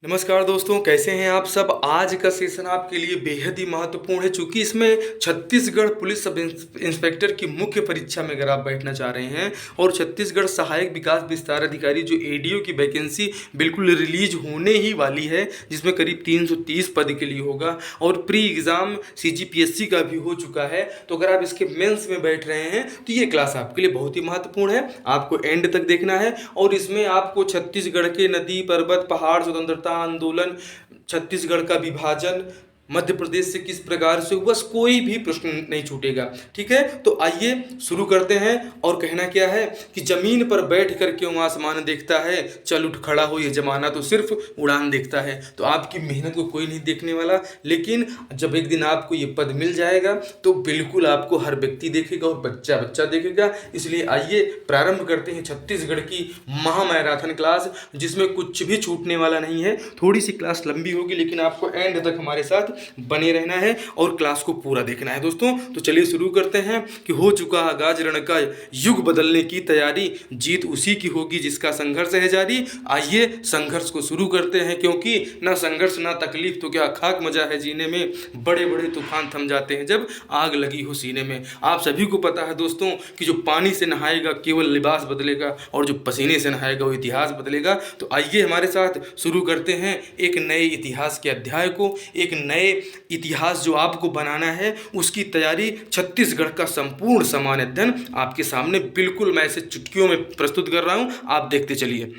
नमस्कार दोस्तों, कैसे हैं आप सब। आज का सेशन आपके लिए बेहद ही महत्वपूर्ण है, चूंकि इसमें छत्तीसगढ़ पुलिस सब इंस्पेक्टर की मुख्य परीक्षा में अगर आप बैठना चाह रहे हैं और छत्तीसगढ़ सहायक विकास विस्तार अधिकारी जो एडीओ की वैकेंसी बिल्कुल रिलीज होने ही वाली है, जिसमें करीब 330 पद के लिए होगा और प्री एग्ज़ाम सीजीपीएससी का भी हो चुका है। तो अगर आप इसके मेंस में बैठ रहे हैं तो ये क्लास आपके लिए बहुत ही महत्वपूर्ण है, आपको एंड तक देखना है। और इसमें आपको छत्तीसगढ़ के नदी पर्वत पहाड़ स्वतंत्रता आंदोलन, छत्तीसगढ़ का विभाजन, मध्य प्रदेश से किस प्रकार से, बस कोई भी प्रश्न नहीं छूटेगा। ठीक है, तो आइए शुरू करते हैं। और कहना क्या है कि जमीन पर बैठ कर क्यों आसमान देखता है, चल उठ खड़ा हो ये जमाना तो सिर्फ उड़ान देखता है। तो आपकी मेहनत को कोई नहीं देखने वाला, लेकिन जब एक दिन आपको ये पद मिल जाएगा तो बिल्कुल आपको हर व्यक्ति देखेगा और बच्चा बच्चा देखेगा। इसलिए आइए प्रारंभ करते हैं छत्तीसगढ़ की महा मैराथन क्लास, जिसमें कुछ भी छूटने वाला नहीं है। थोड़ी सी क्लास लंबी होगी, लेकिन आपको एंड तक हमारे साथ बने रहना है और क्लास को पूरा देखना है दोस्तों। तो चलिए शुरू करते हैं कि हो चुका आगाज रण का, युग बदलने की तैयारी, जीत उसी की होगी जिसका संघर्ष है जारी। आइए संघर्ष को शुरू करते हैं, क्योंकि ना संघर्ष ना तकलीफ तो क्या खाक मजा है जीने में। बड़े बड़े तूफान थम जाते हैं जब आग लगी हो सीने में। आप सभी को पता है दोस्तों कि जो पानी से नहाएगा केवल लिबास बदलेगा और जो पसीने से नहाएगा वो इतिहास बदलेगा। तो आइए हमारे साथ शुरू करते हैं एक नए इतिहास के अध्याय को, एक नए इतिहास जो आपको बनाना है उसकी तैयारी। छत्तीसगढ़ का संपूर्ण सामान्य अध्ययन आपके सामने बिल्कुल मैं इसे चुटकियों में प्रस्तुत कर रहा हूं, आप देखते चलिए।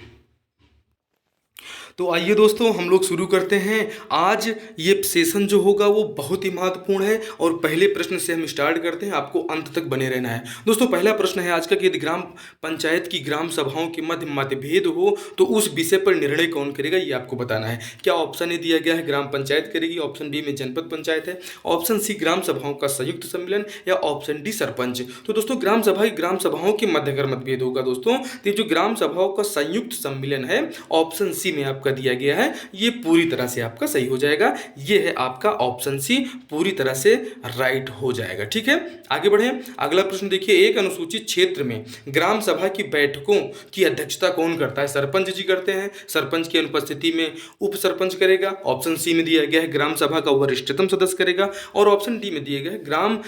तो आइए दोस्तों हम लोग शुरू करते हैं। आज ये सेशन जो होगा वो बहुत ही महत्वपूर्ण है और पहले प्रश्न से हम स्टार्ट करते हैं, आपको अंत तक बने रहना है दोस्तों। पहला प्रश्न है आज का कि यदि ग्राम पंचायत की ग्राम सभाओं के मध्य मतभेद हो तो उस विषय पर निर्णय कौन करेगा, ये आपको बताना है। क्या ऑप्शन ए दिया गया है ग्राम पंचायत करेगी, ऑप्शन बी में जनपद पंचायत है, ऑप्शन सी ग्राम सभाओं का संयुक्त सम्मेलन, या ऑप्शन डी सरपंच। तो दोस्तों ग्राम सभाओं के मध्य अगर मतभेद होगा दोस्तों, तो ये जो ग्राम सभाओं का संयुक्त सम्मेलन है ऑप्शन सी में आपका दिया गया है, ये पूरी तरह से आपका सही हो जाएगा। ये है आपका ऑप्शन सी, पूरी तरह से राइट हो जाएगा। ठीक है, आगे बढ़ें। अगला प्रश्न देखिए, एक अनुसूचित क्षेत्र में ग्राम सभा की बैठकों की अध्यक्षता कौन करता है। सरपंच जी करते हैं, सरपंच की अनुपस्थिति में उप सरपंच करेगा। ऑप्शन सी में दिया गया है ग्राम सभा का वरिष्ठतम सदस्य करेगा, और ऑप्शन डी में दिया गया है ग्राम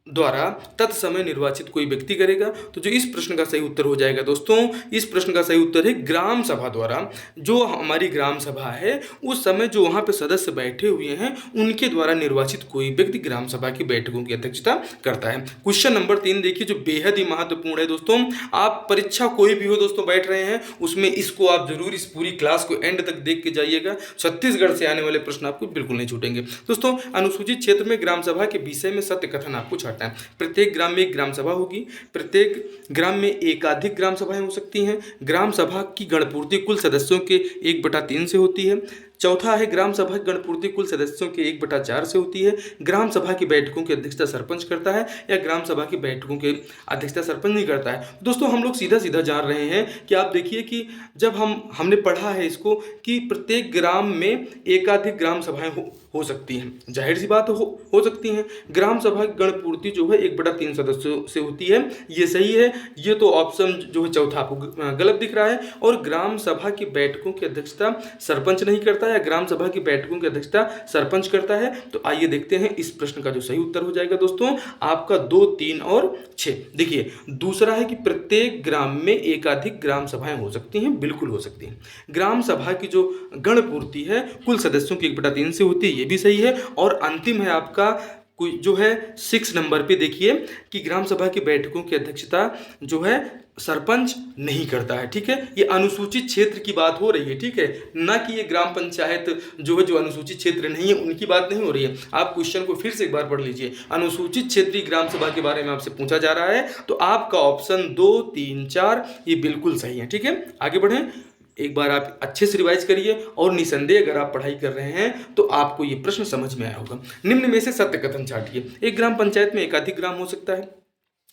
द्वारा तत्समय निर्वाचित कोई व्यक्ति करेगा। तो जो इस प्रश्न का सही उत्तर हो जाएगा दोस्तों, इस प्रश्न का सही उत्तर है ग्राम सभा द्वारा। जो हमारी ग्राम सभा है उस समय जो वहाँ पे सदस्य बैठे हुए हैं उनके द्वारा निर्वाचित कोई व्यक्ति ग्राम सभा की बैठकों की अध्यक्षता करता है। क्वेश्चन नंबर 3 देखिए, जो बेहद ही महत्वपूर्ण है दोस्तों। आप परीक्षा कोई भी हो दोस्तों बैठ रहे हैं उसमें इसको आप जरूर इस पूरी क्लास को एंड तक देख के जाइएगा। छत्तीसगढ़ से आने वाले प्रश्न आपको बिल्कुल नहीं छूटेंगे दोस्तों। अनुसूचित क्षेत्र में ग्राम सभा के विषय में सत्य कथन आपको छाटना है। प्रत्येक ग्राम में एक ग्राम सभा होगी, प्रत्येक ग्राम में एकाधिक ग्राम सभाएं हो सकती हैं। ग्राम सभा की गणपूर्ति कुल सदस्यों के 1/3 से होती है। चौथा है ग्राम सभा की गणपूर्ति कुल सदस्यों के 1/4 से होती है। ग्राम सभा की बैठकों की अध्यक्षता सरपंच करता है, या ग्राम सभा की बैठकों की अध्यक्षता सरपंच नहीं करता है। दोस्तों हम लोग सीधा सीधा जान रहे हैं कि आप देखिए कि जब हमने पढ़ा है इसको कि प्रत्येक ग्राम में एकाधिक ग्राम सभाएं हो सकती हैं, जाहिर सी बात हो सकती हैं। ग्राम सभा की गणपूर्ति जो है 1/3 सदस्यों से होती है, ये सही है। ये तो ऑप्शन जो है चौथा आपको गलत दिख रहा है। और ग्राम सभा की बैठकों की अध्यक्षता सरपंच नहीं करता या ग्राम सभा की बैठकों की अध्यक्षता सरपंच करता है। तो आइए देखते हैं इस प्रश्न का जो सही उत्तर हो जाएगा दोस्तों आपका 2, 3 और 6। देखिए दूसरा है कि प्रत्येक ग्राम में एकाधिक ग्राम सभाएं हो सकती हैं, बिल्कुल हो सकती हैं। ग्राम सभा की जो गणपूर्ति है कुल सदस्यों की 1/3 से होती है, ये भी सही है। और अंतिम है आपका कोई जो है 6 नंबर पे देखिए कि ग्राम सभा की बैठकों की अध्यक्षता जो है सरपंच नहीं करता है। ठीक है, ये अनुसूचित क्षेत्र की बात हो रही है, ठीक है, ना कि ये ग्राम पंचायत जो है जो अनुसूचित क्षेत्र नहीं है उनकी बात नहीं हो रही है। आप क्वेश्चन को फिर से एक बार पढ़ लीजिए। अनुसूचित क्षेत्रीय ग्राम सभा के बारे में आपसे पूछा जा रहा है, तो आपका ऑप्शन 2, 3, 4 ये बिल्कुल सही है। ठीक है, आगे बढ़ें। एक बार आप अच्छे से रिवाइज करिए और निसंदेह अगर आप पढ़ाई कर रहे हैं तो आपको ये प्रश्न समझ में आया होगा। निम्न में से सत्य कथन छाटिए। एक ग्राम पंचायत में एकाधिक ग्राम हो सकता है।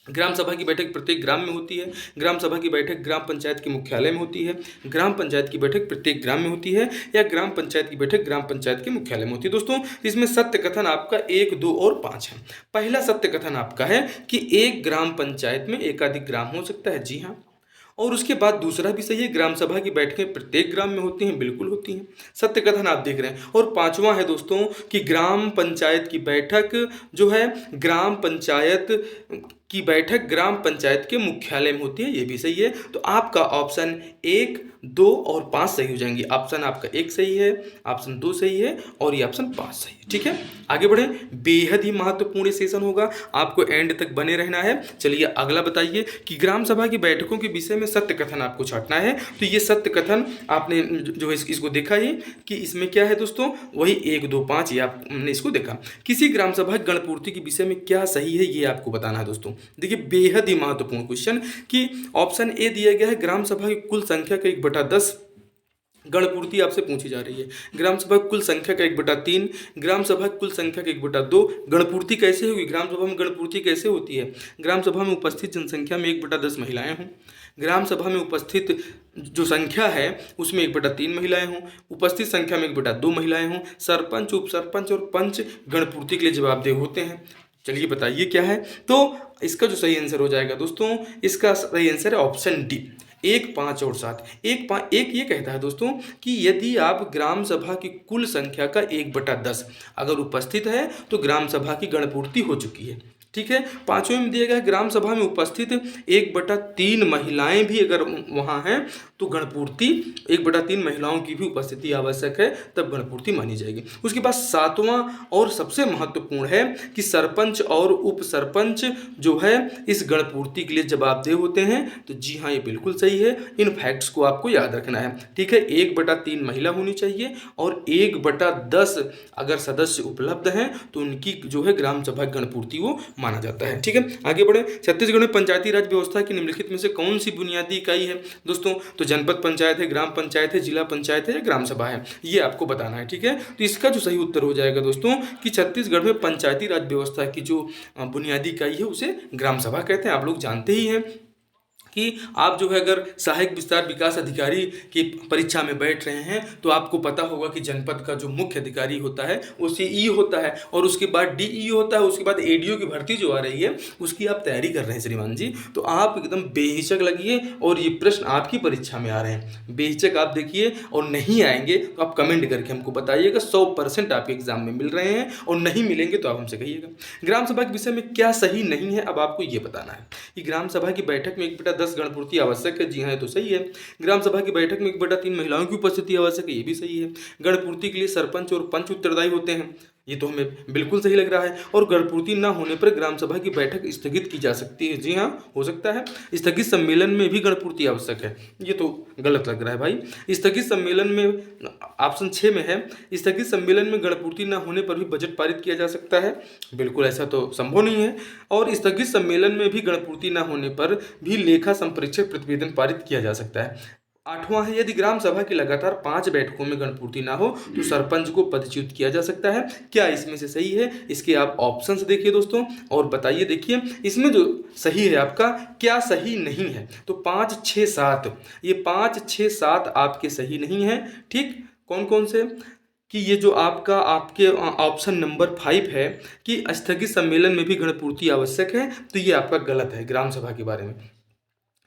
ग्राम सभा की बैठक प्रत्येक ग्राम में होती है। ग्राम सभा की बैठक ग्राम पंचायत के मुख्यालय में होती है। ग्राम पंचायत की बैठक प्रत्येक ग्राम में होती है, या ग्राम पंचायत की बैठक ग्राम पंचायत के मुख्यालय में होती है। दोस्तों इसमें सत्य कथन आपका 1, 2 और 5 है। पहला सत्य कथन आपका है कि एक ग्राम पंचायत में एकाधिक ग्राम हो सकता है, जी हाँ। और उसके बाद दूसरा भी सही है, ग्राम सभा की बैठकें प्रत्येक ग्राम में होती हैं, बिल्कुल होती हैं, सत्य कथन आप देख रहे हैं। और पांचवा है दोस्तों कि ग्राम पंचायत की बैठक जो है ग्राम पंचायत की बैठक ग्राम पंचायत के मुख्यालय में होती है, ये भी सही है। तो आपका ऑप्शन 1, 2 और 5 सही हो जाएंगे। ऑप्शन आपका 1 सही है, ऑप्शन 2 सही है और ये ऑप्शन 5 सही है। ठीक है, आगे बढ़े। बेहद ही महत्वपूर्ण सेशन होगा, आपको एंड तक बने रहना है। चलिए अगला बताइए कि ग्राम सभा की बैठकों के विषय में सत्य कथन आपको छांटना है। तो ये सत्य कथन आपने जो है इसको देखा ही कि इसमें क्या है दोस्तों, वही 1, 2, 5 ये आपने इसको देखा। किसी ग्राम सभा की गणपूर्ति के विषय में क्या सही है ये आपको बताना है दोस्तों। देखिए बेहद ही महत्वपूर्ण क्वेश्चन कि ऑप्शन ए दिया गया है ग्राम सभा की कुल संख्या का 1/10 गणपूर्ति आपसे पूछी जा रही है। ग्राम सभा की कुल संख्या का 1/3, ग्राम सभा की कुल संख्या का 1/2 गणपूर्ति कैसे होगी, ग्राम सभा में गणपूर्ति कैसे होती है। ग्राम सभा में उपस्थित जनसंख्या में 1/10 महिलाएं हों, ग्राम सभा में उपस्थित जो संख्या है उसमें 1/3 महिलाएं हों, उपस्थित संख्या में 1/2 महिलाएं हों, सरपंच, उप सरपंच और पंच गणपूर्ति के लिए जवाबदेह होते हैं। चलिए बताइए क्या है। तो इसका जो सही आंसर हो जाएगा दोस्तों, इसका सही आंसर है ऑप्शन डी, 1, 5 और 7। एक ये कहता है दोस्तों कि यदि आप ग्राम सभा की कुल संख्या का 1/10 अगर उपस्थित है तो ग्राम सभा की गणपूर्ति हो चुकी है। ठीक है, पांचवें में दिया गया ग्राम सभा में उपस्थित 1/3 महिलाएं भी अगर वहां हैं तो गणपूर्ति 1/3 महिलाओं की भी उपस्थिति आवश्यक है, तब गणपूर्ति मानी जाएगी। उसके बाद सातवां और सबसे महत्वपूर्ण है कि सरपंच और उप सरपंच जो है इस गणपूर्ति के लिए जवाबदेह होते हैं। तो जी हाँ, ये बिल्कुल सही है। इन फैक्ट्स को आपको याद रखना है। ठीक है, 1/3 महिला होनी चाहिए और 1/10 अगर सदस्य उपलब्ध हैं तो उनकी जो है ग्राम सभा गणपूर्ति वो माना जाता है। ठीक है, आगे बढ़े। छत्तीसगढ़ में पंचायती राज व्यवस्था की निम्नलिखित में से कौन सी बुनियादी इकाई है दोस्तों। तो जनपद पंचायत है, ग्राम पंचायत है, जिला पंचायत है या ग्राम सभा है, ये आपको बताना है। ठीक है, तो इसका जो सही उत्तर हो जाएगा दोस्तों कि छत्तीसगढ़ में पंचायती राज व्यवस्था की जो बुनियादी इकाई है उसे ग्राम सभा कहते हैं। आप लोग जानते ही हैं कि आप जो है अगर सहायक विस्तार विकास अधिकारी की परीक्षा में बैठ रहे हैं तो आपको पता होगा कि जनपद का जो मुख्य अधिकारी होता है वो सीई होता है और उसके बाद डीई होता है, उसके बाद एडीओ की भर्ती जो आ रही है उसकी आप तैयारी कर रहे हैं श्रीमान जी। तो आप एकदम बेहिचक लगिए और ये प्रश्न आपकी परीक्षा में आ रहे हैं, बेहिचक आप देखिए। और नहीं आएंगे तो आप कमेंट करके हमको बताइएगा, 100% आपके एग्जाम में मिल रहे हैं और नहीं मिलेंगे तो आप हमसे कहिएगा। ग्राम सभा के विषय में क्या सही नहीं है, अब आपको ये बताना है कि ग्राम सभा की बैठक में 1/10 गणपूर्ति आवश्यक है। जी हाँ, ये तो सही है। ग्राम सभा की बैठक में 1/3 महिलाओं की उपस्थिति आवश्यक है, ये भी सही है। गणपूर्ति के लिए सरपंच और पंच उत्तरदायी होते हैं, ये तो हमें बिल्कुल सही लग रहा है। और गणपूर्ति न होने पर ग्राम सभा की बैठक स्थगित की जा सकती है। जी हाँ, हो सकता है। स्थगित सम्मेलन में भी गणपूर्ति आवश्यक है, ये तो गलत लग रहा है भाई। स्थगित सम्मेलन में ऑप्शन 6 में है, स्थगित सम्मेलन में गणपूर्ति न होने पर भी बजट पारित किया जा सकता है, बिल्कुल ऐसा तो संभव नहीं है। और स्थगित सम्मेलन में भी गणपूर्ति न होने पर भी लेखा संप्रेक्षक प्रतिवेदन पारित किया जा सकता है। 8वां है, यदि ग्राम सभा की लगातार 5 बैठकों में गणपूर्ति ना हो तो सरपंच को पदच्युत किया जा सकता है। क्या इसमें से सही है, इसके आप ऑप्शंस देखिए दोस्तों और बताइए। देखिए इसमें जो सही है आपका क्या सही नहीं है, तो 5, 6, 7, ये 5, 6, 7 आपके सही नहीं है। ठीक, कौन कौन से कि ये जो आपके ऑप्शन नंबर 5 है कि स्थगित सम्मेलन में भी गणपूर्ति आवश्यक है, तो ये आपका गलत है ग्राम सभा के बारे में।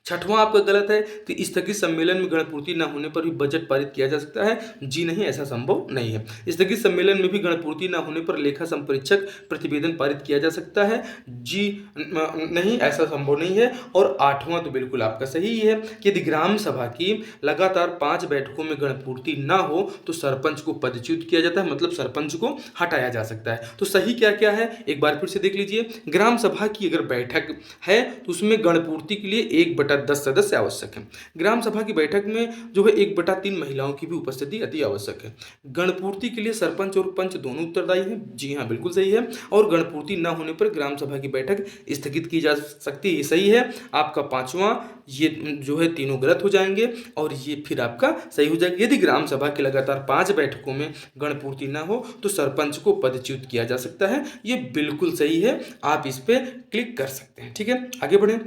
6वां आपका गलत है कि स्थगित सम्मेलन में गणपूर्ति न होने पर भी बजट पारित किया जा सकता है। जी नहीं, ऐसा संभव नहीं है। स्थगित सम्मेलन में भी गणपूर्ति न होने पर लेखा संप्रेक्षक प्रतिवेदन पारित किया जा सकता है। जी नहीं, ऐसा संभव नहीं है। और 8वां तो बिल्कुल आपका सही है कि यदि ग्राम सभा की लगातार 5 बैठकों में गणपूर्ति न हो तो सरपंच को पदच्युत किया जाता है, मतलब सरपंच को हटाया जा सकता है। तो सही क्या क्या है एक बार फिर से देख लीजिए। ग्राम सभा की अगर बैठक है तो उसमें गणपूर्ति के लिए 1/10 सदस्य आवश्यक है। ग्राम सभा की बैठक में जो है 1/3 महिलाओं की भी उपस्थिति अति आवश्यक है। गणपूर्ति के लिए सरपंच और पंच दोनों उत्तरदायी हैं। जी हाँ, बिल्कुल सही है। और गणपूर्ति न होने पर ग्राम सभा की बैठक स्थगित की जा सकती है, ये सही है। आपका 5वां ये जो है तीनों गलत हो जाएंगे और ये फिर आपका सही हो जाएगा। यदि ग्राम सभा की लगातार 5 बैठकों में गणपूर्ति न हो तो सरपंच को पदच्युत किया जा सकता है, ये बिल्कुल सही है। आप इस पर क्लिक कर सकते हैं। ठीक है, आगे बढ़ें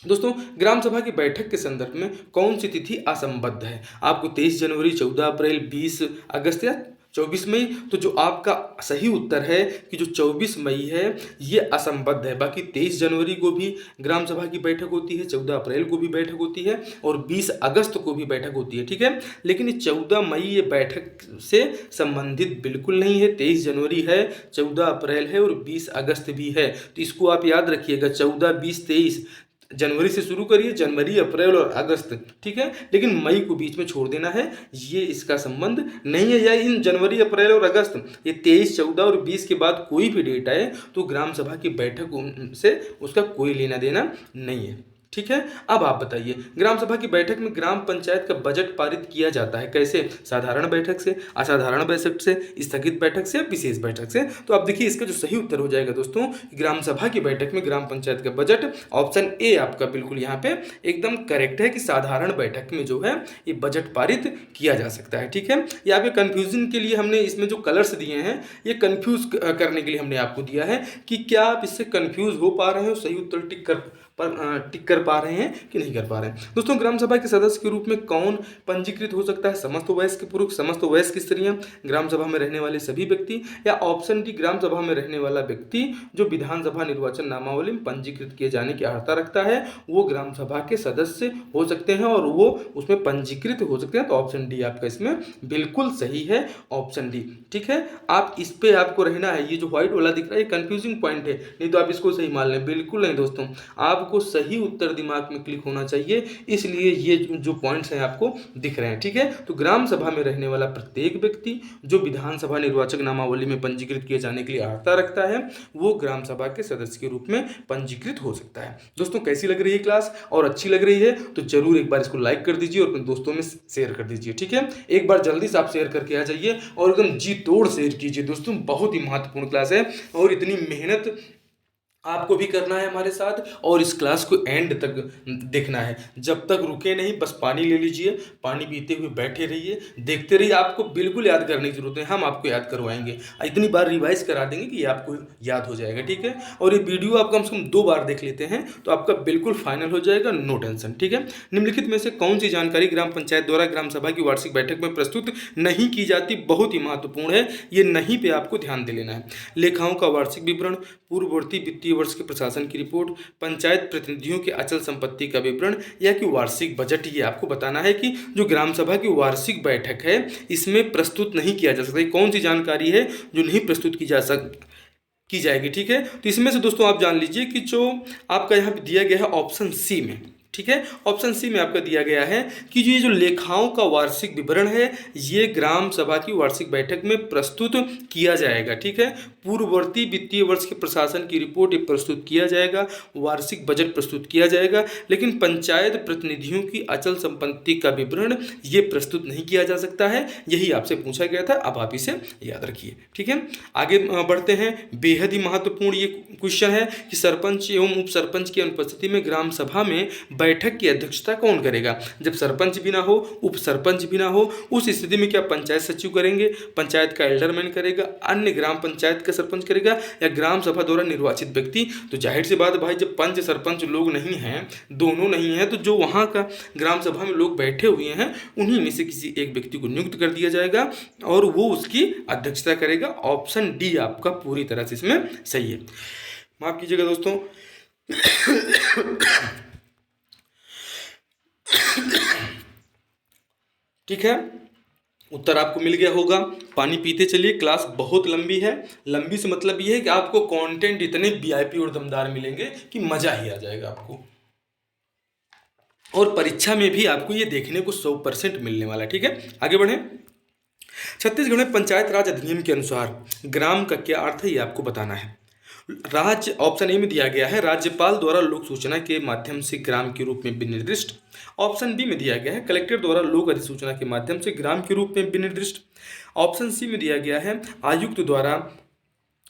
दोस्तों। ग्राम सभा की बैठक के संदर्भ में कौन सी तिथि असंबद्ध है। आपको 23 जनवरी, 14 अप्रैल, 20 अगस्त या 24 मई। तो जो आपका सही उत्तर है कि जो 24 मई है ये असंबद्ध है। बाकी 23 जनवरी को भी ग्राम सभा की बैठक होती है, 14 अप्रैल को भी बैठक होती है और 20 अगस्त को भी बैठक होती है, ठीक है। लेकिन ये 14 मई ये बैठक से संबंधित बिल्कुल नहीं है। 23 जनवरी है, 14 अप्रैल है और 20 अगस्त भी है। तो इसको आप याद रखिएगा, 14, 20, 23 जनवरी से शुरू करिए, जनवरी, अप्रैल और अगस्त, ठीक है। लेकिन मई को बीच में छोड़ देना है, ये इसका संबंध नहीं है। या इन जनवरी, अप्रैल और अगस्त ये 23, 14 और 20 के बाद कोई भी डेट आए तो ग्राम सभा की बैठक से उसका कोई लेना देना नहीं है, ठीक है। अब आप बताइए, ग्राम सभा की बैठक में ग्राम पंचायत का बजट पारित किया जाता है कैसे? साधारण बैठक से, असाधारण बैठक से, स्थगित बैठक से, विशेष बैठक से। तो आप देखिए इसका जो सही उत्तर हो जाएगा दोस्तों, ग्राम सभा की बैठक में ग्राम पंचायत का बजट, ऑप्शन ए आपका बिल्कुल यहाँ पे एकदम करेक्ट है कि साधारण बैठक में जो है ये बजट पारित किया जा सकता है, ठीक है। यहाँ पे कंफ्यूजन के लिए हमने इसमें जो कलर्स दिए हैं ये कंफ्यूज करने के लिए हमने आपको दिया है कि क्या आप इससे कंफ्यूज हो पा रहे हो, सही उत्तर टिक कर पा रहे हैं कि नहीं कर पा रहे हैं। दोस्तों, ग्राम सभा के सदस्य के रूप में कौन पंजीकृत हो सकता है? समस्त वयस्क पुरुष, समस्त वयस्क स्त्रियां, ग्राम सभा में रहने वाले सभी व्यक्ति, या ऑप्शन डी ग्राम सभा में रहने वाला व्यक्ति जो विधानसभा निर्वाचन नामावली में पंजीकृत किए जाने की अर्हता रखता है वो ग्राम सभा के सदस्य हो सकते हैं और वो उसमें पंजीकृत हो सकते हैं। तो ऑप्शन डी आपका इसमें बिल्कुल सही है, ऑप्शन डी, ठीक है। आप इस पे आपको रहना है, ये जो व्हाइट वाला दिख रहा है ये कंफ्यूजिंग पॉइंट है, नहीं तो आप इसको सही मान लें। बिल्कुल नहीं दोस्तों, आपको सही उत्तर दिमाग में क्लिक होना चाहिए, इसलिए ये जो पॉइंट्स हैं आपको दिख रहे हैं, ठीक है। तो ग्राम सभा में रहने वाला प्रत्येक व्यक्ति जो विधानसभा निर्वाचक नामावली में पंजीकृत किए जाने के लिए अर्हता रखता है वो ग्राम सभा के सदस्य के रूप में पंजीकृत हो सकता है। दोस्तों, कैसी लग रही है क्लास और अच्छी लग रही है तो जरूर एक बार इसको लाइक कर दीजिए और अपने दोस्तों में शेयर कर दीजिए, ठीक है। एक बार जल्दी से आप शेयर करके आ जाइए और एकदम जी तोड़ शेयर कीजिए दोस्तों, बहुत ही महत्वपूर्ण क्लास है और इतनी मेहनत आपको भी करना है हमारे साथ और इस क्लास को एंड तक देखना है। जब तक रुके नहीं, बस पानी ले लीजिए, पानी पीते हुए बैठे रहिए, देखते रहिए। आपको बिल्कुल याद करने की जरूरत है, हम आपको याद करवाएंगे, इतनी बार रिवाइज करा देंगे कि ये आपको याद हो जाएगा, ठीक है। और ये वीडियो आप कम से कम 2 बार देख लेते हैं तो आपका बिल्कुल फाइनल हो जाएगा, नो टेंशन, ठीक है। निम्नलिखित में से कौन सी जानकारी ग्राम पंचायत द्वारा ग्राम सभा की वार्षिक बैठक में प्रस्तुत नहीं की जाती? बहुत ही महत्वपूर्ण है, ये नहीं पे आपको ध्यान दे लेना है। लेखाओं का वार्षिक विवरण, पूर्ववर्ती वित्तीय वर्ष के प्रशासन की रिपोर्ट, पंचायत प्रतिनिधियों की अचल संपत्ति का विवरण, या कि वार्षिक बजट। ये आपको बताना है कि जो ग्राम सभा की वार्षिक बैठक है इसमें प्रस्तुत नहीं किया जा सकता। कौन सी जानकारी है जो नहीं प्रस्तुत की जाएगी, ठीक है। तो इसमें से दोस्तों आप जान लीजिए कि जो आपका यहाँ पे दिया गया है ऑप्शन सी में, ठीक है, ऑप्शन सी में आपका दिया गया है कि ये जो लेखाओं का वार्षिक विवरण है ये ग्राम सभा की वार्षिक बैठक में प्रस्तुत किया जाएगा, ठीक है। पूर्ववर्ती वित्तीय वर्ष के प्रशासन की रिपोर्ट प्रस्तुत किया जाएगा, वार्षिक बजट प्रस्तुत किया जाएगा, लेकिन पंचायत प्रतिनिधियों की अचल संपत्ति का विवरण ये प्रस्तुत नहीं किया जा सकता है। यही आपसे पूछा गया था, अब आप इसे याद रखिए, ठीक है। आगे बढ़ते हैं। बेहद ही महत्वपूर्ण ये क्वेश्चन है कि सरपंच एवं उप सरपंच की अनुपस्थिति में ग्राम सभा में बैठक की अध्यक्षता कौन करेगा? जब सरपंच भी ना हो, उप सरपंच भी ना हो, उस स्थिति में क्या पंचायत सचिव करेंगे, पंचायत का एल्डरमैन करेगा, अन्य ग्राम पंचायत का सरपंच करेगा, या ग्राम सभा द्वारा निर्वाचित व्यक्ति? तो जाहिर सी बात है भाई, जब पंच सरपंच लोग नहीं हैं, दोनों नहीं हैं, तो जो वहाँ का ग्राम सभा में लोग बैठे हुए हैं उन्हीं में से किसी एक व्यक्ति को नियुक्त कर दिया जाएगा और वो उसकी अध्यक्षता करेगा। ऑप्शन डी आपका पूरी तरह से इसमें सही है। माफ कीजिएगा दोस्तों, ठीक है, उत्तर आपको मिल गया होगा। पानी पीते चलिए, क्लास बहुत लंबी है। लंबी से मतलब ये है कि आपको कंटेंट इतने वीआईपी और दमदार मिलेंगे कि मजा ही आ जाएगा आपको, और परीक्षा में भी आपको ये देखने को 100% मिलने वाला है, ठीक है। आगे बढ़ें। छत्तीसगढ़ में पंचायत राज अधिनियम के अनुसार ग्राम का क्या अर्थ है ये आपको बताना है। राज्य, ऑप्शन ए में दिया गया है राज्यपाल द्वारा लोक सूचना के माध्यम से ग्राम के रूप में विनिर्दिष्ट। ऑप्शन बी में दिया गया है कलेक्टर द्वारा लोक अधिसूचना के माध्यम से ग्राम के रूप में विनिर्दिष्ट। ऑप्शन सी में दिया गया है आयुक्त द्वारा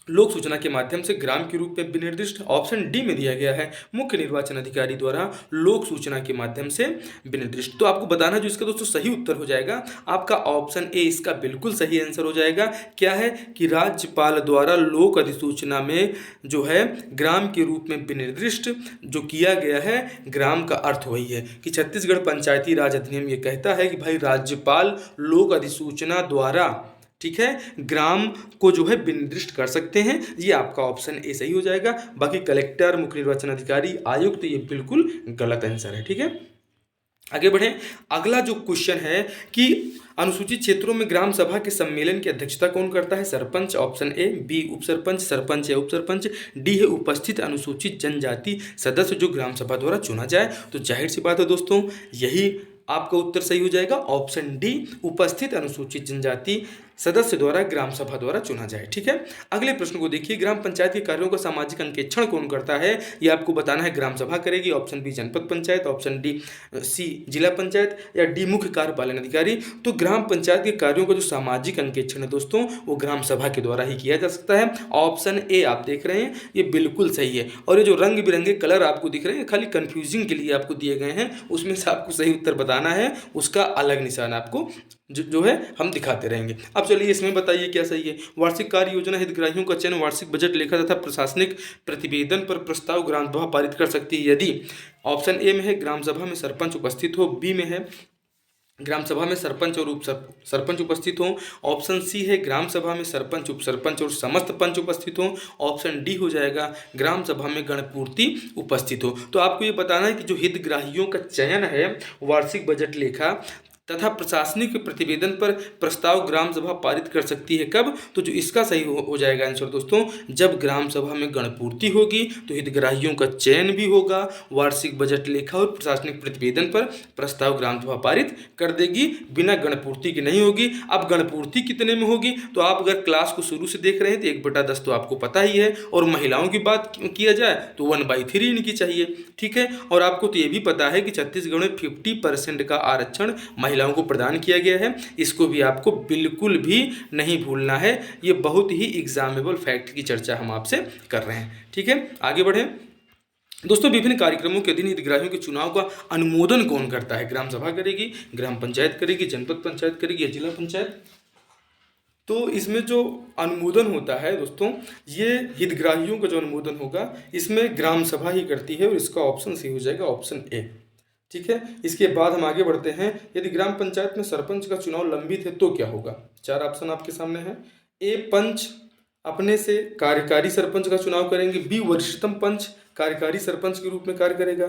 लोक सूचना के माध्यम से ग्राम के रूप में विनिर्दिष्ट। ऑप्शन डी में दिया गया है मुख्य निर्वाचन अधिकारी द्वारा लोक सूचना के माध्यम से विनिर्दिष्ट। तो आपको बताना जो इसका दोस्तों सही उत्तर हो जाएगा आपका ऑप्शन ए, इसका बिल्कुल सही आंसर हो जाएगा। क्या है कि राज्यपाल द्वारा लोक अधिसूचना में जो है ग्राम के रूप में विनिर्दिष्ट जो किया गया है, ग्राम का अर्थ वही है कि छत्तीसगढ़ पंचायती राज अधिनियम ये कहता है कि भाई राज्यपाल लोक अधिसूचना द्वारा ठीक है, ग्राम को जो है विनिर्दिष्ट कर सकते हैं। ये आपका ऑप्शन ए सही हो जाएगा। बाकी कलेक्टर, मुख्य निर्वाचन अधिकारी, आयुक्त, ये बिल्कुल गलत आंसर है। ठीक है, आगे बढ़ें। अगला जो क्वेश्चन है कि अनुसूचित क्षेत्रों में ग्राम सभा के सम्मेलन की अध्यक्षता कौन करता है? सरपंच, ऑप्शन ए, बी उप सरपंच, सरपंच या उप सरपंच, डी है उपस्थित अनुसूचित जनजाति सदस्य जो ग्राम सभा द्वारा चुना जाए। तो जाहिर सी बात है दोस्तों, यही आपका उत्तर सही हो जाएगा, ऑप्शन डी, उपस्थित अनुसूचित जनजाति सदस्य द्वारा ग्राम सभा द्वारा चुना जाए। ठीक है, अगले प्रश्न को देखिए। ग्राम पंचायत के कार्यों का सामाजिक अंकेक्षण कौन करता है? ये आपको बताना है। ग्राम सभा करेगी, ऑप्शन बी जनपद पंचायत, ऑप्शन डी सी जिला पंचायत, या डी मुख्य कार्यपालन अधिकारी। तो ग्राम पंचायत के कार्यों का जो सामाजिक अंकेक्षण है दोस्तों, वो ग्राम सभा के द्वारा ही किया जा सकता है। ऑप्शन ए आप देख रहे हैं, ये बिल्कुल सही है। और ये जो रंग बिरंगे कलर आपको दिख रहे हैं, खाली कंफ्यूजिंग के लिए आपको दिए गए हैं, उसमें से आपको सही उत्तर बताना है, उसका अलग निशान आपको जो है हम दिखाते रहेंगे। अब चलिए इसमें बताइए क्या सही है। वार्षिक कार्य योजना हितग्राहियों का चयन वार्षिक बजट लेखा तथा प्रशासनिक प्रतिवेदन पर प्रस्ताव ग्राम सभा पारित कर सकती है यदि ऑप्शन ए में है ग्राम सभा में सरपंच उपस्थित हो, बी में है ग्राम सभा में सरपंच और उप सरपंच उपस्थित हों, ऑप्शन सी है ग्राम सभा में सरपंच, उप सरपंच और समस्त पंच उपस्थित हों, ऑप्शन डी हो जाएगा ग्राम सभा में गणपूर्ति उपस्थित हो। तो आपको ये बताना है कि जो हितग्राहियों का चयन है वार्षिक बजट लेखा तथा प्रशासनिक प्रतिवेदन पर प्रस्ताव ग्राम सभा पारित कर सकती है कब? तो जो इसका सही हो जाएगा आंसर दोस्तों, जब ग्राम सभा में गणपूर्ति होगी तो हितग्राहियों का चयन भी होगा, वार्षिक बजट लेखा और प्रशासनिक प्रतिवेदन पर प्रस्ताव ग्राम सभा पारित कर देगी, बिना गणपूर्ति की नहीं होगी। अब गणपूर्ति कितने में होगी? तो आप अगर क्लास को शुरू से देख रहे हैं तो 1/10 तो आपको पता ही है, और महिलाओं की बात किया जाए तो 1/3 इनकी चाहिए। ठीक है, और आपको तो ये भी पता है कि छत्तीसगढ़ में 50% का आरक्षण महिलाओं को प्रदान किया गया है। इसको भी आपको बिल्कुल भी नहीं भूलना है। ये बहुत ही एग्जामेबल फैक्ट की चर्चा हम आपसे कर रहे हैं। ठीक है, आगे बढ़ें दोस्तों। विभिन्न कार्यक्रमों के अधीन हितग्राहियों के चुनाव का अनुमोदन कौन करता है? ग्राम सभा करेगी, ग्राम पंचायत करेगी, जनपद पंचायत करेगी या जिला पंचायत? तो इसमें जो अनुमोदन होता है दोस्तों, ये हितग्राहियों का जो अनुमोदन होगा इसमें ग्राम सभा ही करती है, और इसका ऑप्शन सही हो जाएगा, ऑप्शन ए। ठीक है, इसके बाद हम आगे बढ़ते हैं। यदि ग्राम पंचायत में सरपंच का चुनाव लंबित है तो क्या होगा? 4 ऑप्शन आपके सामने हैं। ए, पंच अपने से कार्यकारी सरपंच का चुनाव करेंगे, बी वरिष्ठतम पंच कार्यकारी सरपंच के रूप में कार्य करेगा,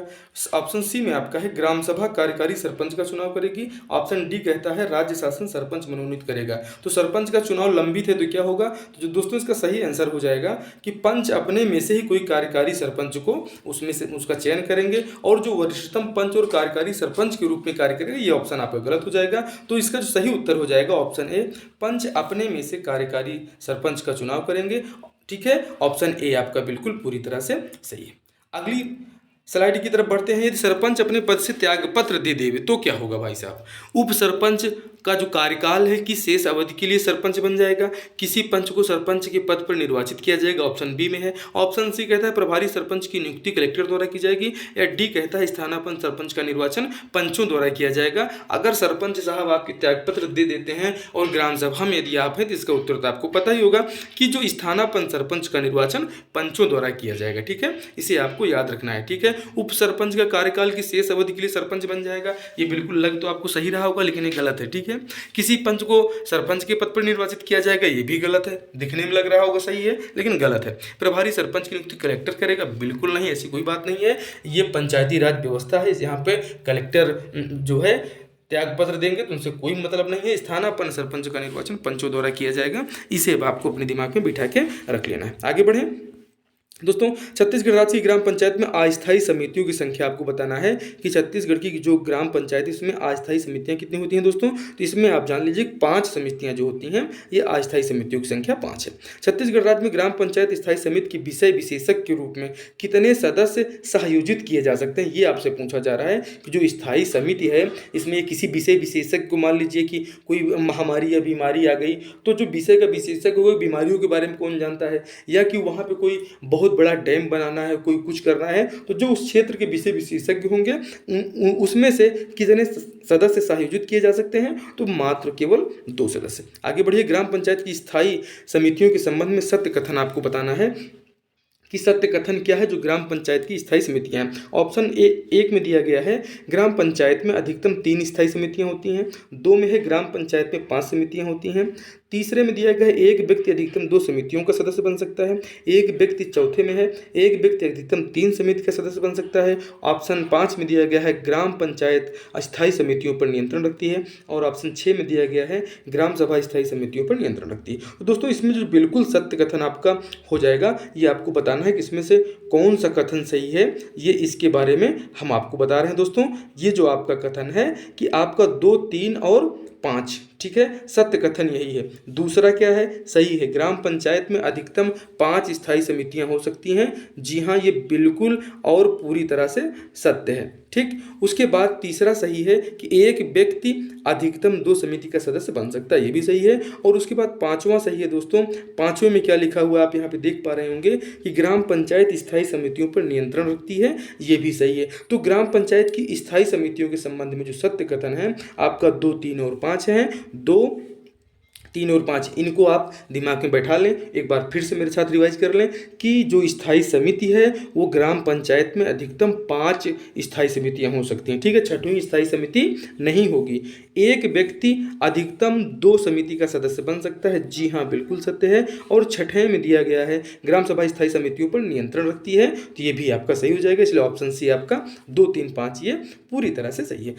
ऑप्शन सी में आपका है ग्राम सभा कार्यकारी सरपंच का चुनाव करेगी, ऑप्शन डी कहता है राज्य शासन सरपंच मनोनीत करेगा। तो सरपंच का चुनाव लंबित है तो क्या होगा? तो जो दोस्तों इसका सही आंसर हो जाएगा कि पंच अपने में से ही कोई कार्यकारी सरपंच को उसमें से उसका चयन करेंगे, और जो वरिष्ठतम पंच और कार्यकारी सरपंच के रूप में कार्य करेगा, ये ऑप्शन आपका गलत हो जाएगा। तो इसका जो सही उत्तर हो जाएगा ऑप्शन ए, पंच अपने में से कार्यकारी सरपंच का चुनाव करेंगे। ठीक है, ऑप्शन ए आपका बिल्कुल पूरी तरह से सही है। अगली स्लाइड की तरफ बढ़ते हैं। यदि सरपंच अपने पद से त्यागपत्र दे देवे तो क्या होगा भाई साहब? उप सरपंच का जो कार्यकाल है कि शेष अवधि के लिए सरपंच बन जाएगा, किसी पंच को सरपंच के पद पर निर्वाचित किया जाएगा, ऑप्शन बी में है, ऑप्शन सी कहता है प्रभारी सरपंच की नियुक्ति कलेक्टर द्वारा की जाएगी, या डी कहता है स्थानापन्न सरपंच का निर्वाचन पंचों द्वारा किया जाएगा। अगर सरपंच साहब आपके त्यागपत्र दे देते हैं और ग्राम सभा में यदि आप हैं तो इसका उत्तर तो आपको पता ही होगा कि जो स्थानापन्न सरपंच का निर्वाचन पंचों द्वारा किया जाएगा। ठीक है, इसे आपको याद रखना है। ठीक है, उप सरपंच का कार्यकाल की शेष अवधि के लिए सरपंच बन जाएगा, ये बिल्कुल लग तो आपको सही रहा होगा लेकिन ये गलत है। ठीक है, किसी पंच को सरपंच के पद पर निर्वाचित किया जाएगा, ये भी गलत है। दिखने में लग रहा होगा सही है लेकिन गलत है। प्रभारी सरपंच की नियुक्ति कलेक्टर करेगा, बिल्कुल नहीं, ऐसी कोई बात नहीं है। ये पंचायती राज व्यवस्था है, यहाँ पे कलेक्टर जो है त्यागपत्र देंगे तो उनसे कोई मतलब नहीं है। स्थानापन्न सरपंच का निर्वाचन पंचों द्वारा किया जाएगा, इसे आपको अपने दिमाग में बिठा के रख लेना है। आगे बढ़ें दोस्तों। छत्तीसगढ़ राज्य की ग्राम पंचायत में अस्थायी समितियों की संख्या आपको बताना है कि छत्तीसगढ़ की जो ग्राम पंचायत है इसमें अस्थायी समितियां कितनी होती हैं दोस्तों? तो इसमें आप जान लीजिए 5 समितियां जो होती हैं, ये अस्थायी समितियों की संख्या 5 है। छत्तीसगढ़ राज्य में ग्राम पंचायत स्थायी समिति की विषय विशेषज्ञ के रूप में कितने सदस्य सहयोजित किए जा सकते हैं, ये आपसे पूछा जा रहा है कि जो स्थायी समिति है इसमें किसी विषय विशेषज्ञ को, मान लीजिए कि कोई महामारी या बीमारी आ गई, तो जो विषय का विशेषज्ञ हो बीमारियों के बारे में कौन जानता है, या कि वहाँ पर कोई बहुत बड़ा डैम बनाना है, कोई कुछ करना है, तो जो उस क्षेत्र के विषय विशेषज्ञ होंगे उसमें से कितने सदस्य सहयोजित किए जा सकते हैं? तो मात्र केवल 2 सदस्य। आगे बढ़िए। ग्राम पंचायत की स्थायी समितियों के संबंध में सत्य कथन आपको बताना है कि सत्य कथन क्या है जो ग्राम पंचायत की स्थायी समितियां हैं। ऑप्शन ए 1 में दिया गया है ग्राम पंचायत में अधिकतम 3 स्थायी समितियां होती हैं, 2 में है ग्राम पंचायत में 5 समितियां होती हैं, तीसरे में दिया गया है एक व्यक्ति अधिकतम 2 समितियों का सदस्य बन सकता है। एक व्यक्ति चौथे में है एक व्यक्ति अधिकतम 3 समिति का सदस्य बन सकता है। ऑप्शन 5 में दिया गया है ग्राम पंचायत अस्थायी समितियों पर नियंत्रण रखती है। और ऑप्शन 6 में दिया गया है ग्राम सभा स्थायी समितियों पर नियंत्रण रखती है। तो दोस्तों इसमें जो बिल्कुल सत्य कथन आपका हो जाएगा, ये आपको बताना है कि इसमें से कौन सा कथन सही है, ये इसके बारे में हम आपको बता रहे हैं। दोस्तों ये जो आपका कथन है कि आपका 2, 3 और 5, ठीक है, सत्य कथन यही है। दूसरा क्या है, सही है, ग्राम पंचायत में अधिकतम 5 स्थायी समितियां हो सकती हैं। जी हाँ, ये बिल्कुल और पूरी तरह से सत्य है। ठीक, उसके बाद तीसरा सही है कि एक व्यक्ति अधिकतम 2 समिति का सदस्य बन सकता है, ये भी सही है। और उसके बाद पांचवा सही है दोस्तों। पांचवें में क्या लिखा हुआ है आप यहाँ पे देख पा रहे होंगे कि ग्राम पंचायत स्थायी समितियों पर नियंत्रण रखती है, ये भी सही है। तो ग्राम पंचायत की स्थायी समितियों के संबंध में जो सत्य कथन है आपका 2, 3 और 5 है। 2, 3 और 5 इनको आप दिमाग में बैठा लें। एक बार फिर से मेरे साथ रिवाइज कर लें कि जो स्थायी समिति है वो ग्राम पंचायत में अधिकतम 5 स्थायी समितियां हो सकती हैं। ठीक है, छठवीं स्थायी समिति नहीं होगी। एक व्यक्ति अधिकतम 2 समिति का सदस्य बन सकता है, जी हाँ बिल्कुल सत्य है। और छठे में दिया गया है ग्राम सभा स्थायी समितियों पर नियंत्रण रखती है, तो ये भी आपका सही हो जाएगा। इसलिए ऑप्शन सी आपका 2, 3, 5 ये पूरी तरह से सही है।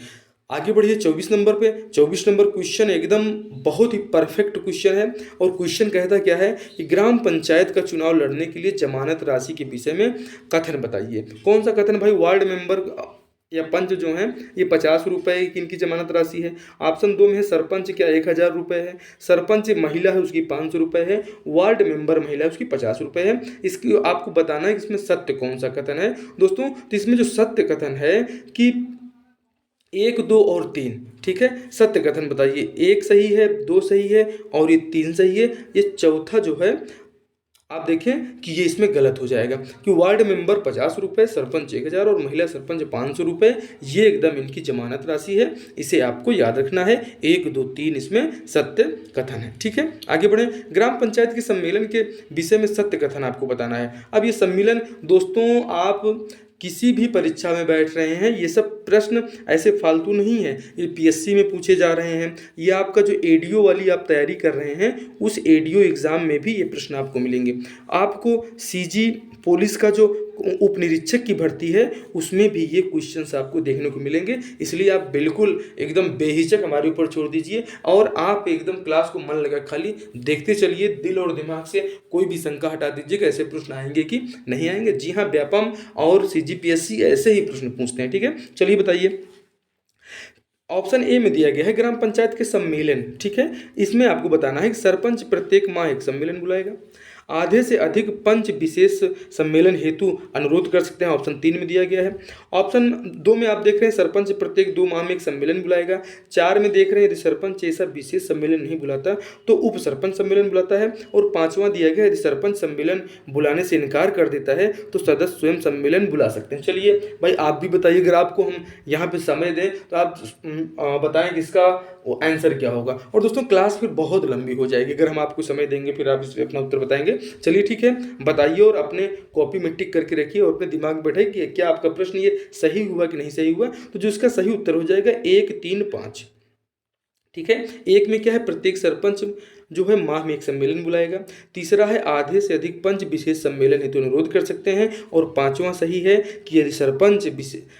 आगे बढ़िए 24 नंबर पे। 24 नंबर क्वेश्चन एकदम बहुत ही परफेक्ट क्वेश्चन है। और क्वेश्चन कहता क्या है कि ग्राम पंचायत का चुनाव लड़ने के लिए जमानत राशि के विषय में कथन बताइए। कौन सा कथन भाई? वार्ड मेंबर या पंच जो हैं ये 50 रुपये की इनकी जमानत राशि है। ऑप्शन 2 में है सरपंच क्या 1000 रुपये है। सरपंच महिला है उसकी 500 रुपये है। वार्ड मेंबर महिला है उसकी 50 रुपये है। इसकी आपको बताना है कि इसमें सत्य कौन सा कथन है दोस्तों। तो इसमें जो सत्य कथन है कि 1, 2 और 3, ठीक है, सत्य कथन बताइए। 1 सही है, 2 सही है और ये 3 सही है। ये चौथा जो है आप देखें कि ये इसमें गलत हो जाएगा कि वार्ड मेंबर 50 रुपये, सरपंच 1000 और महिला सरपंच 500 रुपये, ये एकदम इनकी जमानत राशि है। इसे आपको याद रखना है। 1, 2, 3 इसमें सत्य कथन है। ठीक है, आगे बढ़े। ग्राम पंचायत के सम्मेलन के विषय में सत्य कथन आपको बताना है। अब ये सम्मेलन दोस्तों आप किसी भी परीक्षा में बैठ रहे हैं, ये सब प्रश्न ऐसे फालतू नहीं है, ये पीएससी में पूछे जा रहे हैं। ये आपका जो एडीओ वाली आप तैयारी कर रहे हैं उस एडीओ एग्ज़ाम में भी ये प्रश्न आपको मिलेंगे। आपको सीजी पुलिस का जो उप निरीक्षक की भर्ती है उसमें भी ये क्वेश्चंस आपको देखने को मिलेंगे। इसलिए आप बिल्कुल एकदम बेहिचक हमारे ऊपर छोड़ दीजिए और आप एकदम क्लास को मन लगा खाली देखते चलिए। दिल और दिमाग से कोई भी शंका हटा दीजिए कि ऐसे प्रश्न आएंगे कि नहीं आएंगे। जी हाँ, व्यापम और सीजीपीएससी ऐसे ही प्रश्न पूछते हैं। ठीक है, चलिए बताइए। ऑप्शन ए में दिया गया है ग्राम पंचायत के सम्मेलन। ठीक है, इसमें आपको बताना है कि सरपंच प्रत्येक माह एक सम्मेलन बुलाएगा। आधे से अधिक पंच विशेष सम्मेलन हेतु अनुरोध कर सकते हैं, ऑप्शन 3 में दिया गया है। ऑप्शन 2 में आप देख रहे हैं सरपंच प्रत्येक 2 माह में एक सम्मेलन बुलाएगा। 4 में देख रहे हैं यदि सरपंच ऐसा विशेष सम्मेलन नहीं बुलाता तो उप सरपंच सम्मेलन बुलाता है। और 5वां दिया गया यदि सरपंच सम्मेलन बुलाने से इनकार कर देता है तो सदस्य स्वयं सम्मेलन बुला सकते हैं। चलिए भाई आप भी बताइए, अगर आपको हम यहाँ पे समय दें तो आप बताएं कि इसका आंसर क्या होगा। और दोस्तों क्लास फिर बहुत लंबी हो जाएगी अगर हम आपको समय देंगे, फिर आप इस अपना उत्तर बताएंगे। चलिए ठीक है, बताइए और अपने कॉपी में टिक करके रखिए और अपने दिमाग में बैठाइए कि क्या आपका प्रश्न ये सही हुआ कि नहीं सही हुआ। तो जो इसका सही उत्तर हो जाएगा 1, 3, 5। ठीक है, 1 में क्या है प्रत्येक सरपंच जो है माह में एक सम्मेलन बुलाएगा। तीसरा है आधे से अधिक पंच विशेष सम्मेलन हेतु अनुरोध कर सकते हैं। और 5वां सही है कि यदि सरपंच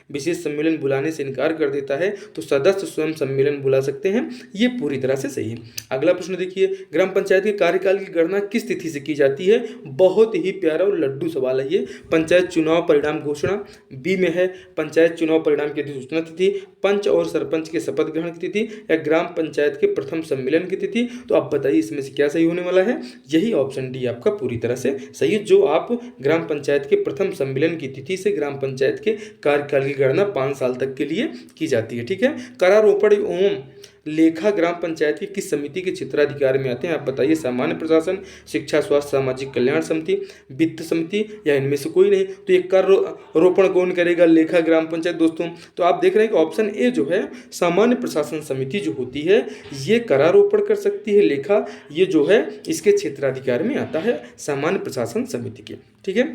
विशेष सम्मेलन बुलाने से इनकार कर देता है तो सदस्य स्वयं सम्मेलन बुला सकते हैं। ये पूरी तरह से सही है। अगला प्रश्न देखिए, ग्राम पंचायत के कार्यकाल की गणना किस तिथि से की जाती है? बहुत ही प्यारा और लड्डू सवाल है ये। पंचायत चुनाव परिणाम घोषणा, बी में है पंचायत चुनाव परिणाम की अधिसूचना तिथि, पंच और सरपंच के शपथ ग्रहण की तिथि या ग्राम पंचायत के प्रथम सम्मेलन की तिथि। तो आप बताइए इसमें से क्या सही होने वाला है? यही ऑप्शन डी आपका पूरी तरह से सही है। जो आप ग्राम पंचायत के प्रथम सम्मेलन की तिथि से ग्राम पंचायत के कार्यकाल की गणना 5 साल तक के लिए की जाती है। ठीक है, करारोपण एवं लेखा ग्राम पंचायत की किस समिति के क्षेत्राधिकार में आते हैं? आप बताइए। सामान्य प्रशासन, शिक्षा, स्वास्थ्य, सामाजिक कल्याण समिति, वित्त समिति या इनमें से कोई नहीं। तो ये कर रोपण कौन करेगा? लेखा ग्राम पंचायत दोस्तों। तो आप देख रहे हैं कि ऑप्शन ए जो है सामान्य प्रशासन समिति जो होती है ये करारोपण कर सकती है। लेखा ये जो है इसके क्षेत्राधिकार में आता है सामान्य प्रशासन समिति के। ठीक है,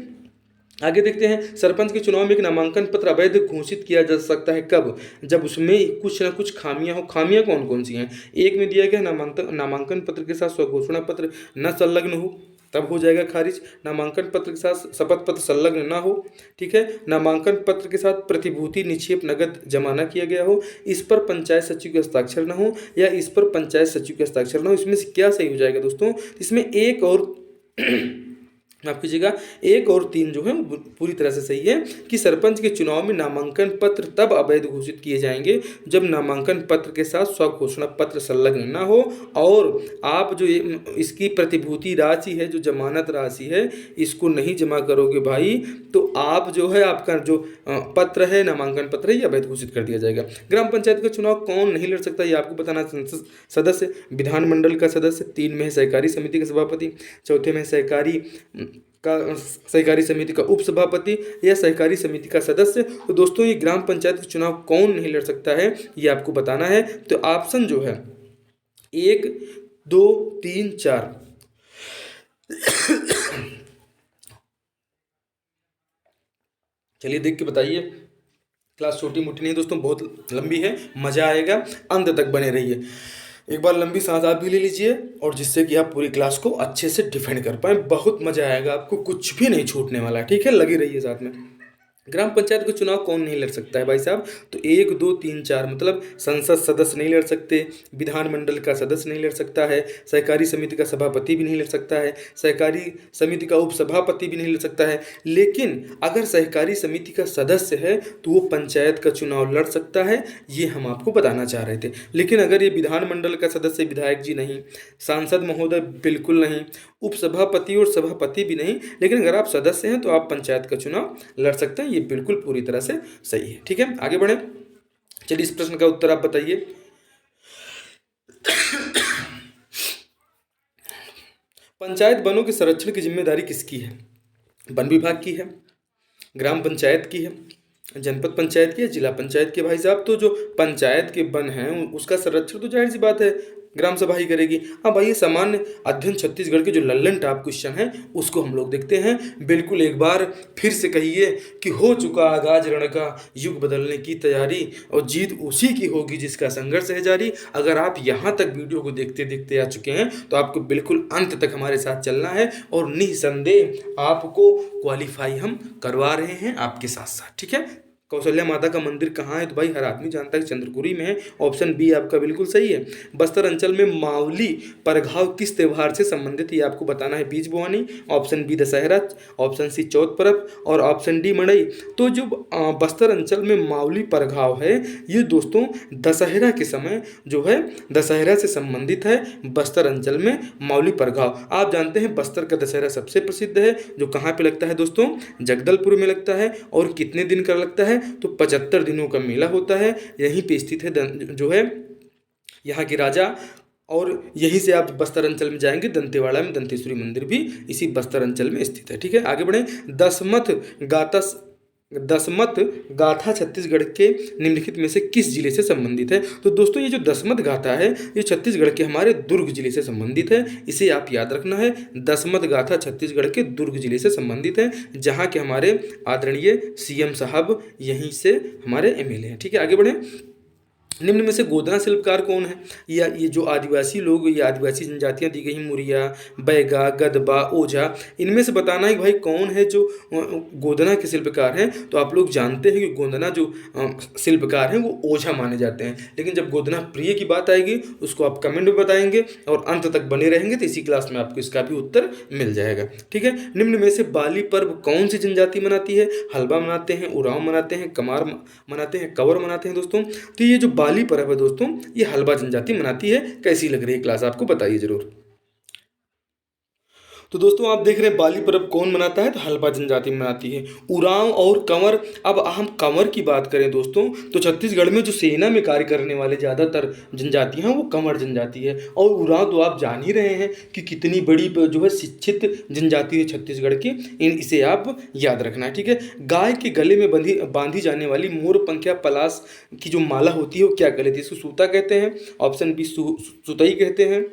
आगे देखते हैं, सरपंच के चुनाव में एक नामांकन पत्र अवैध घोषित किया जा सकता है कब? जब उसमें कुछ ना कुछ खामियां हो। खामियां कौन कौन सी हैं? एक में दिया गया नामांकन पत्र के साथ स्वघोषणा पत्र न संलग्न हो, तब हो जाएगा खारिज। नामांकन पत्र के साथ शपथ पत्र संलग्न ना हो, ठीक है। नामांकन पत्र के साथ प्रतिभूति निक्षेप नगद जमा न किया गया हो, इस पर पंचायत सचिव के हस्ताक्षर न हो, या इस पर पंचायत सचिव के हस्ताक्षर न हो। इसमें से क्या सही हो जाएगा दोस्तों? इसमें एक और माफ कीजिएगा, एक और तीन जो है पूरी तरह से सही है कि सरपंच के चुनाव में नामांकन पत्र तब अवैध घोषित किए जाएंगे जब नामांकन पत्र के साथ स्वघोषणा पत्र संलग्न न हो, और आप जो इसकी प्रतिभूति राशि है, जो जमानत राशि है, इसको नहीं जमा करोगे भाई, तो आप जो है आपका जो पत्र है, नामांकन पत्र है, ये अवैध घोषित कर दिया जाएगा। ग्राम पंचायत का चुनाव कौन नहीं लड़ सकता, ये आपको बताना। संसद सदस्य, विधानमंडल का सदस्य, 3 में है सहकारी समिति का सभापति, चौथे में सहकारी समिति का उप सभापति या सहकारी समिति का सदस्य। तो दोस्तों ये ग्राम पंचायत का चुनाव कौन नहीं लड़ सकता है, ये आपको बताना है। तो ऑप्शन जो है 1, 2, 3, 4। चलिए देख के बताइए। क्लास छोटी मोटी नहीं दोस्तों, बहुत लंबी है, मज़ा आएगा, अंत तक बने रहिए। एक बार लंबी सांस आप भी ले लीजिए, और जिससे कि आप पूरी क्लास को अच्छे से डिफेंड कर पाएँ। बहुत मज़ा आएगा, आपको कुछ भी नहीं छूटने वाला है, ठीक है। लगी रहिए साथ में। ग्राम पंचायत का चुनाव कौन नहीं लड़ सकता है भाई साहब? तो 1, 2, 3, 4 मतलब संसद सदस्य नहीं लड़ सकते, विधानमंडल का सदस्य नहीं लड़ सकता है, सहकारी समिति का सभापति भी नहीं लड़ सकता है, सहकारी समिति का उपसभापति भी नहीं लड़ सकता है। लेकिन अगर सहकारी समिति का सदस्य है तो वो पंचायत का चुनाव लड़ सकता है, ये हम आपको बताना चाह रहे थे। लेकिन अगर ये विधानमंडल का सदस्य, विधायक जी नहीं, सांसद महोदय बिल्कुल नहीं, उपसभापति और सभापति भी नहीं, लेकिन अगर आप सदस्य हैं तो आप पंचायत का चुनाव लड़ सकते हैं। ये बिल्कुल पूरी तरह से सही है, ठीक है। आगे बढ़े। चलिए इस प्रश्न का उत्तर आप बताइए। पंचायत वनों के संरक्षण की जिम्मेदारी किसकी है? वन विभाग की है, ग्राम पंचायत की है, जनपद पंचायत की है, जिला पंचायत की? भाई साहब तो जो पंचायत के वन हैं उसका संरक्षण तो जाहिर सी बात है ग्राम सभा ही करेगी। हाँ भाई, ये सामान्य अध्ययन छत्तीसगढ़ के जो लल्लन टॉप क्वेश्चन है उसको हम लोग देखते हैं। बिल्कुल एक बार फिर से कहिए कि हो चुका आगाज रण का, युग बदलने की तैयारी, और जीत उसी की होगी जिसका संघर्ष है जारी। अगर आप यहाँ तक वीडियो को देखते देखते आ चुके हैं तो आपको बिल्कुल अंत तक हमारे साथ चलना है, और निःसंदेह आपको क्वालिफाई हम करवा रहे हैं आपके साथ साथ, ठीक है। कौशल्या माता का मंदिर कहाँ है? तो भाई हर आदमी जानता है चंद्रपुरी में है। ऑप्शन बी आपका बिल्कुल सही है। बस्तर अंचल में मावली परघाव किस त्यौहार से संबंधित, ये आपको बताना है। बीज बोआनी, option B Dussehra, option C चौथ पर्व, और ऑप्शन डी मड़ई। तो जो बस्तर अंचल में मावली परघाव है, ये दोस्तों दशहरा के समय जो है दशहरा से संबंधित है। बस्तर अंचल में मावली परघाव, आप जानते हैं बस्तर का दशहरा सबसे प्रसिद्ध है, जो कहाँ पे लगता है दोस्तों? जगदलपुर में लगता है। और कितने दिन का लगता है? तो 75 दिनों का मेला होता है। यहीं पे स्थित है जो है यहाँ के राजा, और यहीं से आप बस्तर अंचल में जाएंगे, दंतेवाड़ा में दंतेश्वरी मंदिर भी इसी बस्तर अंचल में स्थित है, ठीक है। आगे बढ़ें। दसमत गाथा छत्तीसगढ़ के निम्नलिखित में से किस जिले से संबंधित है? तो दोस्तों ये जो दसमत गाथा है ये छत्तीसगढ़ के हमारे दुर्ग जिले से संबंधित है, इसे आप याद रखना है। दसमत गाथा छत्तीसगढ़ के दुर्ग जिले से संबंधित है, जहाँ के हमारे आदरणीय सीएम साहब यहीं से हमारे एमएलए हैं, ठीक है। आगे बढ़ें। निम्न में से गोदना शिल्पकार कौन है? या ये जो आदिवासी लोग, ये आदिवासी जनजातियां दी गई, मुरिया, बैगा, गदबा, ओझा, इनमें से बताना है भाई कौन है जो गोदना के शिल्पकार हैं। तो आप लोग जानते हैं कि गोदना जो शिल्पकार हैं वो ओझा माने जाते हैं, लेकिन जब गोदना प्रिय की बात आएगी उसको आप कमेंट में बताएंगे, और अंत तक बने रहेंगे तो इसी क्लास में आपको इसका भी उत्तर मिल जाएगा, ठीक है। निम्न में से बाली पर्व कौन सी जनजाति मनाती है? हल्बा मनाते हैं, उरांव मनाते हैं, कमार मनाते हैं, कंवर मनाते हैं दोस्तों। तो ये जो बाली पर्व है दोस्तों ये हल्बा जनजाति मनाती है। कैसी लग रही है क्लास आपको, बताइए जरूर। तो दोस्तों आप देख रहे हैं बाली पर्व कौन मनाता है? तो हल्बा जनजाति मनाती है। उरांव और कंवर, अब हम कंवर की बात करें दोस्तों तो छत्तीसगढ़ में जो सेना में कार्य करने वाले ज़्यादातर जनजाति हैं वो कंवर जनजाति है। और उरांव तो आप जान ही रहे हैं कि कितनी बड़ी जो है शिक्षित जनजाति है छत्तीसगढ़ की, इसे आप याद रखना है, ठीक है। गाय के गले में बांधी जाने वाली मोर पंखिया पलास की जो माला होती है वो क्या कहलाती है? इसको सूता कहते हैं, ऑप्शन बी सुतई कहते हैं,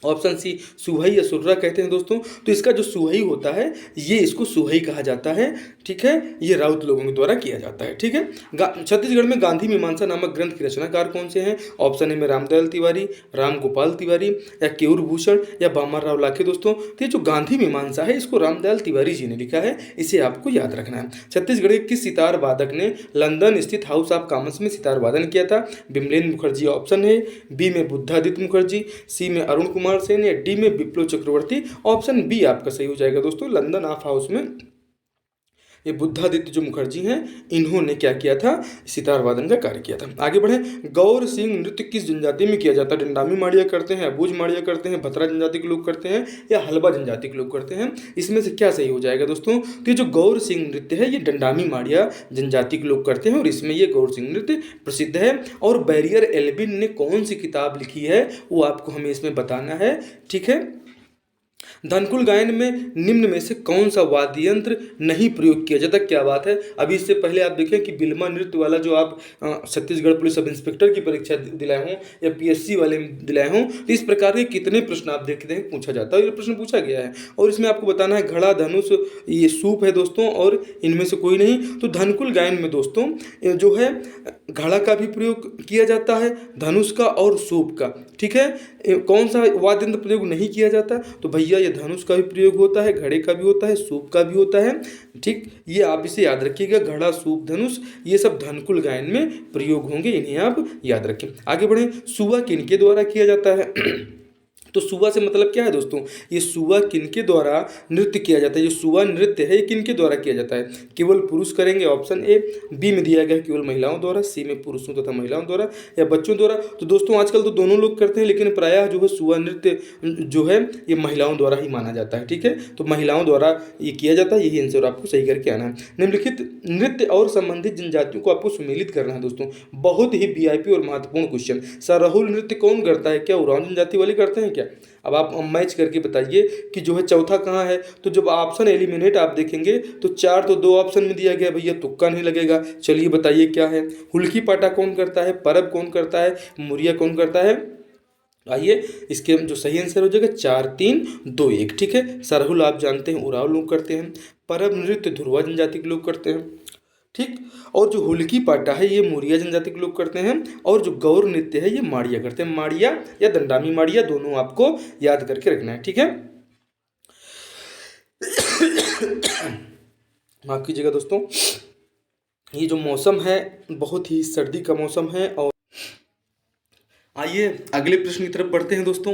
ऑप्शन सी सुहई या सुर्रा कहते हैं दोस्तों। तो इसका जो सुहई होता है ये इसको सुहई कहा जाता है। ठीक है, ये राउत लोगों के द्वारा किया जाता है। ठीक है, छत्तीसगढ़ में गांधी मीमांसा नामक ग्रंथ के रचनाकार कौन से हैं? ऑप्शन ए में रामदयाल तिवारी, राम गोपाल तिवारी, या केयूर भूषण, या बामर राव लाखे। दोस्तों तो ये जो गांधी मीमांसा है इसको रामदयाल तिवारी जी ने लिखा है, इसे आपको याद रखना है। छत्तीसगढ़ के किस सितार वादक ने लंदन स्थित हाउस ऑफ कॉमन्स में सितार वादन किया था? बिमलेन मुखर्जी ऑप्शन है, बी में बुद्धादित्य मुखर्जी, सी में अरुण कुमार सेन, या डी में विप्लव चक्रवर्ती। ऑप्शन बी आपका सही हो जाएगा दोस्तों, लंदन ऑफ हाउस में ये बुद्धादित्य जो मुखर्जी हैं इन्होंने क्या किया था? सितार वादन का कार्य किया था। आगे बढ़े, गौर सिंह नृत्य किस जनजाति में किया जाता है? डंडामी माड़िया करते हैं, अबूझ माड़िया करते हैं, भतरा जनजाति के लोग करते हैं, या हलबा जनजाति के लोग करते हैं? इसमें से क्या सही हो जाएगा दोस्तों? तो ये जो गौर सिंह नृत्य है ये डंडामी माड़िया जनजाति के लोग करते हैं और इसमें ये गौर सिंह नृत्य प्रसिद्ध है। और बैरियर एल्बिन ने कौन सी किताब लिखी है वो आपको हमें इसमें बताना है। ठीक है, धनकुल गायन में निम्न में से कौन सा वाद्य यंत्र नहीं प्रयोग किया जाता? क्या बात है, अभी इससे पहले आप देखें कि बिल्मा नृत्य वाला जो आप छत्तीसगढ़ पुलिस सब इंस्पेक्टर की परीक्षा दिलाए हों या पीएससी वाले में दिलाए हों, तो इस प्रकार के कितने प्रश्न आप देखते हैं पूछा जाता है। ये प्रश्न पूछा गया है और इसमें आपको बताना है घड़ा, धनुष, ये सूप है दोस्तों, और इनमें से कोई नहीं। तो धनकुल गायन में दोस्तों जो है घड़ा का भी प्रयोग किया जाता है, धनुष का और सूप का। ठीक है, कौन सा वाद्य यंत्र प्रयोग नहीं किया जाता? तो भैया ये धनुष का भी प्रयोग होता है, घड़े का भी होता है, सूप का भी होता है। ठीक, ये आप इसे याद रखिएगा, घड़ा, सूप, धनुष ये सब धनकुल गायन में प्रयोग होंगे, इन्हें आप याद रखें। आगे बढ़ें, सुआ किनके द्वारा किया जाता है? तो सुआ से मतलब क्या है दोस्तों? ये सुआ किनके द्वारा नृत्य किया जाता है? ये सुआ नृत्य है ये किनके द्वारा किया जाता है? केवल पुरुष करेंगे ऑप्शन ए, बी में दिया गया केवल महिलाओं द्वारा, सी में पुरुषों तथा महिलाओं द्वारा, या बच्चों द्वारा। तो दोस्तों आजकल तो दोनों लोग करते हैं लेकिन प्रायः जो है सुआ नृत्य जो है ये महिलाओं द्वारा ही माना जाता है। ठीक है, तो महिलाओं द्वारा ये किया जाता है, यही आंसर आपको सही करके आना है। निम्नलिखित नृत्य और संबंधित जनजातियों को आपको सुमेलित करना है दोस्तों, बहुत ही वीआईपी और महत्वपूर्ण क्वेश्चन। सरहुल नृत्य कौन करता है? क्या उरांव जनजाति वाले करते हैं क्या? अब आप मैच करके बताइए कि जो है चौथा कहाँ है। तो जब ऑप्शन एलिमिनेट आप देखेंगे तो 4 तो 2 ऑप्शन में दिया गया, भैया तुक्का नहीं लगेगा। चलिए बताइए क्या है? हुल्की पाटा कौन करता है? परब कौन करता है? मुरिया कौन करता है? आइए इसके जो सही आंसर हो जाएगा 4 3 2 1। ठीक है, सरहुल आप जानते हैं उराव लोग करते हैं, परब नृत्य धुरवा जनजाति के लोग करते हैं। ठीक, और जो हुल्की पाटा है ये मुरिया जनजाति के लोग करते हैं, और जो गौर नृत्य है ये माड़िया करते हैं। माड़िया या दंडामी माड़िया दोनों आपको याद करके रखना है। ठीक है, माफ कीजिएगा दोस्तों, ये जो मौसम है बहुत ही सर्दी का मौसम है। और आइए अगले प्रश्न की तरफ बढ़ते हैं दोस्तों,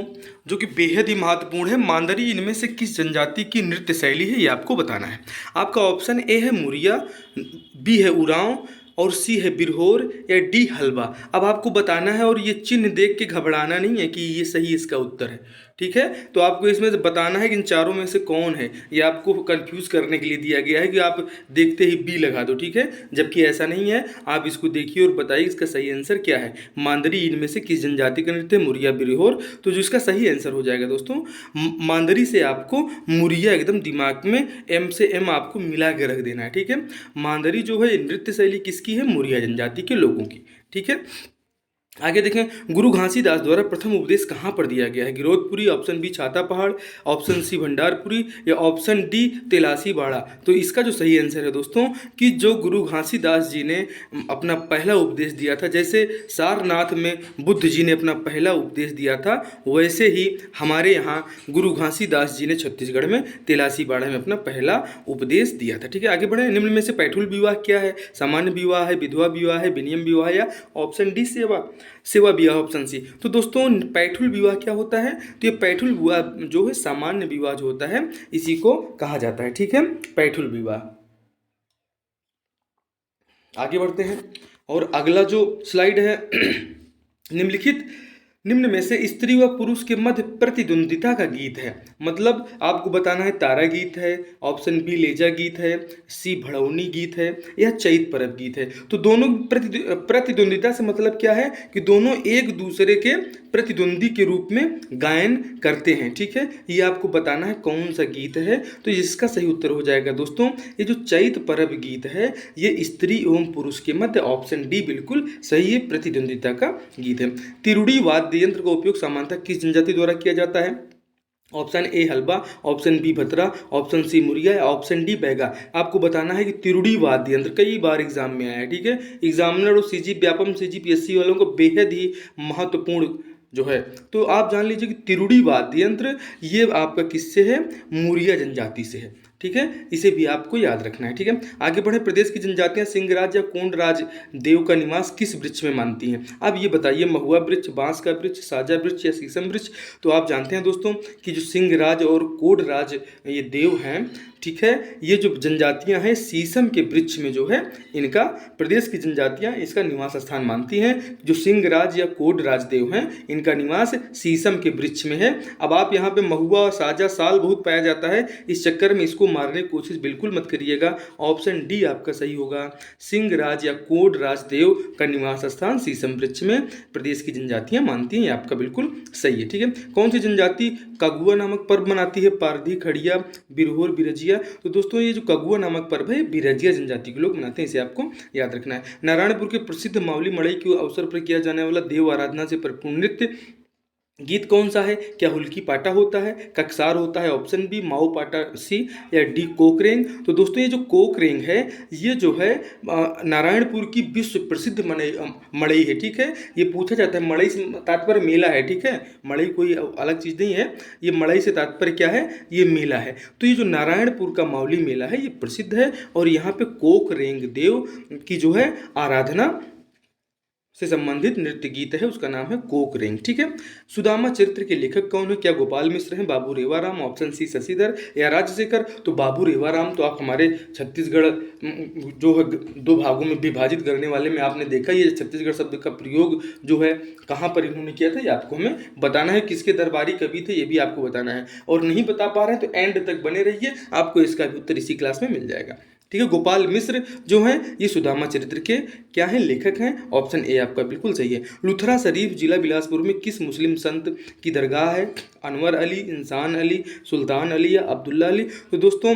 जो कि बेहद ही महत्वपूर्ण है। मांदरी इनमें से किस जनजाति की नृत्य शैली है ये आपको बताना है। आपका ऑप्शन ए है मुरिया, बी है उरांव, और सी है बिरहोर, या डी हलवा। अब आपको बताना है और ये चिन्ह देख के घबराना नहीं है कि ये सही इसका उत्तर है। ठीक है, तो आपको इसमें से बताना है कि इन चारों में से कौन है। ये आपको कंफ्यूज करने के लिए दिया गया है कि आप देखते ही बी लगा दो। ठीक है, जबकि ऐसा नहीं है, आप इसको देखिए और बताइए इसका सही आंसर क्या है। मांदरी इनमें से किस जनजाति का नृत्य? मुरिया, बिरहोर। तो जो इसका सही आंसर हो जाएगा दोस्तों मांदरी से आपको मुरिया एकदम दिमाग में एम से एम आपको मिला के रख देना है। ठीक है, मांदरी जो है नृत्य शैली किसकी है? मुरिया जनजाति के लोगों की। ठीक है, आगे देखें, गुरु घासीदास द्वारा प्रथम उपदेश कहाँ पर दिया गया है? गिरौदपुरी, ऑप्शन बी छाता पहाड़, ऑप्शन सी भंडारपुरी, या ऑप्शन डी तेलासी बाड़ा। तो इसका जो सही आंसर है दोस्तों कि जो गुरु घासीदास जी ने अपना पहला उपदेश दिया था, जैसे सारनाथ में बुद्ध जी ने अपना पहला उपदेश दिया था, वैसे ही हमारे यहाँ गुरु घासीदास जी ने छत्तीसगढ़ में तेलासी बाड़ा में अपना पहला उपदेश दिया था। ठीक है, आगे बढ़े। निम्न में से पैठुल विवाह क्या है? सामान्य विवाह है, विधवा विवाह है, विनियम विवाह, या ऑप्शन डी सेवा विवाह, ऑप्शन सी। तो दोस्तों पैठुल विवाह क्या होता है? तो ये पैठुल विवाह जो है सामान्य विवाह जो होता है इसी को कहा जाता है। ठीक है, पैठुल विवाह। आगे बढ़ते हैं और अगला जो स्लाइड है निम्न में से स्त्री व पुरुष के मध्य प्रतिद्वंदिता का गीत है। मतलब आपको बताना है तारा गीत है, ऑप्शन बी लेजा गीत है, सी भड़ौनी गीत है, या चैत परब गीत है। तो दोनों प्रतिद्वंदिता से मतलब क्या है कि दोनों एक दूसरे के प्रतिद्वंदी के रूप में गायन करते हैं। ठीक है, ये आपको बताना है कौन सा गीत है। तो इसका सही उत्तर हो जाएगा दोस्तों ये जो चैत परब गीत है ये स्त्री एवं पुरुष के मध्य, ऑप्शन डी बिल्कुल सही है, प्रतिद्वंदिता का गीत है। तिरुड़ी वाद्य यंत्र का उपयोग सामान्यतः किस जनजाति द्वारा किया जाता है? Option A Halba, option B Bhatra, option C Muria, या ऑप्शन डी बैगा। आपको बताना है कि तिरुड़ी वाद्य यंत्र कई बार एग्जाम में आया है, ठीक है। एग्जामिनर और सीजी व्यापम सीजीपीएससी वालों को बेहद ही महत्वपूर्ण जो है, तो आप जान लीजिए कि तिरुड़ी वाद्य यंत्र ये आपका किससे है, मुरिया जनजाति से है, ठीक है। इसे भी आपको याद रखना है, ठीक है। आगे बढ़े, प्रदेश की जनजातियां सिंहराज या कोंडराज देव का निवास किस वृक्ष में मानती हैं। अब ये बताइए, महुआ वृक्ष, बांस का वृक्ष, साजा वृक्ष या शीशम वृक्ष। तो आप जानते हैं दोस्तों कि जो सिंहराज और कोडराज ये देव हैं, ठीक है, ये जो जनजातियां हैं शीशम के वृक्ष में जो है इनका, प्रदेश की जनजातियां इसका निवास स्थान मानती हैं। जो सिंहराज या कोडराज देव हैं इनका निवास शीशम के वृक्ष में है। अब आप यहाँ पे महुआ, साजा, साल बहुत पाया जाता है, इस चक्कर में इसको मारने की कोशिश बिल्कुल मत करिएगा। ऑप्शन डी आपका सही होगा, सिंहराज या कोडराज देव का निवास स्थान शीशम वृक्ष में प्रदेश की जनजातियां मानती हैं, ये आपका बिल्कुल सही है, ठीक है। कौन सी जनजाति कगुआ नामक पर्व मनाती है, पारधी, खड़िया, बिरहोर, बिरजिया। तो दोस्तों ये जो कगुआ नामक पर्व है बिरजिया जनजाति के लोग मनाते हैं, इसे आपको याद रखना है। नारायणपुर के प्रसिद्ध मावली मड़ई के अवसर पर किया जाने वाला देव आराधना से परिपूर्ण नृत्य गीत कौन सा है, क्या हुल्की पाटा होता है, ककसार होता है, ऑप्शन बी माओ पाटा सी, या डी कोकरेंग। तो दोस्तों ये जो कोकरेंग है ये जो है नारायणपुर की विश्व प्रसिद्ध मड़ई है, ठीक है। ये पूछा जाता है, मड़ई से तात्पर्य मेला है, ठीक है, मड़ई कोई अलग चीज़ नहीं है, ये मड़ई से तात्पर्य क्या है, ये मेला है। तो ये जो नारायणपुर का मावली मेला है ये प्रसिद्ध है, और यहाँ पे कोकरेंग देव की जो है आराधना से संबंधित नृत्य गीत है, उसका नाम है कोकरेंग, ठीक है। सुदामा चरित्र के लेखक कौन है, क्या गोपाल मिश्र हैं, बाबू रेवाराम, ऑप्शन सी शशिधर या राजशेखर। तो बाबू रेवाराम तो आप हमारे छत्तीसगढ़ जो है दो भागों में विभाजित करने वाले में आपने देखा, ये छत्तीसगढ़ शब्द का प्रयोग जो है कहाँ पर इन्होंने किया था, ये आपको हमें बताना है। किसके दरबारी कवि थे ये भी आपको बताना है, और नहीं बता पा रहे हैं तो एंड तक बने रहिए, आपको इसका भी उत्तर इसी क्लास में मिल जाएगा, ठीक है। गोपाल मिश्र जो हैं ये सुदामा चरित्र के क्या हैं, लेखक हैं। ऑप्शन ए आपका बिल्कुल सही है। लुथरा शरीफ जिला बिलासपुर में किस मुस्लिम संत की दरगाह है, अनवर अली, इंसान अली, सुल्तान अली या अब्दुल्ला अली। तो दोस्तों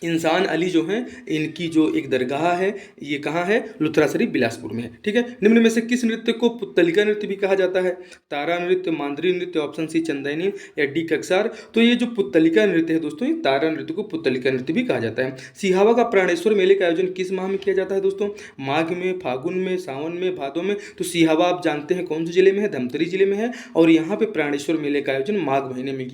इंसान अली जो हैं इनकी जो एक दरगाह है ये कहाँ है, लुथरा शरीफ बिलासपुर में है, ठीक है। निम्न में से किस नृत्य को पुत्तलिका नृत्य भी कहा जाता है, तारा नृत्य, मांदरी नृत्य, ऑप्शन सी चंदैनी या डी ककसार। तो ये जो पुत्तलिका नृत्य है दोस्तों, ये तारा नृत्य को पुत्तलिका नृत्य भी कहा जाता है। सिहावा का प्राणेश्वर मेले का आयोजन किस माह में किया जाता है दोस्तों, माघ में, फागुन में, सावन में, भादों में। तो सिहावा आप जानते हैं कौन से जिले में है, धमतरी जिले में है, और यहाँ पे प्राणेश्वर मेले का आयोजन माघ महीने में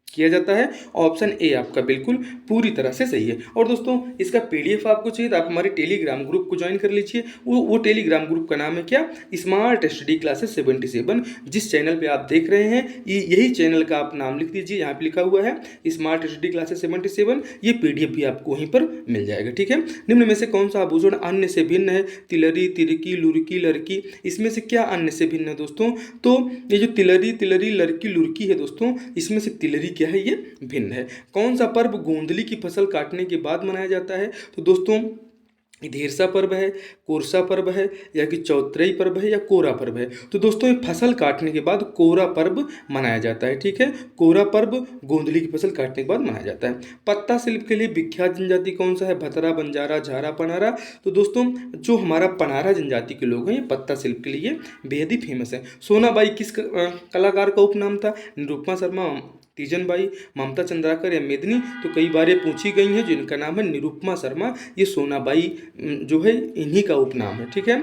किया जाता है। ऑप्शन ए आपका बिल्कुल पूरी तरह से सही है। और दोस्तों इसका पीडीएफ आपको चाहिए तो आप हमारे टेलीग्राम ग्रुप को ज्वाइन कर लीजिए। वो टेलीग्राम ग्रुप का नाम है क्या, स्मार्ट स्टडी क्लासेस 77। जिस चैनल पे आप देख रहे हैं यही चैनल का आप नाम लिख दीजिए, यहाँ पे लिखा हुआ है स्मार्ट स्टडी क्लासेस 77। ये पीडीएफ भी आपको वहीं पर मिल जाएगा, ठीक है। निम्न में से कौन सा आभूषण अन्य से भिन्न है, तिलरी, तिरकी, लुरकी, लड़की। इसमें से क्या अन्य से भिन्न है दोस्तों, तो ये जो तिलरी, लड़की, लुरकी है दोस्तों, इसमें से तिलरी क्या है, ये भिन्न है। कौन सा पर्व गोंदली की फसल काटने के बाद मनाया जाता है, तो दोस्तों धेरसा पर्व है, कोरसा पर्व है, या कि चौतरई पर्व है, या कोरा पर्व है। तो दोस्तों ये फसल काटने के बाद कोरा पर्व मनाया जाता है, ठीक है। कोरा पर्व गोंदली की फसल काटने के बाद मनाया जाता है। पत्ता शिल्प के लिए विख्यात जनजाति कौन सा है, भतरा, बंजारा, झारा, पनारा। तो दोस्तों जो हमारा पनारा जनजाति के लोग हैं ये पत्ता शिल्प के लिए बेहद ही फेमस है। सोनाबाई किस कलाकार का उपनाम था, निरुपमा शर्मा, तीजन बाई, ममता चंद्राकर या मेदिनी। तो कई बार ये पूछी गई हैं, जिनका नाम है निरुपमा शर्मा, ये सोनाबाई जो है इन्हीं का उपनाम है, ठीक है।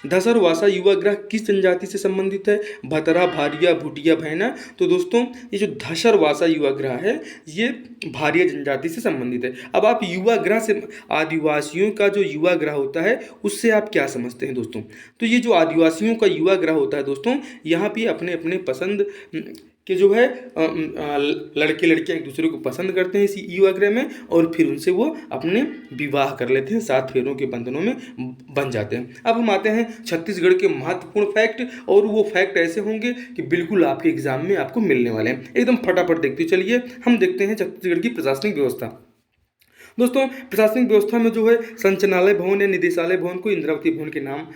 धसर वासा युवा ग्रह किस जनजाति से संबंधित है, भतरा, भारिया, भुटिया, भैना। तो दोस्तों ये जो धसर वासा युवा ग्रह है ये भारिया जनजाति से संबंधित है। अब आप युवा ग्रह से, आदिवासियों का जो युवा ग्रह होता है उससे आप क्या समझते हैं दोस्तों, तो ये जो आदिवासियों का युवा ग्रह होता है दोस्तों, यहाँ पे अपने अपने पसंद कि जो है लड़के लड़कियां एक दूसरे को पसंद करते हैं इसी युवा ग्रह में, और फिर उनसे वो अपने विवाह कर लेते हैं, 7 फेरों के बंधनों में बन जाते हैं। अब हम आते हैं छत्तीसगढ़ के महत्वपूर्ण फैक्ट, और वो फैक्ट ऐसे होंगे कि बिल्कुल आपके एग्जाम में आपको मिलने वाले हैं। एकदम फटाफट देखते चलिए, हम देखते हैं छत्तीसगढ़ की प्रशासनिक व्यवस्था। दोस्तों प्रशासनिक व्यवस्था में जो है संचालनालय भवन या निदेशालय भवन को इंद्रावती भवन के नाम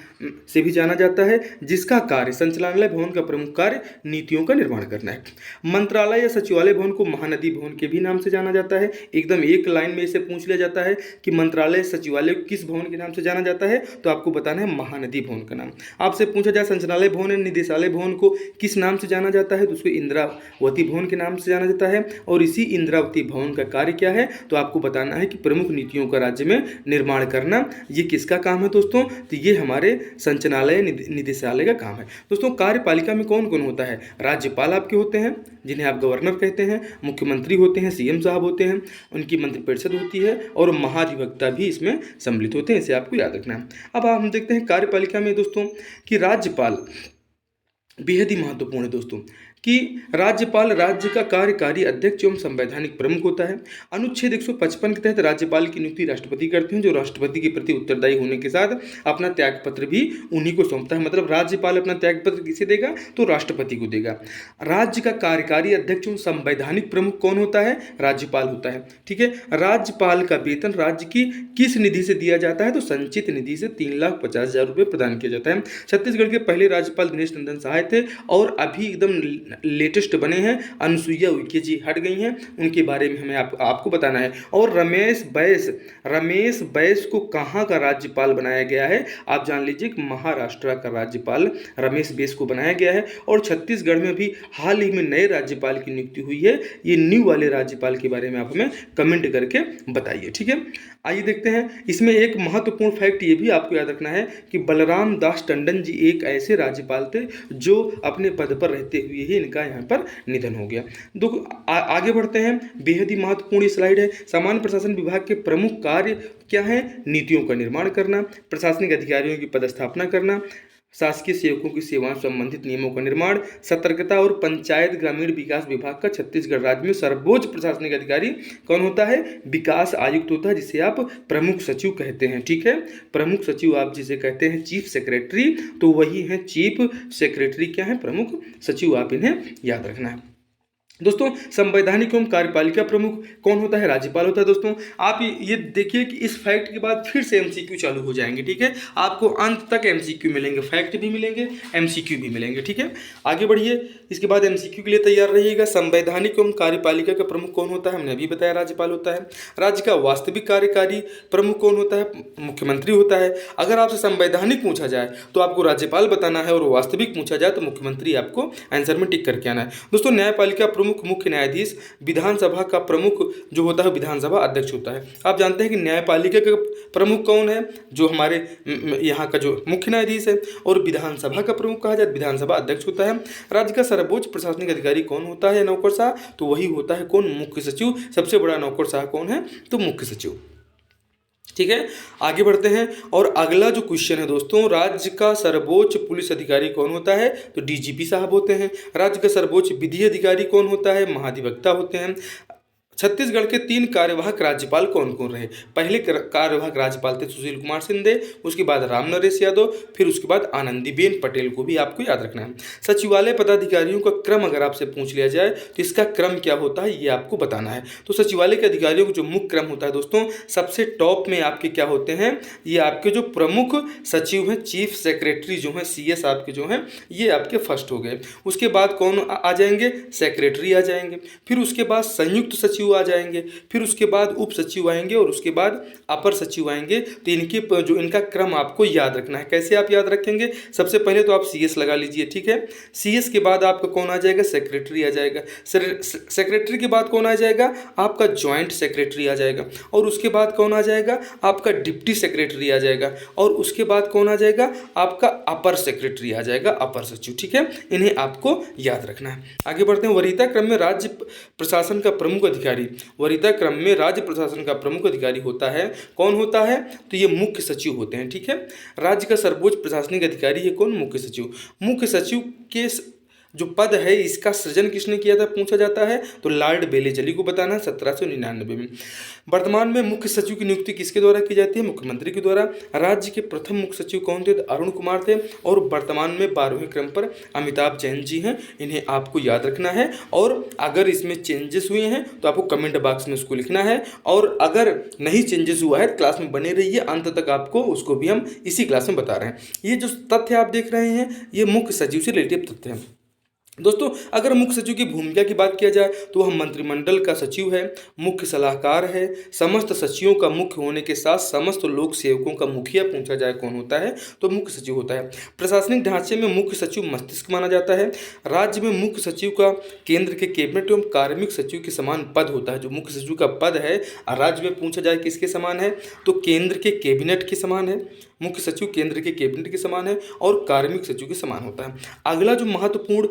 से भी जाना जाता है, जिसका कार्य संचालनालय भवन का प्रमुख कार्य नीतियों का निर्माण करना है। मंत्रालय या सचिवालय भवन को महानदी भवन के भी नाम से जाना जाता है। एकदम एक लाइन में इसे पूछ लिया जाता है कि मंत्रालय सचिवालय किस भवन के नाम से जाना जाता है, तो आपको बताना है महानदी भवन का नाम। आपसे पूछा जाए संचालनालय भवन या निदेशालय भवन को किस नाम से जाना जाता है, तो उसको इंद्रावती भवन के नाम से जाना जाता है। और इसी इंद्रावती भवन का कार्य क्या है, तो आपको बताना है कि प्रमुख नीतियों का राज्य में निर्माण करना। ये किसका काम है दोस्तों, तो ये हमारे संचालनालय निदेशालय का काम है। दोस्तों कार्यपालिका में कौन कौन होता है, राज्यपाल आपके होते हैं जिन्हें आप गवर्नर कहते हैं, मुख्यमंत्री होते हैं, सीएम साहब होते हैं, उनकी मंत्रिपरिषद होती है और महाधिवक्ता भी इसमें सम्मिलित होते हैं, इसे आपको याद रखना है। अब हम देखते हैं कार्यपालिका में दोस्तों कि राज्यपाल बेहद ही महत्वपूर्ण है दोस्तों, कि राज्यपाल राज्य का कार्यकारी अध्यक्ष एवं संवैधानिक प्रमुख होता है। अनुच्छेद 155 के तहत राज्यपाल की नियुक्ति राष्ट्रपति करते हैं, जो राष्ट्रपति के प्रति उत्तरदायी होने के साथ अपना त्यागपत्र भी उन्हीं को सौंपता है। मतलब राज्यपाल अपना त्यागपत्र किसे देगा, तो राष्ट्रपति को देगा। राज्य का कार्यकारी अध्यक्ष एवं संवैधानिक प्रमुख कौन होता है, राज्यपाल होता है। ठीक है, राज्यपाल का वेतन राज्य की किस निधि से दिया जाता है, तो संचित निधि से 3,50,000 रुपये प्रदान किया जाता है। छत्तीसगढ़ के पहले राज्यपाल दिनेश नंदन सहाय थे और अभी एकदम लेटेस्ट बने हैं अनुसुईया उइके जी हट गई हैं, उनके बारे में हमें आपको बताना है। और रमेश बैस को कहाँ का राज्यपाल बनाया गया है, आप जान लीजिए कि महाराष्ट्र का राज्यपाल रमेश बैस को बनाया गया है। और छत्तीसगढ़ में भी हाल ही में नए राज्यपाल की नियुक्ति हुई है। ये न्यू वाले राज्यपाल के बारे में आप हमें कमेंट करके बताइए। ठीक है, आइए देखते हैं। इसमें एक महत्वपूर्ण फैक्ट ये भी आपको याद रखना है कि बलराम दास टंडन जी एक ऐसे राज्यपाल थे जो अपने पद पर रहते हुए ही इनका यहाँ पर निधन हो गया। आगे बढ़ते हैं। बेहद ही महत्वपूर्ण स्लाइड है। सामान्य प्रशासन विभाग के प्रमुख कार्य क्या है, नीतियों का निर्माण करना, प्रशासनिक अधिकारियों की पदस्थापना करना, शासकीय सेवकों की सेवाओं से संबंधित नियमों का निर्माण, सतर्कता और पंचायत ग्रामीण विकास विभाग का छत्तीसगढ़ राज्य में सर्वोच्च प्रशासनिक अधिकारी कौन होता है, विकास आयुक्त होता है, जिसे आप प्रमुख सचिव कहते हैं। ठीक है, प्रमुख सचिव आप जिसे कहते हैं चीफ सेक्रेटरी, तो वही है चीफ सेक्रेटरी क्या है, प्रमुख सचिव, आप इन्हें याद रखना है। दोस्तों संवैधानिक एवं कार्यपालिका प्रमुख कौन होता है, राज्यपाल होता है। दोस्तों आप ये देखिए कि इस फैक्ट के बाद फिर से एमसीक्यू चालू हो जाएंगे। ठीक है, आपको अंत तक एमसीक्यू मिलेंगे, फैक्ट भी मिलेंगे, एमसीक्यू भी मिलेंगे। ठीक है, आगे बढ़िए, इसके बाद एमसीक्यू के लिए तैयार रहिएगा। संवैधानिक एवं कार्यपालिका का प्रमुख कौन होता है, हमने अभी बताया राज्यपाल होता है। राज्य का वास्तविक कार्यकारी प्रमुख कौन होता है, मुख्यमंत्री होता है। अगर आपसे संवैधानिक पूछा जाए तो आपको राज्यपाल बताना है और वास्तविक पूछा जाए तो मुख्यमंत्री आपको आंसर में टिक करके आना है। दोस्तों न्यायपालिका प्रमुख मुख्य न्यायाधीश, विधानसभा का प्रमुख जो होता है विधानसभा अध्यक्ष होता है। आप जानते हैं कि न्यायपालिका का प्रमुख कौन है, जो हमारे यहाँ का जो मुख्य न्यायाधीश है। और विधानसभा का प्रमुख कहा जाए विधानसभा अध्यक्ष होता है। राज्य का सर्वोच्च प्रशासनिक अधिकारी कौन होता है, नौकरशाह, तो वही होता है कौन, मुख्य सचिव। सबसे बड़ा नौकरशाह कौन है, तो मुख्य सचिव। ठीक है, आगे बढ़ते हैं। और अगला जो क्वेश्चन है दोस्तों, राज्य का सर्वोच्च पुलिस अधिकारी कौन होता है, तो डीजीपी साहब होते हैं। राज्य का सर्वोच्च विधि अधिकारी कौन होता है, महाधिवक्ता होते हैं। छत्तीसगढ़ के 3 कार्यवाहक राज्यपाल कौन कौन रहे, पहले कार्यवाहक राज्यपाल थे सुशील कुमार शिंदे, उसके बाद राम नरेश यादव, फिर उसके बाद आनंदीबेन पटेल को भी आपको याद रखना है। सचिवालय पदाधिकारियों का क्रम अगर आपसे पूछ लिया जाए तो इसका क्रम क्या होता है, ये आपको बताना है। तो सचिवालय के अधिकारियों का जो मुख्य क्रम होता है दोस्तों, सबसे टॉप में आपके क्या होते हैं, ये आपके जो प्रमुख सचिव हैं, चीफ सेक्रेटरी जो हैं, CS आपके जो हैं, ये आपके फर्स्ट हो गए। उसके बाद कौन आ जाएंगे, सेक्रेटरी आ जाएंगे। फिर उसके बाद संयुक्त सचिव आ जाएंगे, फिर उसके बाद उप सचिव आएंगे और उसके बाद अपर सचिव आएंगे। तो इनका क्रम आपको याद रखना है। कैसे आप याद रखेंगे, सबसे पहले तो आप CS लगा लीजिए। ठीक है, CS के बाद आपका कौन आ जाएगा, सेक्रेटरी आ जाएगा। सेक्रेटरी के बाद कौन आ जाएगा, आपका ज्वाइंट सेक्रेटरी आ जाएगा। और उसके बाद कौन आ जाएगा, आपका डिप्टी सेक्रेटरी आ जाएगा। और उसके बाद कौन आ जाएगा, आपका अपर सेक्रेटरी आ जाएगा, अपर सचिव। ठीक है, इन्हें आपको याद रखना है। आगे बढ़ते हैं। वरीयता क्रम में राज्य प्रशासन का प्रमुख अधिकारी, वरीयता क्रम में राज्य प्रशासन का प्रमुख अधिकारी होता है, कौन होता है, तो ये मुख्य सचिव होते हैं। ठीक है, राज्य का सर्वोच्च प्रशासनिक अधिकारी है कौन, मुख्य सचिव। मुख्य सचिव के जो पद है इसका सृजन किसने किया था पूछा जाता है, तो लॉर्ड बेलेजली को बताना है 1799 में। वर्तमान में मुख्य सचिव की नियुक्ति किसके द्वारा की जाती है, मुख्यमंत्री के द्वारा। राज्य के प्रथम मुख्य सचिव कौन थे, तो अरुण कुमार थे। और वर्तमान में 12वें क्रम पर अमिताभ जैन जी हैं, इन्हें आपको याद रखना है। और अगर इसमें चेंजेस हुए हैं तो आपको कमेंट बॉक्स में उसको लिखना है, और अगर नहीं चेंजेस हुआ है क्लास में बने रहिए, अंत तक आपको उसको भी हम इसी क्लास में बता रहे हैं। ये जो तथ्य आप देख रहे हैं ये मुख्य सचिव से रिलेटेड तथ्य हैं। दोस्तों अगर मुख्य सचिव की भूमिका की बात किया जाए तो वह मंत्रिमंडल का सचिव है, मुख्य सलाहकार है, समस्त सचिवों का मुख्य होने के साथ समस्त लोक सेवकों का मुखिया पूछा जाए कौन होता है, तो मुख्य सचिव होता है। प्रशासनिक ढांचे में मुख्य सचिव मस्तिष्क माना जाता है। राज्य में मुख्य सचिव का केंद्र के कैबिनेट एवं कार्मिक सचिव के समान पद होता है। जो मुख्य सचिव का पद है राज्य में पूछा जाए किसके समान है, तो केंद्र के कैबिनेट के समान है। मुख्य सचिव केंद्र के कैबिनेट के समान है और कार्मिक सचिव के समान होता है। अगला जो महत्वपूर्ण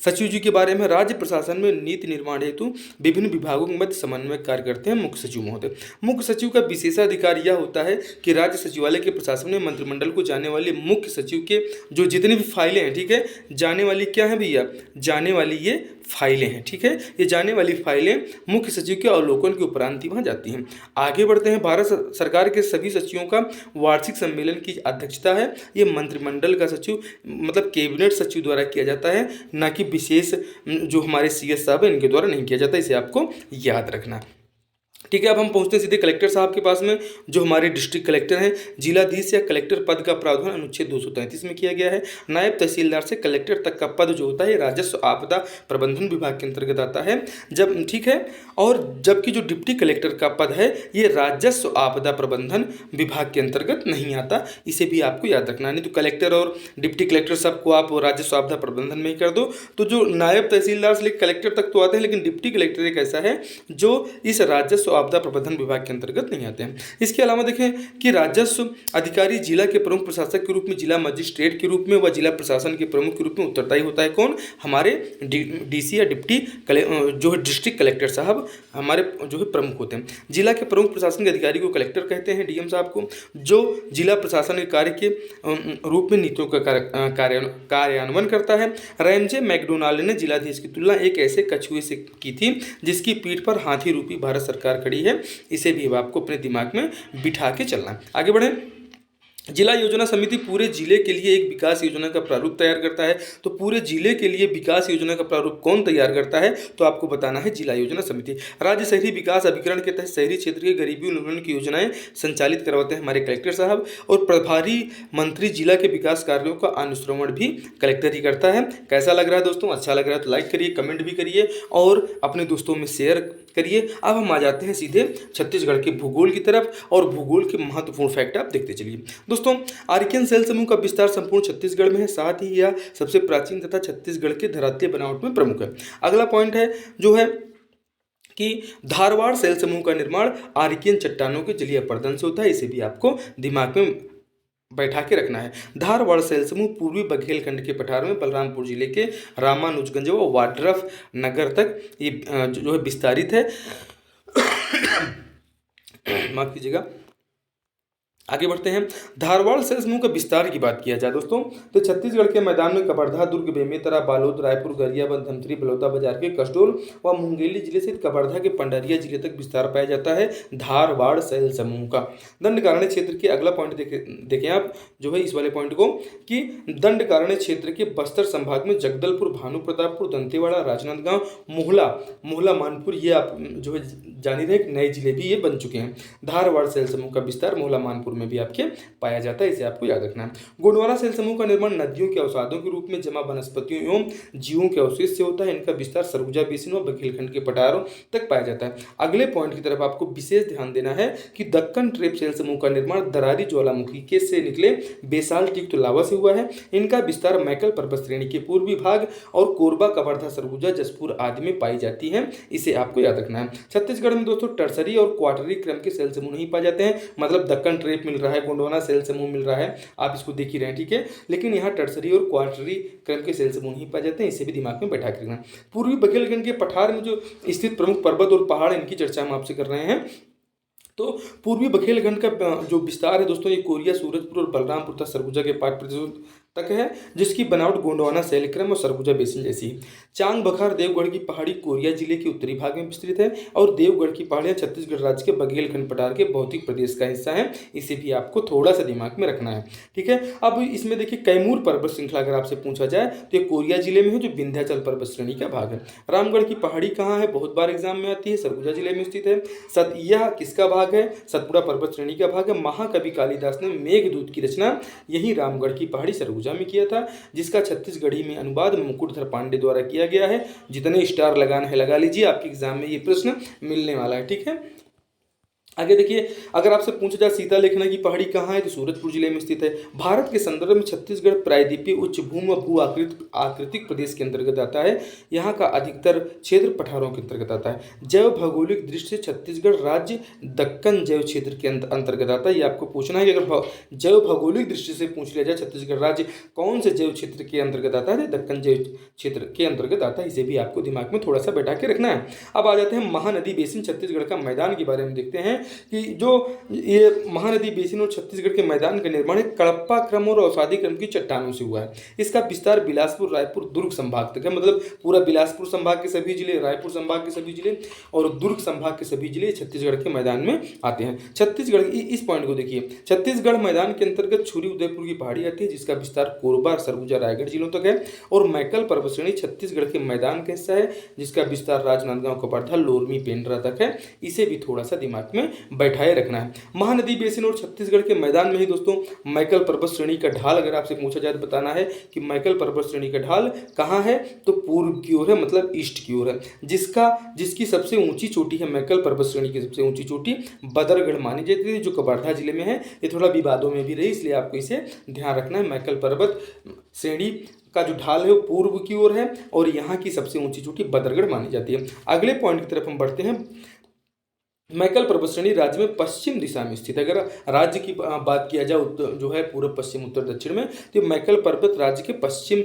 सचिव जी के बारे में, राज्य प्रशासन में नीति निर्माण हेतु विभिन्न विभागों के मध्य समन्वय कार्य करते हैं मुख्य सचिव महोदय। मुख्य सचिव का विशेषाधिकार यह होता है कि राज्य सचिवालय के प्रशासन में मंत्रिमंडल को जाने वाले मुख्य सचिव के जो जितनी भी फाइलें हैं, ठीक है, जाने वाली क्या है भैया, जाने वाली ये फाइलें हैं, ठीक है, ये जाने वाली फाइलें मुख्य सचिव के अवलोकन के उपरांत ही वहाँ जाती हैं। आगे बढ़ते हैं। भारत सरकार के सभी सचिवों का वार्षिक सम्मेलन की अध्यक्षता है ये मंत्रिमंडल का सचिव मतलब कैबिनेट सचिव द्वारा किया जाता है, ना कि विशेष जो हमारे सीएस साहब हैं इनके द्वारा नहीं किया जाता। इसे आपको याद रखना, ठीक है। अब हम पहुंचते हैं सीधे कलेक्टर साहब के पास में, जो हमारे डिस्ट्रिक्ट कलेक्टर हैं। जिलाधीश या कलेक्टर पद का प्रावधान अनुच्छेद 233 में किया गया है। नायब तहसीलदार से कलेक्टर तक का पद जो होता है राजस्व आपदा प्रबंधन विभाग के अंतर्गत आता है, जब ठीक है। और जबकि जो डिप्टी कलेक्टर का पद है ये राजस्व आपदा प्रबंधन विभाग के अंतर्गत नहीं आता, इसे भी आपको याद रखना। नहीं तो कलेक्टर और डिप्टी कलेक्टर सबको आप राजस्व आपदा प्रबंधन में ही कर दो। तो जो नायब तहसीलदार से लेकर कलेक्टर तक तो आते हैं, लेकिन डिप्टी कलेक्टर एक ऐसा है जो इस राजस्व आपदा प्रबंधन विभाग के अंतर्गत नहीं आते हैं। इसके अलावा देखें कि राजस्व अधिकारी जिला के प्रमुख प्रशासक के रूप में, जिला मजिस्ट्रेट के रूप में व जिला प्रशासन के प्रमुख के रूप में उत्तरदायी होता है कौन, हमारे डीसी या डिप्टी जो है डिस्ट्रिक्ट कलेक्टर साहब हमारे जो है प्रमुख होते हैं। जिला के प्रमुख प्रशासन के अधिकारी को कलेक्टर कहते हैं, डीएम साहब को, जो जिला प्रशासन के कार्य के रूप में नीतियों का कार्यान्वयन करता है। रैमजे मैकडोनाल्ड ने जिलाधीश की तुलना एक ऐसे कछुए से की थी जिसकी पीठ पर हाथी रूपी भारत सरकार खड़ी है। इसे भी आपको अपने दिमाग में बिठा के चलना है। आगे बढ़ें। जिला योजना समिति पूरे जिले के लिए एक विकास योजना का प्रारूप तैयार करता है। तो पूरे जिले के लिए विकास योजना का प्रारूप कौन तैयार करता है, तो आपको बताना है जिला योजना समिति। राज्य शहरी विकास अभिकरण के तहत शहरी क्षेत्र के गरीबी उन्मूलन की योजनाएं संचालित करवाते हैं हमारे कलेक्टर साहब। और प्रभारी मंत्री जिला के विकास कार्यों का अनुश्रवण भी कलेक्टर ही करता है। कैसा लग रहा है दोस्तों, अच्छा लग रहा है तो लाइक करिए, कमेंट भी करिए और अपने दोस्तों में शेयर करिए। अब हम आ जाते हैं सीधे छत्तीसगढ़ के भूगोल की तरफ, और भूगोल के महत्वपूर्ण फैक्ट आप देखते चलिए। दोस्तों आर्कियन सेल समूह का विस्तार संपूर्ण छत्तीसगढ़ में है, साथ ही यह सबसे प्राचीन तथा छत्तीसगढ़ के धरातलीय बनावट में प्रमुख है। अगला पॉइंट है जो है कि धारवाड़ सेल समूह का निर्माण आर्कियन चट्टानों के जलीय पर्दन से होता है। इसे भी आपको दिमाग में बैठा के रखना है। धारवाड़ सेल समूह पूर्वी बघेलखंड के पठार में बलरामपुर जिले के रामानुजगंज व वाड्रफ नगर तक ये जो है विस्तारित है। माफ कीजिएगा। आगे बढ़ते हैं। धारवाड़ सेल समूह का विस्तार की बात किया जाए दोस्तों, तो छत्तीसगढ़ के मैदान में कवर्धा, दुर्ग, बेमेतरा, बालोद, रायपुर, गरियाबंद, धमतरी, बलौदा बाजार के कसडोल व मुंगेली जिले से कवर्धा के पंडरिया जिले तक विस्तार पाया जाता है धारवाड़ सेल समूह का। दंडकारण्य क्षेत्र के अगला पॉइंट देखें आप जो है इस वाले पॉइंट को, कि दंडकारण्य क्षेत्र के बस्तर संभाग में जगदलपुर, भानु प्रतापपुर, दंतेवाड़ा, राजनांदगांव, मोहला मानपुर, ये आप जो है जान ही रहे नए जिले भी ये बन चुके हैं। धारवाड़ सेल समूह का विस्तार मोहला मानपुर में भी आपके पाया जाता है, इसे आपको याद रखना है। गोंडवाना सेल समूह का निर्माण नदियों के अवसादों के रूप में जमा वनस्पतियों एवं जीवों के अवशेष से होता है। इनका विस्तार सरगुजा बेसिन व बघेलखंड के पठारों तक पाया जाता है। अगले पॉइंट की तरफ आपको विशेष ध्यान देना है कि दक्कन ट्रेप सेल समूह का निर्माण दरारी ज्वालामुखी के से निकले बेसाल्टिक लावा से हुआ है। इनका विस्तार मैकल पर्वत श्रेणी के पूर्वी भाग और कोरबा, कवर्धा, सरगुजा, जसपुर आदि में पाई जाती है। इसे आपको याद रखना है। छत्तीसगढ़ में दोस्तों टर्सरी और क्वार्टरी क्रम के सेल समूह नहीं पाए जाते हैं, मतलब दक्कन ट्रेप मिल रहा है, गोंडवाना सेल समूह मिल रहा है, आप इसको देख ही रहे हैं, ठीक है। लेकिन यहाँ टर्सरी और क्वार्टरी क्रम के सेल समूह नहीं पाए जाते हैं, इसे भी दिमाग में बैठा के रखना। पूर्वी बघेलखंड के पठार में जो स्थित प्रमुख पर्वत और पहाड़, इनकी चर्चा हम आपसे कर रहे हैं। तो पूर्वी बघेलखंड का जो विस्तार है दोस्तों, ये कोरिया, सूरजपुर और बलरामपुर तथा सरगुजा के 5% है जिसकी बनावट गोंडवाना शैलक्रम और सरगुजा बेसिन जैसी है। चांग बखार देवगढ़ की पहाड़ी कोरिया जिले के उत्तरी भाग में विस्तृत है और देवगढ़ की पहाड़ियां छत्तीसगढ़ राज्य के बघेलखंड पठार के भौतिक प्रदेश का हिस्सा है। इसे भी आपको थोड़ा सा दिमाग में रखना है, ठीक है। अब इसमें देखिए कैमूर पर्वत श्रृंखला अगर आपसे पूछा जाए तो ये कोरिया जिले में है, जो विंध्याचल पर्वत श्रेणी का भाग है। रामगढ़ की पहाड़ी कहाँ है, बहुत बार एग्जाम में आती है, सरगुजा जिले में स्थित है। यह किसका भाग है, सतपुड़ा पर्वत श्रेणी का भाग है। महाकवि कालिदास ने मेघदूत की रचना यही रामगढ़ की पहाड़ी सरगुजा में किया था, जिसका छत्तीसगढ़ी में अनुवाद मुकुटधर पांडे द्वारा किया गया है। जितने स्टार लगाना है लगा लीजिए, आपके एग्जाम में ये प्रश्न मिलने वाला है, ठीक है। आगे देखिए, अगर आपसे पूछा जाए सीतालेखना की पहाड़ी कहाँ है तो सूरजपुर जिले में स्थित है। भारत के संदर्भ में छत्तीसगढ़ प्रायद्वीपीय उच्च भूमि व भू आकृतिक प्रदेश के अंतर्गत आता है। यहाँ का अधिकतर क्षेत्र पठारों के अंतर्गत आता है। जैव भौगोलिक दृष्टि से छत्तीसगढ़ राज्य दक्कन जैव क्षेत्र के अंतर्गत आता है। ये आपको पूछना है कि अगर जैव भौगोलिक दृष्टि से पूछ लिया जाए छत्तीसगढ़ राज्य कौन से जैव क्षेत्र के अंतर्गत आता है, दक्कन जैव क्षेत्र के अंतर्गत आता है। इसे भी आपको दिमाग में थोड़ा सा बैठा के रखना है। अब आ जाते हैं महानदी बेसिन छत्तीसगढ़ का मैदान के बारे में देखते हैं कि जो ये महानदी बेसिन और छत्तीसगढ़ के मैदान का निर्माण है कडप्पा क्रम और औसादी क्रम की चट्टानों से हुआ है। इसका विस्तार बिलासपुर, रायपुर, दुर्ग संभाग तक है। मतलब पूरा बिलासपुर संभाग के सभी जिले, रायपुर संभाग के सभी जिले और दुर्ग संभाग के सभी जिले छत्तीसगढ़ के मैदान में आते हैं। छत्तीसगढ़ इस पॉइंट को देखिए, छत्तीसगढ़ मैदान के अंतर्गत छुरी उदयपुर की पहाड़ी आती है, जिसका विस्तार कोरबा, सरगुजा, रायगढ़ जिलों तक है। और मैकल पर्वत श्रेणी छत्तीसगढ़ के मैदान का हिस्सा है, जिसका विस्तार राजनांदगांव, कवर्धा, लोरमी, पेंड्रा तक है। इसे भी थोड़ा सा दिमाग में बैठाए रखना है। महानदी बेसिन और छत्तीसगढ़ के मैदान में ही दोस्तों मैकल पर्वत श्रेणी का ढाल अगर आपसे पूछा जाए तो बताना है कि मैकल पर्वत श्रेणी का ढाल कहाँ है, तो पूर्व की ओर है, मतलब ईस्ट की ओर है। जिसकी सबसे ऊंची चोटी है, मैकल पर्वत श्रेणी की सबसे ऊंची चोटी बदरगढ़ मानी जाती है, जो कवर्धा जिले में है। ये थोड़ा विवादों में भी रही, इसलिए आपको इसे ध्यान रखना है। मैकल पर्वत श्रेणी का जो ढाल है वो पूर्व की ओर है और यहाँ की सबसे ऊंची चोटी बदरगढ़ मानी जाती है। अगले पॉइंट की तरफ हम बढ़ते हैं। मैकल पर्वत श्रेणी राज्य में पश्चिम दिशा में स्थित है। अगर राज्य की बात किया जाए जो है पूर्व, पश्चिम, उत्तर, दक्षिण में, तो मैकल पर्वत राज्य के पश्चिम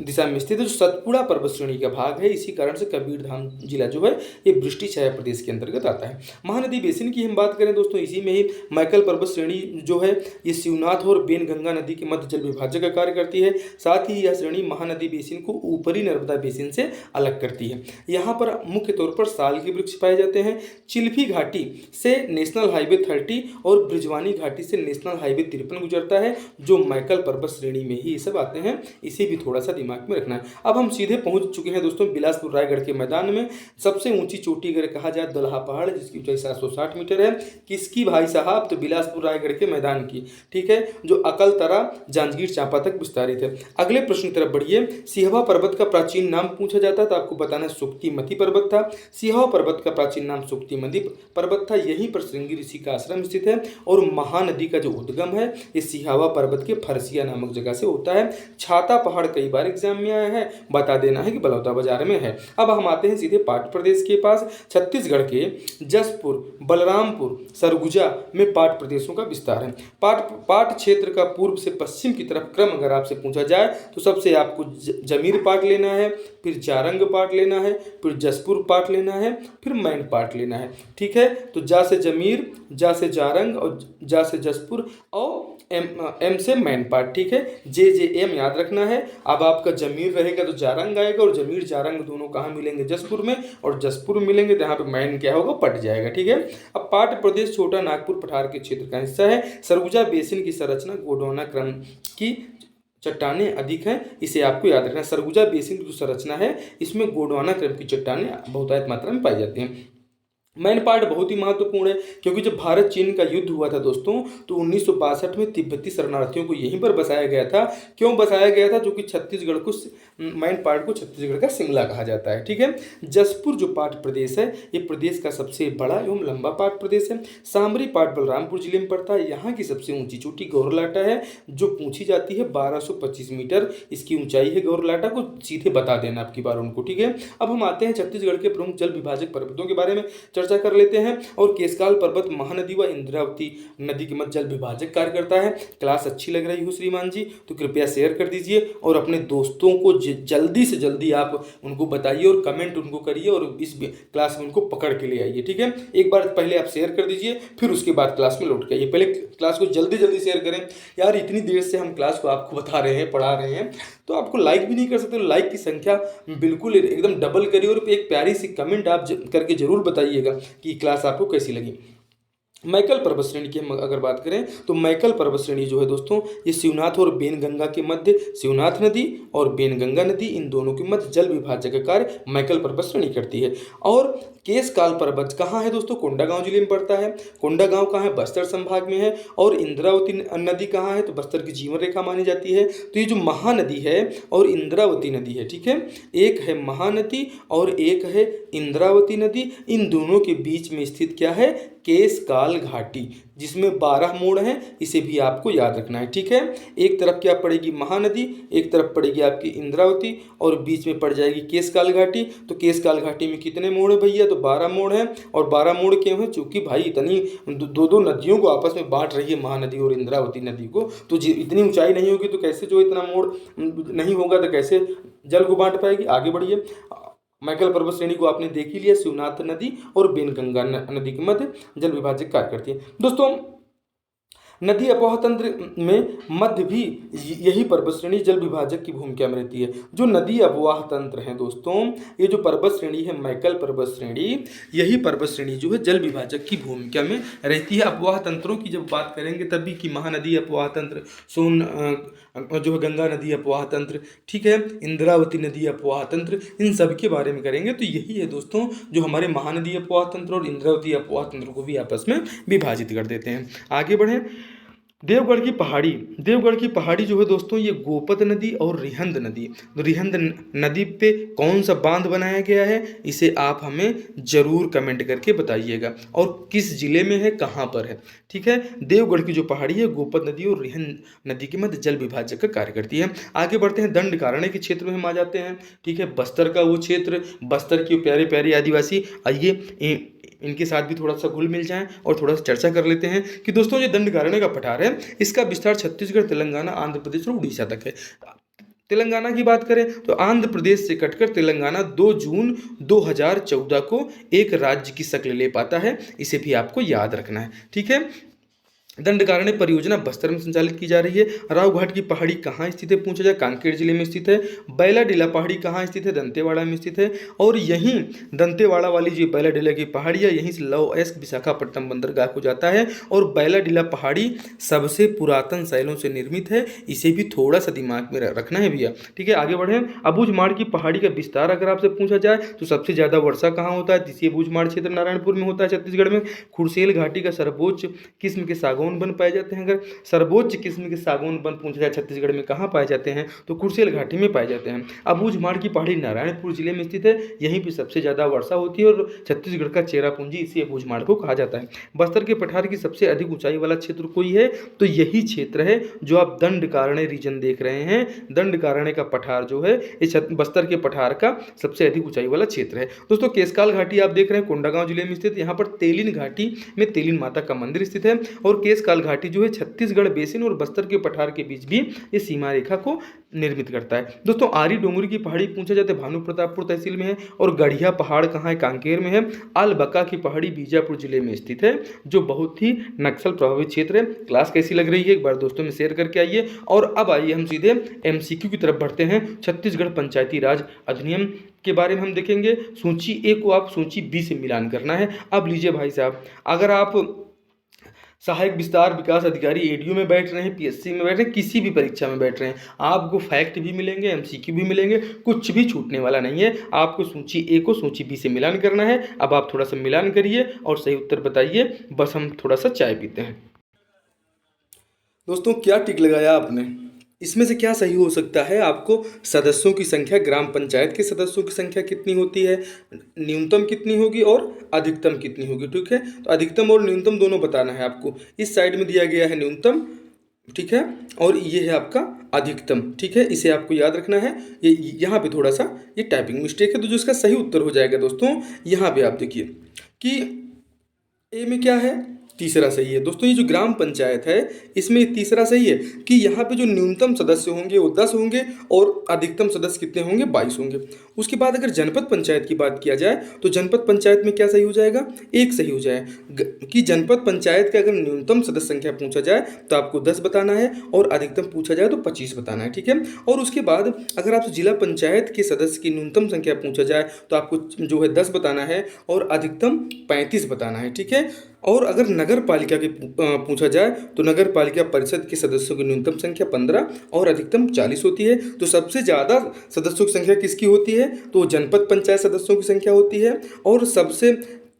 दिशा में स्थित है, जो सतपुड़ा पर्वत श्रेणी का भाग है। इसी कारण से कबीरधाम जिला जो है ये वृष्टि छाया प्रदेश के अंतर्गत आता है। महानदी बेसिन की हम बात करें दोस्तों, इसी में ही मैकल पर्वत श्रेणी जो है ये शिवनाथ और बेनगंगा नदी के मध्य जल विभाजक का कार्य करती है। साथ ही यह श्रेणी महानदी बेसिन को ऊपरी नर्मदा बेसिन से अलग करती है। यहाँ पर मुख्य तौर पर साल के वृक्ष पाए जाते हैं। चिल्फी घाटी से नेशनल हाईवे 30 और ब्रिजवानी घाटी से नेशनल हाईवे 53 गुजरता है, जो मैकल पर्वत श्रेणी में ही ये सब आते हैं। इसे भी थोड़ा सा दिमाग में रखना है। अब हम सीधे पहुंच चुके हैं दोस्तों बिलासपुर रायगढ़ के मैदान में। सबसे ऊंची चोटी अगर कहा जाए दलहा पहाड़, जिसकी ऊंचाई 760 मीटर है। किसकी भाई साहब, तो बिलासपुर रायगढ़ के मैदान की, ठीक है, जो अकलतरा, जांजगीर चांपा तक विस्तारित है। अगले प्रश्न की तरफ बढ़िए। सिहवा पर्वत का प्राचीन नाम पूछा जाता है तो आपको बताना है सुक्तिमती पर्वत था। सिहवा पर्वत का प्राचीन नाम सुक्तिमती पर्वत था। यहीं पर श्रृंगी ऋषि का आश्रम स्थित है। और महानदी का जो उद्गम है ये सिहावा पर्वत के फरसिया नामक जगह से होता है। छाता पहाड़ कई बार एग्जाम में आया है, बता देना है कि बलौदा बाजार में है। अब हम आते हैं सीधे पाट प्रदेश के पास। छत्तीसगढ़ के जसपुर, बलरामपुर, सरगुजा में पाट प्रदेशों का विस्तार है। पाट क्षेत्र का पूर्व से पश्चिम की तरफ क्रम अगर आपसे पूछा जाए तो सबसे आपको जमीर पाट लेना है, फिर जारंग पाट लेना है, फिर जसपुर पाट लेना है, फिर मैन पाट लेना है, ठीक है। तो जा से जमीर, जा से जारंग और जा से जसपुर और एम से मैन पाट, ठीक है। एम याद रखना है। अब आपका जमीर रहेगा तो जारंग आएगा और जमीर जारंग दोनों कहाँ मिलेंगे, जसपुर में, और जसपुर मिलेंगे तो यहाँ पे मैन क्या होगा, पट जाएगा, ठीक है। अब पाट प्रदेश छोटा नागपुर पठार के क्षेत्र का हिस्सा है। सरगुजा बेसिन की संरचना गोंडवाना क्रम की चट्टानें अधिक हैं, इसे आपको याद रखना है। सरगुजा बेसिन की जो संरचना है इसमें गोंडवाना क्रम की चट्टानें बहुतायत मात्रा में पाई जाती हैं। मैन पाट बहुत ही महत्वपूर्ण है, क्योंकि जब भारत चीन का युद्ध हुआ था दोस्तों तो 1962 में तिब्बती शरणार्थियों को यहीं पर बसाया गया था। क्यों बसाया गया था, जो कि छत्तीसगढ़ को, मैन पाट को छत्तीसगढ़ का शिमला कहा जाता है, ठीक है। जसपुर जो पाट प्रदेश है ये प्रदेश का सबसे बड़ा एवं लंबा पाट प्रदेश है। सामरी पाट बलरामपुर जिले में पड़ता है। यहाँ की सबसे ऊंची चोटी गौरलाटा है, जो पूछी जाती है 1225 मीटर इसकी ऊंचाई है। गौरलाटा को सीधे बता देना आपकी बार उनको, ठीक है। अब हम आते हैं छत्तीसगढ़ के प्रमुख जल विभाजक पर्वतों के बारे में चर्चा कर लेते हैं। और केशकाल पर्वत महानदी व इंद्रावती नदी के मध्य जल विभाजक कार्य करता है। क्लास अच्छी लग रही हो श्रीमान जी तो कृपया शेयर कर दीजिए और अपने दोस्तों को जल्दी से जल्दी आप उनको बताइए और कमेंट उनको करिए और इस क्लास में उनको पकड़ के ले आइए। ठीक है, एक बार पहले आप शेयर कर दीजिए, फिर उसके बाद क्लास में लौट के आइए। पहले क्लास को जल्दी जल्दी शेयर करें यार, इतनी देर से हम क्लास को आपको बता रहे हैं, पढ़ा रहे हैं, तो आपको लाइक भी नहीं कर सकते। लाइक की संख्या बिल्कुल एकदम डबल करिए और एक प्यारी सी कमेंट आप करके जरूर बताइएगा कि क्लास आपको कैसी लगी। मैकल पर्वत श्रेणी की हम अगर बात करें तो मैकल पर्वत श्रेणी जो है दोस्तों, ये शिवनाथ और बेनगंगा के मध्य, शिवनाथ नदी और बेनगंगा नदी इन दोनों के मध्य जल विभाजक का कार्य मैकल पर्वत श्रेणी करती है। और केशकाल पर्वत कहाँ है दोस्तों? कोंडागांव जिले में पड़ता है। कोंडागांव कहाँ है? बस्तर संभाग में है। और इंद्रावती नदी कहाँ है? तो बस्तर की जीवन रेखा मानी जाती है। तो ये जो महानदी है और इंद्रावती नदी है, ठीक है, एक है महानदी और एक है इंद्रावती नदी, इन दोनों के बीच में स्थित क्या है? केशकाल घाटी, जिसमें 12 मोड़ हैं, इसे भी आपको याद रखना है। ठीक है, एक तरफ क्या पड़ेगी? महानदी, एक तरफ पड़ेगी आपकी इंद्रावती और बीच में पड़ जाएगी केशकाल घाटी। तो केशकाल घाटी में कितने मोड़ है भैया? तो 12 मोड़ हैं। और 12 मोड़ क्यों है? चूंकि भाई इतनी दो नदियों को आपस में बांट रही है, महानदी और इंद्रावती नदी को, तो इतनी ऊंचाई नहीं होगी तो कैसे जो इतना मोड़ नहीं होगा तो कैसे जल को बांट पाएगी? आगे बढ़िए। मैकल पर्वत श्रेणी को आपने देख ही लिया, शिवनाथ नदी और बेनगंगा नदी के मध्य जल विभाजक कार्य करती है। दोस्तों नदी अपवाह तंत्र में मध्य भी यही पर्वत श्रेणी जल विभाजक की भूमिका में रहती है। जो नदी अपवाह तंत्र है दोस्तों, ये जो पर्वत श्रेणी है मैकल पर्वत श्रेणी, यही पर्वत श्रेणी जो है जल विभाजक की भूमिका में रहती है। अपवाह तंत्रों की जब बात करेंगे तभी कि महानदी अपवाह तंत्र, जो है गंगा नदी अपवाह तंत्र, ठीक है, इंद्रावती नदी अपवाह तंत्र, इन सब के बारे में करेंगे। तो यही है दोस्तों जो हमारे महानदी अपवाह तंत्र और इंद्रावती अपवाह तंत्र को भी आपस में विभाजित कर देते हैं। आगे बढ़ें। देवगढ़ की पहाड़ी जो है दोस्तों, ये गोपत नदी और रिहंद नदी, तो रिहंद नदी पे कौन सा बांध बनाया गया है, इसे आप हमें जरूर कमेंट करके बताइएगा और किस जिले में है, कहाँ पर है। ठीक है, देवगढ़ की जो पहाड़ी है गोपत नदी और रिहंद नदी के मध्य जल विभाजक का कार्य करती है। आगे बढ़ते हैं, दंडकारण्य के क्षेत्र में हम आ जाते हैं। ठीक है, बस्तर का वो क्षेत्र, बस्तर के प्यारे प्यारे आदिवासी, आइए इनके साथ भी थोड़ा सा घुल मिल जाएं और थोड़ा सा चर्चा कर लेते हैं कि दोस्तों जो दंडकारण्य का पठार है, इसका विस्तार छत्तीसगढ़, तेलंगाना, आंध्र प्रदेश और उड़ीसा तक है। तेलंगाना की बात करें तो आंध्र प्रदेश से कटकर तेलंगाना 2 जून 2014 को एक राज्य की शक्ल ले पाता है, इसे भी आपको याद रखना है। ठीक है, दंडकारण्य परियोजना बस्तर में संचालित की जा रही है। राव घाट की पहाड़ी कहाँ स्थित है पूछा जाए, कांकेर जिले में स्थित है। बैलाडीला पहाड़ी कहाँ स्थित है? दंतेवाड़ा में स्थित है। और यहीं दंतेवाड़ा वाली जो बैलाडीला की पहाड़ी है, यहीं से लौह अयस्क विशाखापट्टनम बंदरगाह को जाता है। और बैलाडीला पहाड़ी सबसे पुरातन शैलों से निर्मित है, इसे भी थोड़ा सा दिमाग में रखना है भैया। ठीक है, आगे बढ़ें। अबूझमाड़ की पहाड़ी का विस्तार अगर आपसे पूछा जाए तो सबसे ज़्यादा वर्षा कहाँ होता है? द्वितीय अबूझमाड़ क्षेत्र नारायणपुर में होता है, छत्तीसगढ़ में। खुरसेल घाटी का सर्वोच्च किस्म के सागौन वन पाए जाते हैं। अगर सर्वोच्च किस्म के सागौन वन पूछा जाए छत्तीसगढ़ में कहाँ पाए जाते हैं, तो खुरसेल घाटी में पाए जाते हैं। अबूझमाड़ की पहाड़ी नारायणपुर जिले में स्थित है, यहीं पर सबसे ज़्यादा वर्षा होती है और छत्तीसगढ़ का चेरापूंजी इसी अबूझमाड़ को कहा जाता है। बस्तर के पठार की सबसे अधिक ऊंचाई वाला क्षेत्र कोई है तो यही क्षेत्र है जो आप दंडकारण्य रीजन देख रहे हैं। दंडकारण्य का पठार जो है ये बस्तर के पठार का सबसे अधिक ऊंचाई वाला क्षेत्र है। दोस्तों केशकाल घाटी आप देख रहे हैं, कोंडागांव जिले में स्थित, यहाँ पर तेलिन घाटी में तेलिन माता का मंदिर स्थित है। और केशकाल घाटी जो है छत्तीसगढ़ बेसिन और बस्तर के पठार के बीच भी ये सीमा रेखा को निर्मित करता है। दोस्तों आरी डोंगरी की पहाड़ी पूछा जाता है, भानु प्रतापपुर तहसील में है। और गढ़िया पहाड़ कहाँ है? कांकेर में है। अलबका की पहाड़ी बीजापुर जिले में स्थित है, जो बहुत ही नक्सल प्रभावित क्षेत्र है। क्लास कैसी लग रही है एक बार दोस्तों में शेयर करके आइए। और अब आइए हम सीधे MCQ की तरफ बढ़ते हैं। छत्तीसगढ़ पंचायती राज अधिनियम के बारे में हम देखेंगे। सूची ए को आप सूची बी से मिलान करना है। अब लीजिए भाई साहब, अगर आप सहायक विस्तार विकास अधिकारी ADO में बैठ रहे हैं, PSC में बैठ रहे हैं, किसी भी परीक्षा में बैठ रहे हैं, आपको फैक्ट भी मिलेंगे, MCQ भी मिलेंगे, कुछ भी छूटने वाला नहीं है। आपको सूची ए को सूची बी से मिलान करना है। अब आप थोड़ा सा मिलान करिए और सही उत्तर बताइए, बस हम थोड़ा सा चाय पीते हैं। दोस्तों क्या टिक लगाया आपने? इसमें से क्या सही हो सकता है? आपको सदस्यों की संख्या, ग्राम पंचायत के सदस्यों की संख्या कितनी होती है, न्यूनतम कितनी होगी और अधिकतम कितनी होगी। ठीक है, तो अधिकतम और न्यूनतम दोनों बताना है आपको। इस साइड में दिया गया है न्यूनतम, ठीक है, और ये है आपका अधिकतम। ठीक है, इसे आपको याद रखना है। ये यहाँ पे थोड़ा सा ये टाइपिंग मिस्टेक है, तो जो इसका सही उत्तर हो जाएगा दोस्तों, यहाँ पे आप देखिए कि ए में क्या है, तीसरा सही है दोस्तों। ये जो ग्राम पंचायत है इसमें तीसरा सही है कि यहाँ पे जो न्यूनतम सदस्य होंगे वो 10 होंगे और अधिकतम सदस्य कितने होंगे, 22 होंगे। उसके बाद अगर जनपद पंचायत की बात किया जाए तो जनपद पंचायत में क्या सही हो जाएगा, एक सही हो जाए कि जनपद पंचायत का अगर न्यूनतम सदस्य संख्या पूछा जाए तो आपको 10 बताना है और अधिकतम पूछा जाए तो 25 बताना है, ठीक है। और उसके बाद अगर आपसे जिला पंचायत के सदस्य की न्यूनतम संख्या पूछा जाए तो आपको जो है 10 बताना है और अधिकतम 35 बताना है, ठीक है। और अगर नगर पालिका की पूछा जाए तो नगर पालिका परिषद के सदस्यों की न्यूनतम संख्या 15 और अधिकतम 40 होती है। तो सबसे ज़्यादा सदस्यों की संख्या किसकी होती है, तो जनपद पंचायत सदस्यों की संख्या होती है। और सबसे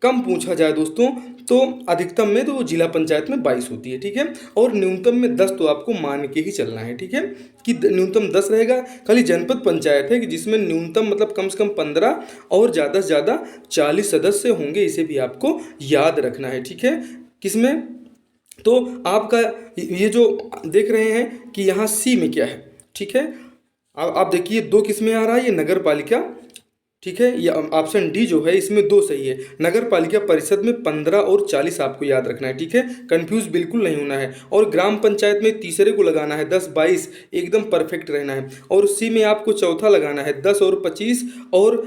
कम पूछा जाए दोस्तों तो अधिकतम में तो जिला पंचायत में 22 होती है, ठीक है। और न्यूनतम में 10 तो आपको मान के ही चलना है, ठीक है, कि न्यूनतम 10 रहेगा। खाली जनपद पंचायत है कि जिसमें न्यूनतम मतलब कम से कम 15 और ज़्यादा से ज़्यादा 40 सदस्य होंगे, इसे भी आपको याद रखना है, ठीक है। किसमें, तो आपका ये जो देख रहे हैं कि यहाँ सी में क्या है, ठीक है। आप देखिए 2 किसमें आ रहा है, ये नगर पालिका, ठीक है। ये ऑप्शन डी जो है इसमें 2 सही है। नगर पालिका परिषद में 15 और 40 आपको याद रखना है, ठीक है, कंफ्यूज बिल्कुल नहीं होना है। और ग्राम पंचायत में तीसरे को लगाना है 10 22, एकदम परफेक्ट रहना है। और सी में आपको चौथा लगाना है 10 और 25 और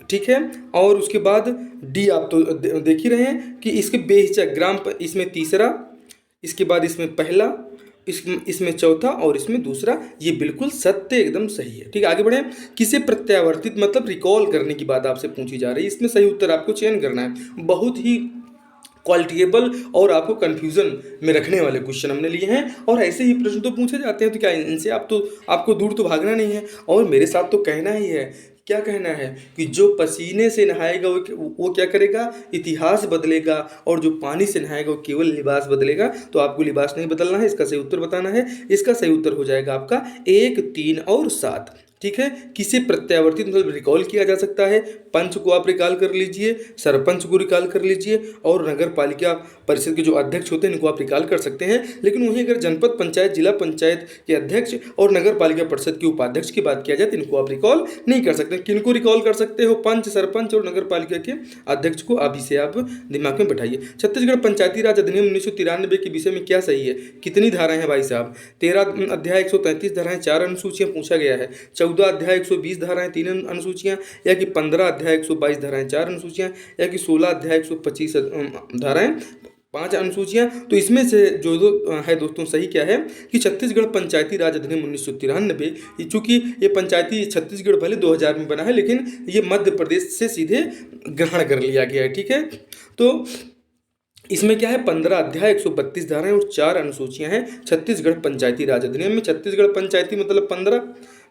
ठीक है। और उसके बाद डी आप तो देख ही रहे हैं कि इसके बेहिचक इसमें तीसरा, इसके बाद इसमें पहला, इसमें चौथा और इसमें दूसरा, ये बिल्कुल सत्य एकदम सही है, ठीक है। आगे बढ़े, किसे प्रत्यावर्तित मतलब रिकॉल करने की बात आपसे पूछी जा रही है, इसमें सही उत्तर आपको चयन करना है। बहुत ही क्वालिटिएबल और आपको कंफ्यूजन में रखने वाले क्वेश्चन हमने लिए हैं और ऐसे ही प्रश्न तो पूछे जाते हैं, तो क्या इनसे आपको दूर तो भागना नहीं है और मेरे साथ तो कहना ही है। क्या कहना है कि जो पसीने से नहाएगा वो क्या करेगा, इतिहास बदलेगा, और जो पानी से नहाएगा वो केवल लिबास बदलेगा। तो आपको लिबास नहीं बदलना है, इसका सही उत्तर बताना है। इसका सही उत्तर हो जाएगा आपका 1 3 और 7, ठीक है। किसे प्रत्यावर्तित मतलब रिकॉल किया जा सकता है, पंच को आप रिकॉल कर लीजिए, सरपंच को रिकॉल कर लीजिए और नगर पालिका परिषद के जो अध्यक्ष होते हैं इनको आप रिकॉल कर सकते हैं। लेकिन वहीं अगर जनपद पंचायत जिला पंचायत के अध्यक्ष और नगर पालिका परिषद के उपाध्यक्ष की बात किया जाए तो इनको आप रिकॉल नहीं कर सकते। किनको रिकॉल कर सकते हो, पंच सरपंच और नगर पालिका के अध्यक्ष को। अभी से आप दिमाग में बैठाइए। छत्तीसगढ़ पंचायती राज अधिनियम 1993 के विषय में क्या सही है, कितनी धाराएं हैं भाई साहब, 13 अध्याय 133 धाराएं 4 अनुसूचियां पूछा गया है, 14 अध्याय 120 धाराएं 3 अनुसूचियां, या कि 15 अध्याय 122 धाराएं 4 अनुसूचियां, या कि 16 अध्याय 125 धाराएं 5 अनुसूचियां। तो इसमें से जो है दोस्तों सही क्या है कि छत्तीसगढ़ पंचायती राज अधिनियम 1993, चूंकि ये पंचायती छत्तीसगढ़ भले 2000 में बना है लेकिन ये मध्य प्रदेश से सीधे ग्रहण कर लिया गया है, ठीक है। तो इसमें क्या है, 15 अध्याय 132 धाराएं और 4 अनुसूचियां हैं छत्तीसगढ़ पंचायती राज अधिनियम में। छत्तीसगढ़ पंचायती मतलब 15,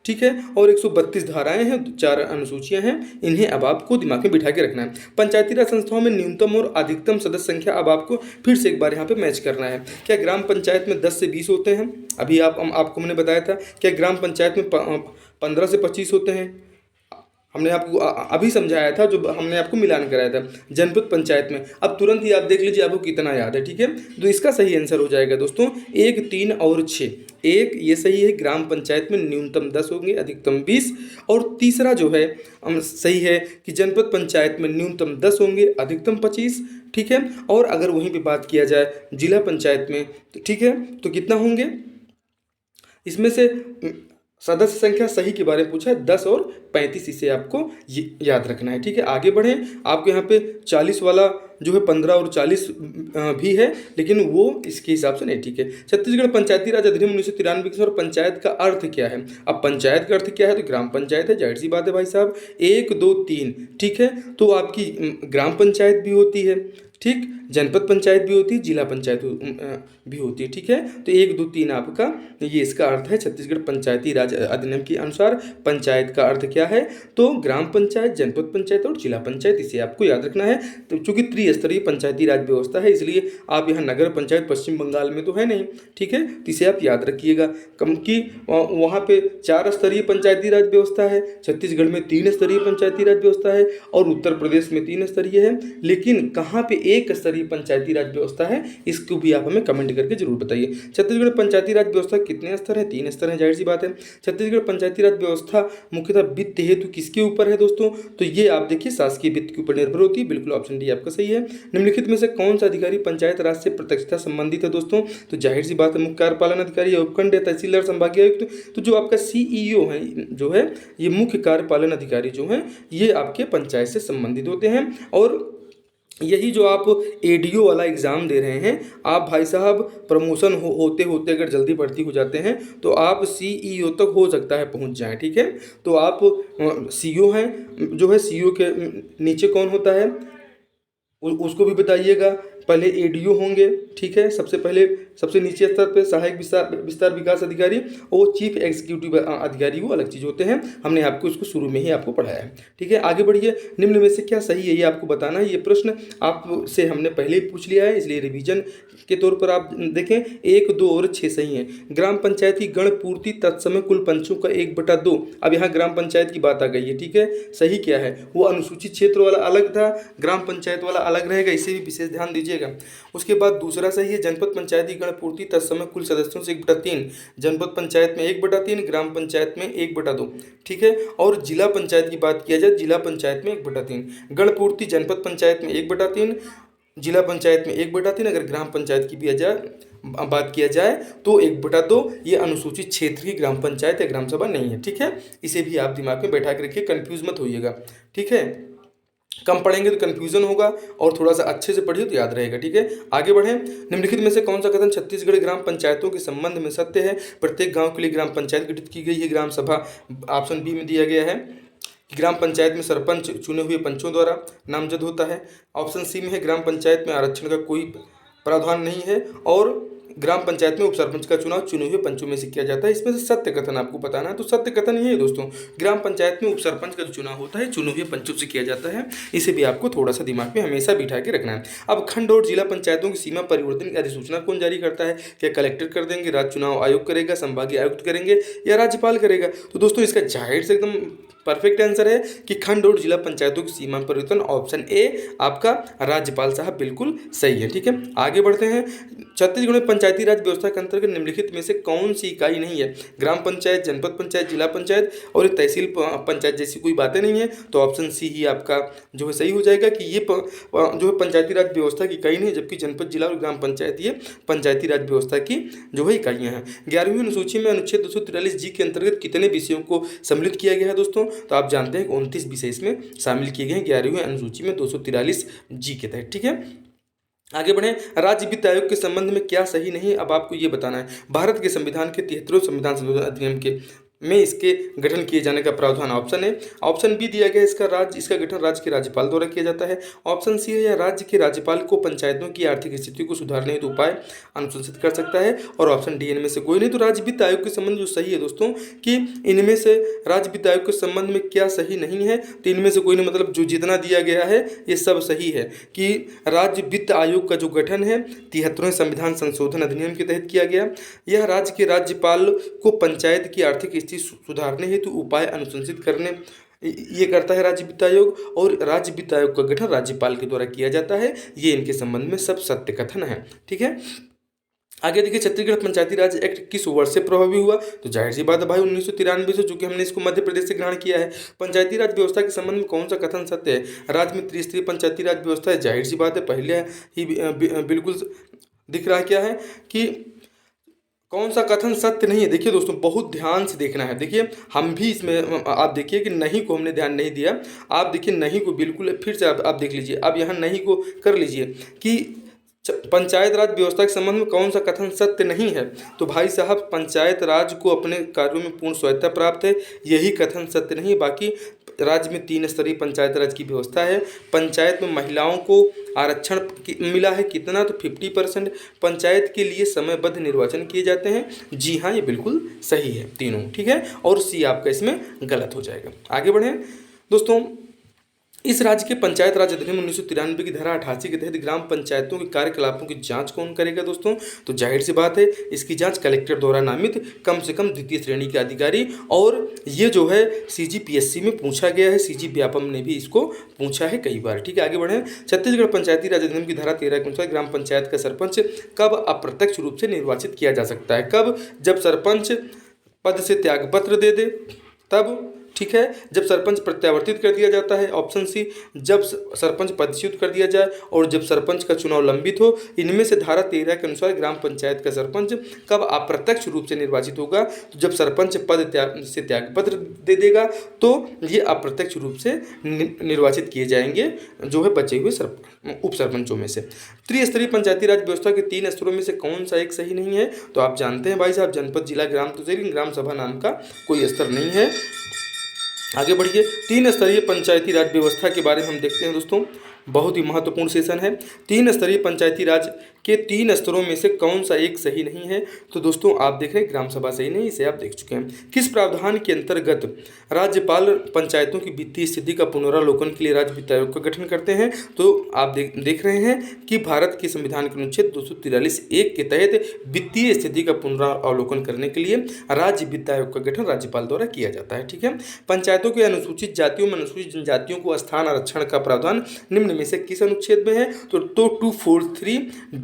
ठीक है, और 132 धाराएं हैं, 4 अनुसूचियां हैं। इन्हें अब आपको दिमाग में बिठा के रखना है। पंचायती राज संस्थाओं में न्यूनतम और अधिकतम सदस्य संख्या अब आपको फिर से एक बार यहाँ पे मैच करना है। क्या ग्राम पंचायत में 10 से 20 होते हैं, अभी आपको मैंने बताया था। क्या ग्राम पंचायत में 15 से 25 होते हैं, हमने आपको अभी समझाया था, जो हमने आपको मिलान कराया था जनपद पंचायत में। अब तुरंत ही आप देख लीजिए आपको कितना याद है, ठीक है। तो इसका सही आंसर हो जाएगा दोस्तों 1 3 और 6। 1 ये सही है, ग्राम पंचायत में न्यूनतम 10 होंगे अधिकतम 20। और तीसरा जो है सही है कि जनपद पंचायत में न्यूनतम 10 होंगे अधिकतम 25, ठीक है। और अगर वहीं पर बात किया जाए जिला पंचायत में तो ठीक है, तो कितना होंगे, इसमें से सदस्य संख्या सही के बारे में पूछा है 10 और 35, इसे आपको याद रखना है, ठीक है। आगे बढ़ें, आपको यहाँ पे 40 वाला जो है 15 और 40 भी है लेकिन वो इसके हिसाब से नहीं, ठीक है। छत्तीसगढ़ पंचायती राज अधिनियम 1993 और पंचायत का अर्थ क्या है। अब पंचायत का अर्थ क्या है, तो ग्राम पंचायत है, जाहिर सी बात है भाई साहब। 1 2 3, ठीक है, तो आपकी ग्राम पंचायत भी होती है, ठीक, जनपद पंचायत भी होती है, जिला पंचायत भी होती है, ठीक है। तो 1 2 3 आपका ये इसका अर्थ है छत्तीसगढ़ पंचायती राज अधिनियम के अनुसार। पंचायत का अर्थ क्या है, तो ग्राम पंचायत, जनपद पंचायत और जिला पंचायत, इसे आपको याद रखना है। तो चूंकि त्रिस्तरीय पंचायती राज व्यवस्था है इसलिए आप यहाँ नगर पंचायत पश्चिम बंगाल में तो है नहीं, ठीक है, तो इसे आप याद रखिएगा। कम की वहाँ पे 4 स्तरीय पंचायती राज व्यवस्था है, छत्तीसगढ़ में 3 स्तरीय पंचायती राज व्यवस्था है और उत्तर प्रदेश में 3 स्तरीय है। लेकिन कहाँ पे 1 स्तरीय पंचायती राज व्यवस्था है, इसको भी आप हमें कमेंट करके जरूर बताइए। छत्तीसगढ़ पंचायती राज व्यवस्था कितने स्तर है, 3 स्तर है, जाहिर सी बात है। छत्तीसगढ़ पंचायती राज व्यवस्था मुख्यतः वित्त हेतु किसके ऊपर है दोस्तों, तो ये आप देखिए शासकीय वित्त के ऊपर निर्भर होती है, बिल्कुल ऑप्शन डी आपका सही है। देखिए, निम्नलिखित में से कौन सा अधिकारी पंचायत राज से प्रत्यक्षता संबंधित है दोस्तों? तो जाहिर सी बात है मुख्य कार्यपालन अधिकारी या उपखंड या तहसीलदार संभागीय आयुक्त। तो जो आपका सीईओ है जो है ये मुख्य कार्यपालन अधिकारी जो है ये आपके पंचायत से संबंधित होते हैं। और यही जो आप एडीओ वाला एग्ज़ाम दे रहे हैं, आप भाई साहब प्रमोशन होते होते अगर जल्दी भर्ती हो जाते हैं तो आप सीईओ तक हो सकता है पहुंच जाएं, ठीक है। तो आप सीईओ हैं, जो है सीईओ के नीचे कौन होता है उसको भी बताइएगा। पहले एडीओ होंगे, ठीक है, सबसे पहले सबसे नीचे स्तर पे सहायक विस्तार विकास अधिकारी और चीफ एग्जीक्यूटिव अधिकारी, वो अलग चीज़ होते हैं। हमने आपको इसको शुरू में ही आपको पढ़ाया है, ठीक है। आगे बढ़िए, निम्न में से क्या सही है ये आपको बताना है। ये प्रश्न आपसे हमने पहले ही पूछ लिया है, इसलिए रिवीजन के तौर पर आप देखें 1, 2 और 6 सही हैं। ग्राम पंचायत की गण पूर्ति तत्समय कुल पंचों का 1/2। अब यहाँ ग्राम पंचायत की बात आ गई है, ठीक है। सही क्या है, वो अनुसूचित क्षेत्र वाला अलग था, ग्राम पंचायत वाला अलग रहेगा, इसे भी विशेष ध्यान दीजिएगा। उसके बाद दूसरा सही है, जनपद पंचायत की गण पूर्ति तत्समय कुल सदस्यों से 1/3। जनपद पंचायत में 1/3, ग्राम पंचायत में 1/2, ठीक है। और जिला पंचायत की बात किया जाए, जिला पंचायत में 1/3। गण पूर्ति जनपद पंचायत में 1/3, जिला पंचायत में 1/3। अगर ग्राम पंचायत की भी बात किया जाए तो 1/2। ये अनुसूचित क्षेत्र की ग्राम पंचायत या ग्राम सभा नहीं है, ठीक है। इसे भी आप दिमाग में बैठा के रखिए, कंफ्यूज मत होइएगा, ठीक है। कम पढ़ेंगे तो कंफ्यूजन होगा और थोड़ा सा अच्छे से पढ़िए तो याद रहेगा, ठीक है। आगे बढ़ें, निम्नलिखित में से कौन सा कथन छत्तीसगढ़ ग्राम पंचायतों के संबंध में सत्य है? प्रत्येक गांव के लिए ग्राम पंचायत गठित की गई है, ग्राम सभा ऑप्शन बी में दिया गया है। ग्राम पंचायत में सरपंच चुने हुए पंचों द्वारा नामजद होता है। ऑप्शन सी में है ग्राम पंचायत में आरक्षण का कोई प्रावधान नहीं है और ग्राम पंचायत में उपसरपंच का चुनाव चुने हुए पंचों में से किया जाता है। इसमें से सत्य कथन आपको बताना है, तो सत्य कथन ये है दोस्तों, ग्राम पंचायत में उपसरपंच का जो चुनाव होता है चुने हुए पंचों से किया जाता है। इसे भी आपको थोड़ा सा दिमाग में हमेशा बिठा के रखना है। अब खंड और जिला पंचायतों की सीमा परिवर्तन की अधिसूचना कौन जारी करता है? क्या कलेक्टर कर देंगे, राज्य चुनाव आयोग करेगा, संभागीय आयुक्त करेंगे या राज्यपाल करेगा? तो दोस्तों इसका जाहिर से एकदम परफेक्ट आंसर है कि खंड और जिला पंचायतों की सीमा परिवर्तन ऑप्शन ए आपका राज्यपाल साहब बिल्कुल सही है, ठीक है। आगे बढ़ते हैं, छत्तीसगढ़ में पंचायती राज व्यवस्था के अंतर्गत निम्नलिखित में से कौन सी इकाई नहीं है? ग्राम पंचायत, जनपद पंचायत, जिला पंचायत और तहसील पंचायत जैसी कोई बातें नहीं है। तो ऑप्शन सी ही आपका जो है सही हो जाएगा कि ये जो है पंचायती राज व्यवस्था की इकाई नहीं है, जबकि जनपद, जिला और ग्राम पंचायत ये पंचायती राज व्यवस्था की जो है इकाइयाँ हैं। 11वीं अनुसूची में अनुच्छेद 243G के अंतर्गत कितने विषयों को सम्मिलित किया गया है दोस्तों? तो आप जानते हैं 29 विषय इसमें शामिल किए गए हैं 11वीं अनुसूची में 243G के तहत, ठीक है। आगे बढ़ें, राज्य वित्त आयोग के संबंध में क्या सही नहीं है, अब आपको ये बताना है। भारत के संविधान के 73वें संविधान संशोधन अधिनियम के में इसके गठन किए जाने का प्रावधान ऑप्शन है। ऑप्शन बी दिया गया इसका गठन राज्य के राज्यपाल द्वारा किया जाता है। ऑप्शन सी है, या राज्य के राज्यपाल को पंचायतों की आर्थिक स्थिति को सुधारने हेतु उपाय अनुशंसित कर सकता है। और ऑप्शन डी इनमें से कोई नहीं। तो राज्य वित्त आयोग के संबंध जो सही है दोस्तों कि इनमें से राज्य वित्त आयोग के संबंध में क्या सही नहीं है, तो इनमें से कोई नहीं, मतलब जो जितना दिया गया है ये सब सही है कि राज्य वित्त आयोग का जो गठन है 73वें संविधान संशोधन अधिनियम के तहत किया गया। यह राज्य के राज्यपाल को पंचायत की आर्थिक सुधारने हेतु उपाय अनुशंसित करने ये करता है राज्य वित्त आयोग, और राज्य वित्त आयोग का गठन राज्यपाल के द्वारा किया जाता है। ये इनके संबंध में सब सत्य कथन है, ठीक है। आगे देखिए, छत्तीसगढ़ पंचायती राज एक्ट किस वर्ष से प्रभावी हुआ? तो जाहिर सी बात है भाई 1993 से, चूंकि हमने इसको मध्य प्रदेश से ग्रहण किया है। पंचायती राज व्यवस्था के संबंध में कौन सा कथन सत्य है? राज्य में त्रिस्तरीय पंचायती राज व्यवस्था है, जाहिर सी बात है पहले ही बिल्कुल दिख रहा क्या है कि कौन सा कथन सत्य नहीं है। देखिए दोस्तों बहुत ध्यान से देखना है। देखिए हम भी इसमें आप देखिए कि नहीं को हमने ध्यान नहीं दिया। आप देखिए नहीं को बिल्कुल फिर से आप देख लीजिए। अब यहाँ नहीं को कर लीजिए कि पंचायत राज व्यवस्था के संबंध में कौन सा कथन सत्य नहीं है। तो भाई साहब पंचायत राज को अपने कार्यों में पूर्ण स्वायत्तता प्राप्त है, यही कथन सत्य नहीं है। बाकी राज्य में 3 स्तरीय पंचायत राज की व्यवस्था है। पंचायत में महिलाओं को आरक्षण मिला है कितना? तो 50%। पंचायत के लिए समयबद्ध निर्वाचन किए जाते हैं। जी हाँ, ये बिल्कुल सही है तीनों, ठीक है। और सी आपका इसमें गलत हो जाएगा। आगे बढ़ें दोस्तों, इस राज्य के पंचायत राज अधिनियम 1993 की धारा 88 के तहत ग्राम पंचायतों के कार्यकलापों की जांच कौन करेगा दोस्तों? तो जाहिर सी बात है इसकी जांच कलेक्टर द्वारा नामित कम से कम द्वितीय श्रेणी के अधिकारी, और ये जो है CGPSC में पूछा गया है, CG व्यापम ने भी इसको पूछा है कई बार, ठीक है। आगे बढ़ें, छत्तीसगढ़ पंचायती राज अधिनियम की धारा 13 के अनुसार ग्राम पंचायत का सरपंच कब अप्रत्यक्ष रूप से निर्वाचित किया जा सकता है? कब? जब सरपंच पद से त्यागपत्र दे दे, तब, ठीक है, जब सरपंच प्रत्यावर्तित कर दिया जाता है, ऑप्शन सी जब सरपंच पदच्युत कर दिया जाए और जब सरपंच का चुनाव लंबित हो। इनमें से धारा 13 के अनुसार ग्राम पंचायत का सरपंच कब अप्रत्यक्ष रूप से निर्वाचित होगा? तो जब सरपंच पद से त्यागपत्र दे देगा तो ये अप्रत्यक्ष रूप से निर्वाचित किए जाएंगे जो है बचे हुए उप सरपंचों में से। त्रिस्तरीय पंचायती राज व्यवस्था के 3 स्तरों में से कौन सा एक सही नहीं है? तो आप जानते हैं भाई साहब, जनपद, जिला, ग्राम तहसील, ग्राम सभा नाम का कोई स्तर नहीं है। आगे बढ़िए, 3 स्तरीय पंचायती राज व्यवस्था के बारे में हम देखते हैं दोस्तों, बहुत ही महत्वपूर्ण सेशन है। 3 स्तरीय पंचायती राज के 3 स्तरों में से कौन सा एक सही नहीं है? तो दोस्तों आप देख रहे हैं ग्राम सभा सही नहीं, इसे आप देख चुके हैं। किस प्रावधान के अंतर्गत राज्यपाल पंचायतों की वित्तीय स्थिति का पुनरावलोकन के लिए राज्य वित्त आयोग का गठन करते हैं? तो आप देख रहे हैं कि भारत के संविधान के अनुच्छेद 243(1) के तहत वित्तीय स्थिति का पुनरावलोकन करने के लिए राज्य वित्त आयोग का गठन राज्यपाल द्वारा किया जाता है। ठीक है, पंचायतों के अनुसूचित जातियों में अनुसूचित जनजातियों को स्थान आरक्षण का प्रावधान निम्न में से किस अनुच्छेद में है? तो 243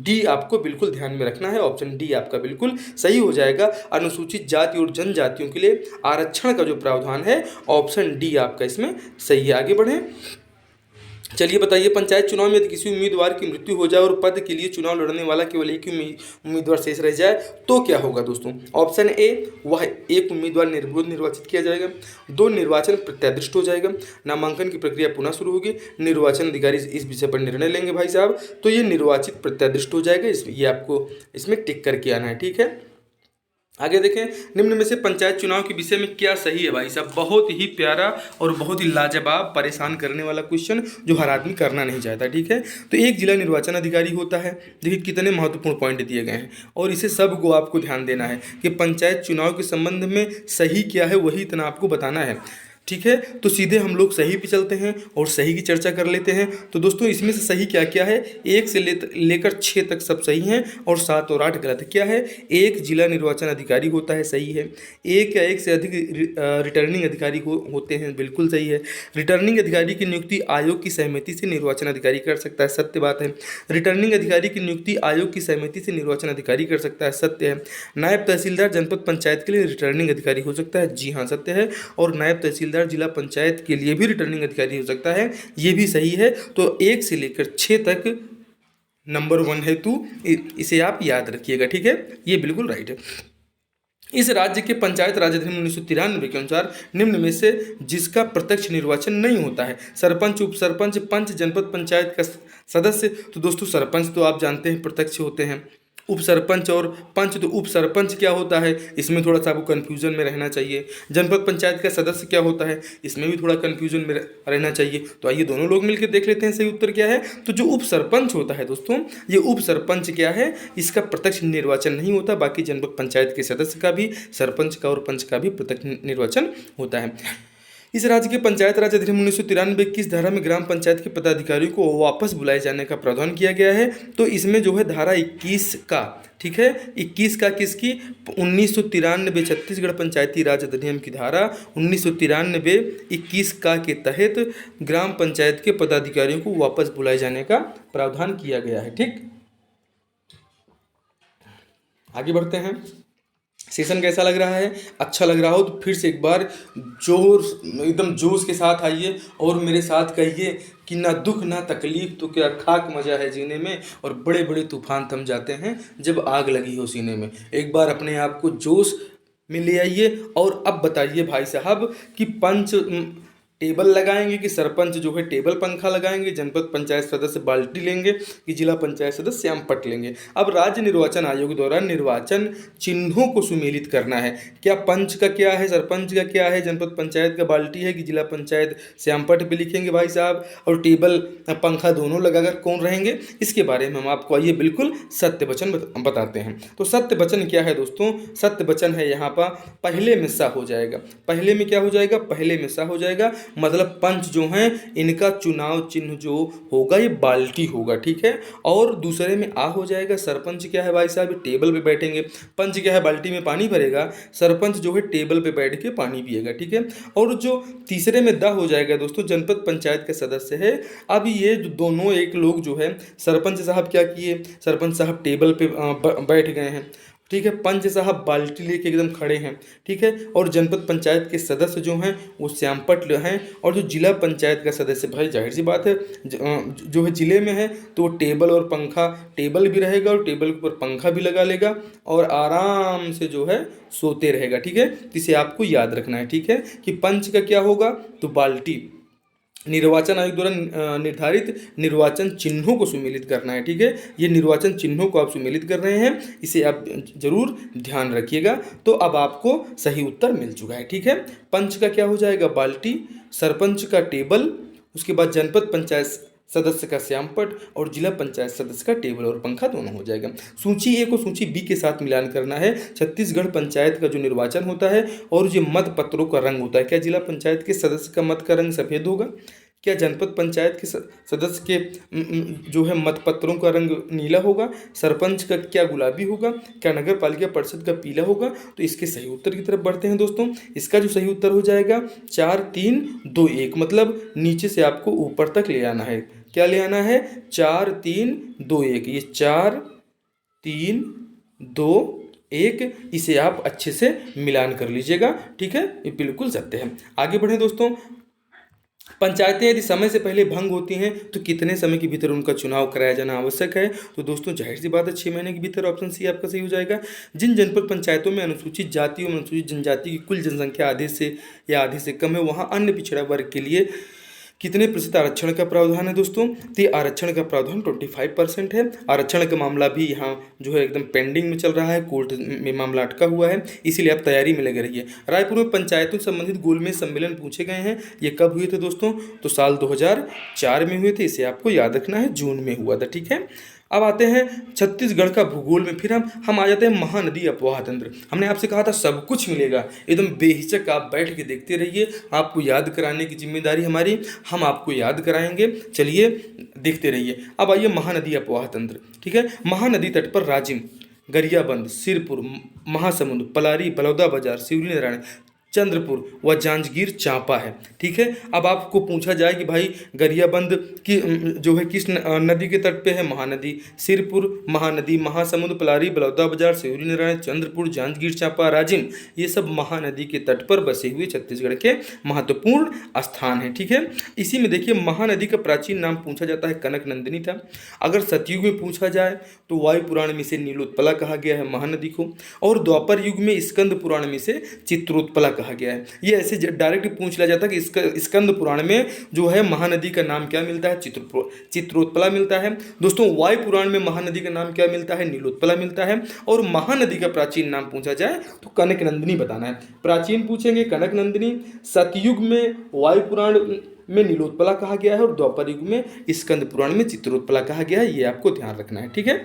डी आपको बिल्कुल ध्यान में रखना है, ऑप्शन डी आपका बिल्कुल सही हो जाएगा। अनुसूचित जाति और जनजातियों के लिए आरक्षण का जो प्रावधान है, ऑप्शन डी आपका इसमें सही है। आगे बढ़ें, चलिए बताइए, पंचायत चुनाव में यदि किसी उम्मीदवार की मृत्यु हो जाए और पद के लिए चुनाव लड़ने वाला केवल एक ही उम्मीदवार शेष रह जाए तो क्या होगा दोस्तों? ऑप्शन ए, वह एक उम्मीदवार निर्विरोध निर्वाचित किया जाएगा। 2, निर्वाचन प्रत्यादृष्ट हो जाएगा। नामांकन की प्रक्रिया पुनः शुरू होगी। निर्वाचन अधिकारी इस विषय पर निर्णय लेंगे भाई साहब, तो ये निर्वाचित प्रत्यादृष्ट हो जाएगा। ये आपको इसमें टिक करके आना है। ठीक है, आगे देखें, निम्न में से पंचायत चुनाव के विषय में क्या सही है भाई साहब? बहुत ही प्यारा और बहुत ही लाजवाब, परेशान करने वाला क्वेश्चन जो हर आदमी करना नहीं चाहता। ठीक है, तो एक जिला निर्वाचन अधिकारी होता है। देखिए कितने महत्वपूर्ण पॉइंट दिए गए हैं और इसे सबको आपको ध्यान देना है कि पंचायत चुनाव के संबंध में सही क्या है वही इतना आपको बताना है। ठीक है, तो सीधे हम लोग सही पे चलते हैं और सही की चर्चा कर लेते हैं। तो दोस्तों इसमें से सही क्या क्या है? 1 से लेकर 6 तक सब सही हैं और 7 और 8 गलत। क्या है? एक जिला निर्वाचन अधिकारी होता है, सही है। एक या एक से अधिक रिटर्निंग अधिकारी होते हैं, बिल्कुल सही है। रिटर्निंग अधिकारी की नियुक्ति आयोग की सहमति से निर्वाचन अधिकारी कर सकता है, सत्य बात है। रिटर्निंग अधिकारी की नियुक्ति आयोग की सहमति से निर्वाचन अधिकारी कर सकता है, सत्य है। नायब तहसीलदार जनपद पंचायत के लिए रिटर्निंग अधिकारी हो सकता है, जी हाँ सत्य है। और नायब तहसीलदार जिला पंचायत के लिए भी रिटर्निंग अधिकारी हो सकता है, ये भी सही है। तो 1 से लेकर 6 तक नंबर 1 है, तो इसे आप याद रखिएगा। ठीक है, ये बिल्कुल राइट है। इस राज्य के पंचायत राज अधिनियम 1993 के अनुसार निम्न में से जिसका प्रत्यक्ष निर्वाचन नहीं होता है? सरपंच, उप सरपंच, पंच, जनपद पंचायत का सदस्य। तो दोस्तों सरपंच तो आप जानते हैं प्रत्यक्ष होते हैं। उप सरपंच और पंच, तो उप सरपंच क्या होता है इसमें थोड़ा सा आपको कन्फ्यूजन में रहना चाहिए। जनपद पंचायत का सदस्य क्या होता है, इसमें भी थोड़ा कन्फ्यूजन में रहना चाहिए। तो आइए दोनों लोग मिलकर देख लेते हैं सही उत्तर क्या है। तो जो उप सरपंच होता है दोस्तों, ये उप सरपंच क्या है, इसका प्रत्यक्ष निर्वाचन नहीं होता। बाकी जनपद पंचायत के सदस्य का भी, सरपंच का और पंच का भी प्रत्यक्ष निर्वाचन होता है। इस राज्य के पंचायत राज अधिनियम 1993 किस धारा में ग्राम पंचायत के पदाधिकारियों को वापस बुलाए जाने का प्रावधान किया गया है? तो इसमें जो है धारा 21 का, ठीक है, 21 का किसकी? 1993 छत्तीसगढ़ पंचायती राज अधिनियम की धारा 1993 21 का के तहत ग्राम पंचायत के पदाधिकारियों को वापस बुलाए जाने का प्रावधान किया गया है। ठीक, आगे बढ़ते हैं। सेशन कैसा लग रहा है? अच्छा लग रहा हो तो फिर से एक बार एकदम जोश के साथ आइए और मेरे साथ कहिए कि ना दुख ना तकलीफ तो क्या खाक मजा है जीने में, और बड़े बड़े तूफान थम जाते हैं जब आग लगी हो सीने में। एक बार अपने आप को जोश में ले आइए और अब बताइए भाई साहब कि पंच टेबल लगाएंगे कि सरपंच जो है टेबल पंखा लगाएंगे, जनपद पंचायत सदस्य बाल्टी लेंगे कि जिला पंचायत सदस्य आम पट लेंगे। अब राज्य निर्वाचन आयोग द्वारा निर्वाचन चिन्हों को सुमेलित करना है। क्या पंच का क्या है, सरपंच का क्या है, जनपद पंचायत का बाल्टी है कि जिला पंचायत श्यामपट पे लिखेंगे भाई साहब, और टेबल पंखा दोनों लगाकर कौन रहेंगे, इसके बारे में हम आपको आइए बिल्कुल सत्य वचन बताते हैं। तो सत्य वचन क्या है दोस्तों? सत्य वचन है यहाँ पर पहले में सा हो जाएगा। पहले में क्या हो जाएगा? पहले में सा हो जाएगा, मतलब पंच जो हैं इनका चुनाव चिन्ह जो होगा ये बाल्टी होगा। ठीक है, और दूसरे में आ हो जाएगा। सरपंच क्या है भाई साहब? टेबल पे बैठेंगे। पंच क्या है? बाल्टी में पानी भरेगा। सरपंच जो है टेबल पे बैठ के पानी पिएगा। ठीक है, और जो तीसरे में दा हो जाएगा दोस्तों, जनपद पंचायत के सदस्य है। अब ये दोनों एक लोग जो है, सरपंच साहब क्या किए? सरपंच साहब टेबल पे बैठ गए हैं। ठीक है। पंच साहब बाल्टी लेके एकदम खड़े हैं, ठीक है। और जनपद पंचायत के सदस्य जो हैं वो श्यामपट हैं, और जो जिला पंचायत का सदस्य, भाई जाहिर सी बात है जो है जिले में है तो वो टेबल और पंखा, टेबल भी रहेगा और टेबल के ऊपर पंखा भी लगा लेगा और आराम से जो है सोते रहेगा, ठीक है। तो इसे आपको याद रखना है, ठीक है, कि पंच का क्या होगा, तो बाल्टी, निर्वाचन आयोग द्वारा निर्धारित निर्वाचन चिन्हों को सुमेलित करना है, ठीक है। ये निर्वाचन चिन्हों को आप सुमेलित कर रहे हैं, इसे आप जरूर ध्यान रखिएगा। तो अब आपको सही उत्तर मिल चुका है, ठीक है। पंच का क्या हो जाएगा, बाल्टी, सरपंच का टेबल, उसके बाद जनपद पंचायत सदस्य का श्यामपट और जिला पंचायत सदस्य का टेबल और पंखा दोनों हो जाएगा। सूची ए को सूची बी के साथ मिलान करना है। छत्तीसगढ़ पंचायत का जो निर्वाचन होता है और जो मत पत्रों का रंग होता है, क्या जिला पंचायत के सदस्य का मत का रंग सफ़ेद होगा, क्या जनपद पंचायत के सदस्य के जो है मतपत्रों का रंग नीला होगा, सरपंच का क्या गुलाबी होगा, क्या नगर पालिका परिषद का पीला होगा। तो इसके सही उत्तर की तरफ बढ़ते हैं दोस्तों। इसका जो सही उत्तर हो जाएगा 4 3 2 1, मतलब नीचे से आपको ऊपर तक ले आना है। क्या ले आना है, 4 3 2 1, ये 4 3 2 1, इसे आप अच्छे से मिलान कर लीजिएगा, ठीक है। ये बिल्कुल सत्य है। आगे बढ़े दोस्तों। पंचायतें यदि समय से पहले भंग होती हैं तो कितने समय के भीतर उनका चुनाव कराया जाना आवश्यक है, तो दोस्तों जाहिर सी बात है 6 महीने के भीतर। ऑप्शन सी आपका सही हो जाएगा। जिन जनपद पंचायतों में अनुसूचित जाति और अनुसूचित जनजाति की कुल जनसंख्या आधे से या आधे से कम है, वहाँ अन्य पिछड़ा वर्ग के लिए कितने प्रतिशत आरक्षण का प्रावधान है दोस्तों, तो ये आरक्षण का प्रावधान 25% है। आरक्षण का मामला भी यहाँ जो है एकदम पेंडिंग में चल रहा है, कोर्ट में मामला अटका हुआ है, इसीलिए आप तैयारी में लगे रहिए। रायपुर में पंचायतों से संबंधित गोलमेज सम्मेलन पूछे गए हैं, ये कब हुए थे दोस्तों, तो साल 2004 में हुए थे, इसे आपको याद रखना है, जून में हुआ था, ठीक है। अब आते हैं छत्तीसगढ़ का भूगोल में, फिर हम आ जाते हैं महानदी अपवाह तंत्र। हमने आपसे कहा था सब कुछ मिलेगा, एकदम बेहिचक आप बैठ के देखते रहिए, आपको याद कराने की जिम्मेदारी हमारी, हम आपको याद कराएंगे, चलिए देखते रहिए। अब आइए महानदी अपवाह तंत्र, ठीक है। महानदी तट पर राजिम, गरियाबंद, सिरपुर, महासमुंद, पलारी, बलौदा बाजार, शिवरी नारायण, चंद्रपुर व जांजगीर चांपा है, ठीक है। अब आपको पूछा जाए कि भाई गरियाबंद की जो है किस नदी के तट पे है, महानदी, सिरपुर महानदी, महासमुंद, पलारी, बलौदा बाजार, शिवरी नारायण, चंद्रपुर, जांजगीर चांपा, राजिम, ये सब महानदी के तट पर बसे हुए छत्तीसगढ़ के महत्वपूर्ण स्थान हैं, ठीक है। इसी में देखिए महानदी का प्राचीन नाम पूछा जाता है कनक नंदिनी था। अगर सतयुग में पूछा जाए तो वायु पुराण में से नीलोत्पला कहा गया है महानदी को, और द्वापर युग में स्कंद पुराण में से चित्रोत्पला कहा गया है। ये ऐसे डायरेक्ट पूछ लिया जाता है कि स्कंद पुराण में जो है महानदी का नाम क्या मिलता है, चित्रोत्पला मिलता है। दोस्तों वायु पुराण में महानदी का नाम क्या मिलता है, नीलोत्पला मिलता है। और महानदी का प्राचीन नाम पूछा जाए तो कनक नंदिनी बताना है। प्राचीन पूछेंगे कनक नंदिनी, सतयुग में वायु पुराण में नीलोत्पला कहा गया है और द्वापर युग में स्कंद पुराण में चित्रोत्पला कहा गया है, ये आपको ध्यान रखना है, ठीक है।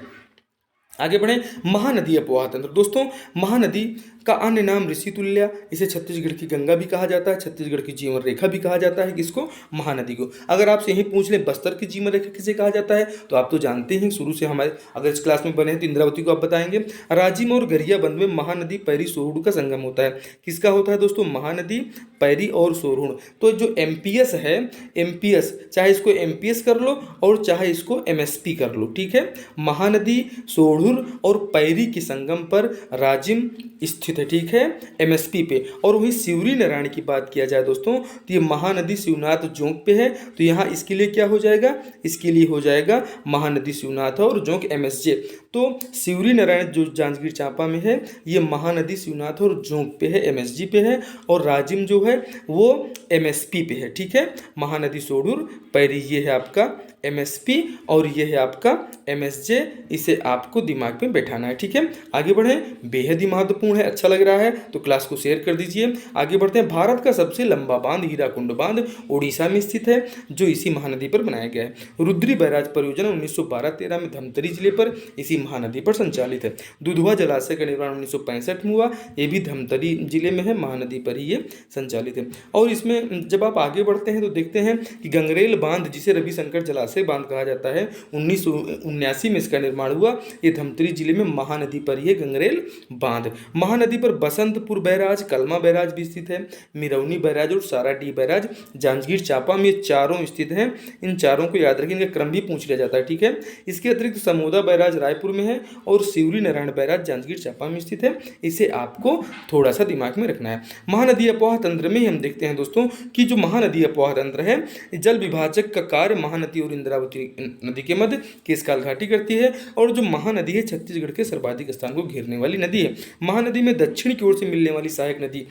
आगे बढ़े। महानदी अपवाह तंत्र, दोस्तों महानदी का अन्य नाम ऋषि तुल्या, इसे छत्तीसगढ़ की गंगा भी कहा जाता है, छत्तीसगढ़ की जीवन रेखा भी कहा जाता है, किसको, महानदी को। अगर आपसे यही पूछ लें बस्तर की जीवन रेखा किसे कहा जाता है, तो आप तो जानते हैं शुरू से हमारे, अगर इस क्लास में बने हैं तो इंद्रावती को आप बताएंगे। राजिम और गरियाबंद में महानदी पैरी सोरुण का संगम होता है, किसका होता है दोस्तों, महानदी पैरी और सोरुण। तो जो एमपीएस है, एमपीएस चाहे इसको एमपीएस कर लो और चाहे इसको एमएसपी कर लो, ठीक है। महानदी सोरुण और पैरी के संगम पर राजिम स्थित है, ठीक है, एमएसपी पे। और वही शिवरी नारायण की बात किया जाए दोस्तों तो ये महानदी शिवनाथ जोंक पे है, तो यहाँ इसके लिए क्या हो जाएगा, इसके लिए हो जाएगा महानदी शिवनाथ और जोंक एमएसजे। तो शिवरी नारायण जो जांजगीर चांपा में है, ये महानदी शिवनाथ और जोंक पे है, एमएसजी पे है। और राजिम जो है वो एमएसपी पे है, ठीक है। महानदी सोडूर पैरी ये है आपका एमएसपी और ये है आपका एमएसजे, इसे आपको दिमाग में बैठाना है, ठीक है। आगे बढ़ें, बेहद ही महत्वपूर्ण है, अच्छा लग रहा है तो क्लास को शेयर कर दीजिए। आगे बढ़ते हैं। भारत का सबसे लंबा बांध हीराकुंड बांध उड़ीसा में स्थित है, जो इसी महानदी पर बनाया गया है। रुद्री बैराज परियोजना 1912-13 में धमतरी जिले पर इसी महानदी पर संचालित है। दुधवा जलाशय का निर्माण 1965 में हुआ, ये भी धमतरी जिले में है, महानदी पर ही ये संचालित है। और इसमें जब आप आगे बढ़ते हैं तो देखते हैं कि गंगरेल बांध, जिसे रविशंकर जलाशय से बांध कहा जाता है। 1979 में इसका निर्माण हुआ। ये धमतरी जिले में महानदी पर ही है गंगरेल बांध। महानदी पर बसंतपुर बैराज, कलमा बैराज भी स्थित है, मिरौनी बैराज और साराडीह बैराज, जांजगीर चांपा में ये चारों स्थित हैं। इन चारों को याद रखें, इनका क्रम भी पूछ लिया जाता है, ठीक है। इसके अतिरिक्त समोदा बैराज रायपुर में है और शिवरी नारायण बैराज जांजगीर चांपा में स्थित है। इसे आपको थोड़ा सा दिमाग में रखना है। महानदी अफवाह तंत्र में ही हम देखते हैं दोस्तों कि जो महानदी अफवाह तंत्र है, जल विभाजक का कार्य महानदी और इंद्रावती नदी के मध्य केशकाल घाटी करती है। और जो महानदी है छत्तीसगढ़ के सर्वाधिक स्थान को घेरने वाली नदी है। महानदी में दक्षिण की ओर से मिलने वाली सहायक नदी,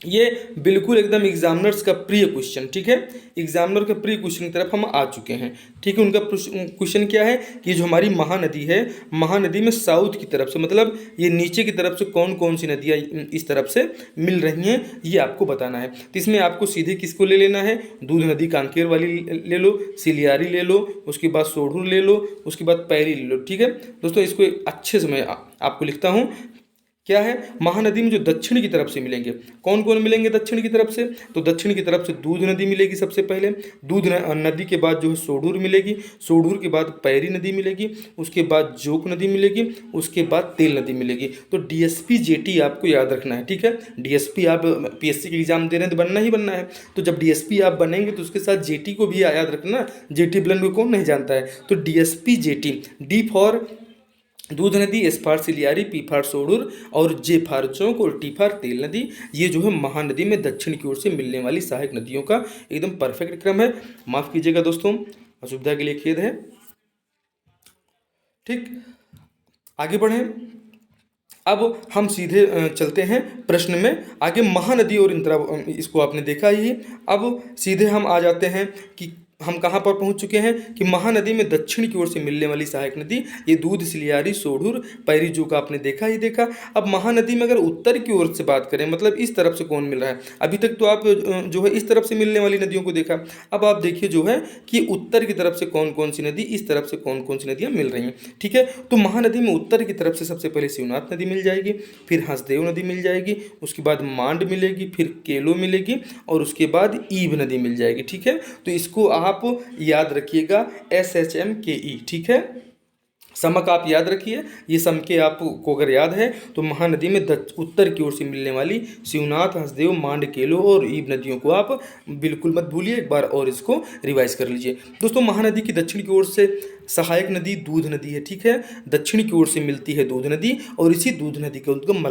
ये बिल्कुल एकदम एग्जामिनर्स का प्रिय क्वेश्चन, ठीक है। एग्जामिनर के प्रिय क्वेश्चन की तरफ हम आ चुके हैं, ठीक है। उनका क्वेश्चन क्या है कि जो हमारी महानदी है, महानदी में साउथ की तरफ से, मतलब ये नीचे की तरफ से कौन कौन सी नदियाँ इस तरफ से मिल रही हैं, ये आपको बताना है। तो इसमें आपको सीधे किसको ले लेना है, दूध नदी कांकेर वाली ले लो, सिलियारी ले लो, उसके बाद सोढूर ले लो, उसके बाद पैरी ले लो, ठीक है दोस्तों। इसको अच्छे से मैं आपको लिखता हूँ। क्या है, महानदी में जो दक्षिण की तरफ से मिलेंगे, कौन कौन मिलेंगे दक्षिण की तरफ से, तो दक्षिण की तरफ से दूध नदी मिलेगी सबसे पहले। दूध नदी के बाद जो है सोढूर मिलेगी, सोढूर के बाद पैरी नदी मिलेगी, उसके बाद जोक नदी मिलेगी, उसके बाद तेल नदी मिलेगी। तो डीएसपी जेटी आपको याद रखना है, ठीक है। डीएसपी आप पीएससी के एग्जाम दे रहे हैं तो बनना ही बनना है। तो जब डीएसपी आप बनेंगे तो उसके साथ जेटी को भी याद रखना। जेटी ब्लन को कौन नहीं जानता है। तो DSP jetty, D for Doodh नदी, S for Siliyari, P for Sondur और जे फॉर जोंक और टी फॉर तेल नदी, ये जो है महानदी में दक्षिण की ओर से मिलने वाली सहायक नदियों का एकदम परफेक्ट क्रम है। माफ कीजिएगा दोस्तों, असुविधा के लिए खेद है, ठीक। आगे बढ़ें, अब हम सीधे चलते हैं प्रश्न में आगे। महानदी और इंदिरा, इसको आपने देखा ही है। अब सीधे हम आ जाते हैं कि हम कहाँ पर पहुँच चुके हैं कि महानदी में दक्षिण की ओर से मिलने वाली सहायक नदी, ये दूध, सिलियारी, सोढूर, पैरी जो का आपने देखा ही देखा। अब महानदी में अगर उत्तर की ओर से बात करें, मतलब इस तरफ से कौन मिल रहा है, अभी तक तो आप जो है इस तरफ से मिलने वाली नदियों को देखा। अब आप देखिए जो है कि उत्तर की तरफ से कौन कौन सी नदी, इस तरफ से कौन कौन सी नदियाँ मिल रही हैं, ठीक है। तो महानदी में उत्तर की तरफ से सबसे पहले शिवनाथ नदी मिल जाएगी, फिर हंसदेव नदी मिल जाएगी, उसके बाद मांड मिलेगी, फिर केलो मिलेगी और उसके बाद ईब नदी मिल जाएगी, ठीक है। तो इसको आप याद रखिएगा, SHMKE, ठीक है। समक आप याद रखिए, ये सम के आपको अगर याद है तो महानदी में उत्तर की ओर से मिलने वाली शिवनाथ, हंसदेव, मांड, केलो और ईब नदियों को आप बिल्कुल मत भूलिए, एक बार और इसको रिवाइज कर लीजिए दोस्तों। महानदी की दक्षिण की ओर से सहायक नदी दूध नदी है, ठीक है। दक्षिण की ओर से मिलती है दूध नदी और इसी दूध नदी का उद्गम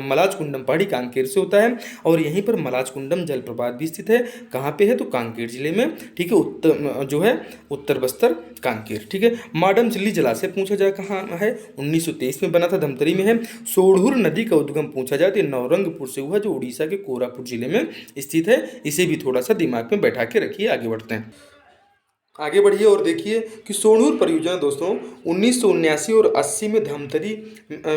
मलाजकुंडम पहाड़ी कांकेर से होता है और यहीं पर मलाजकुंडम जलप्रपात भी स्थित है। कहाँ पे है, तो कांकेर जिले में, ठीक है। उत्तर जो है उत्तर बस्तर कांकेर, ठीक है। माडम चिल्ली जलाशय पूछा जाए कहाँ है, 1923 में बना था, धमतरी में है। सोढूर नदी का उद्गम पूछा जाए तो नवरंगपुर से हुआ, जो उड़ीसा के कोरापुट जिले में स्थित है। इसे भी थोड़ा सा दिमाग में बैठा के रखिए। आगे बढ़ते हैं, आगे बढ़िए और देखिए कि सोढूर परियोजना दोस्तों 1979 और 80 में धमतरी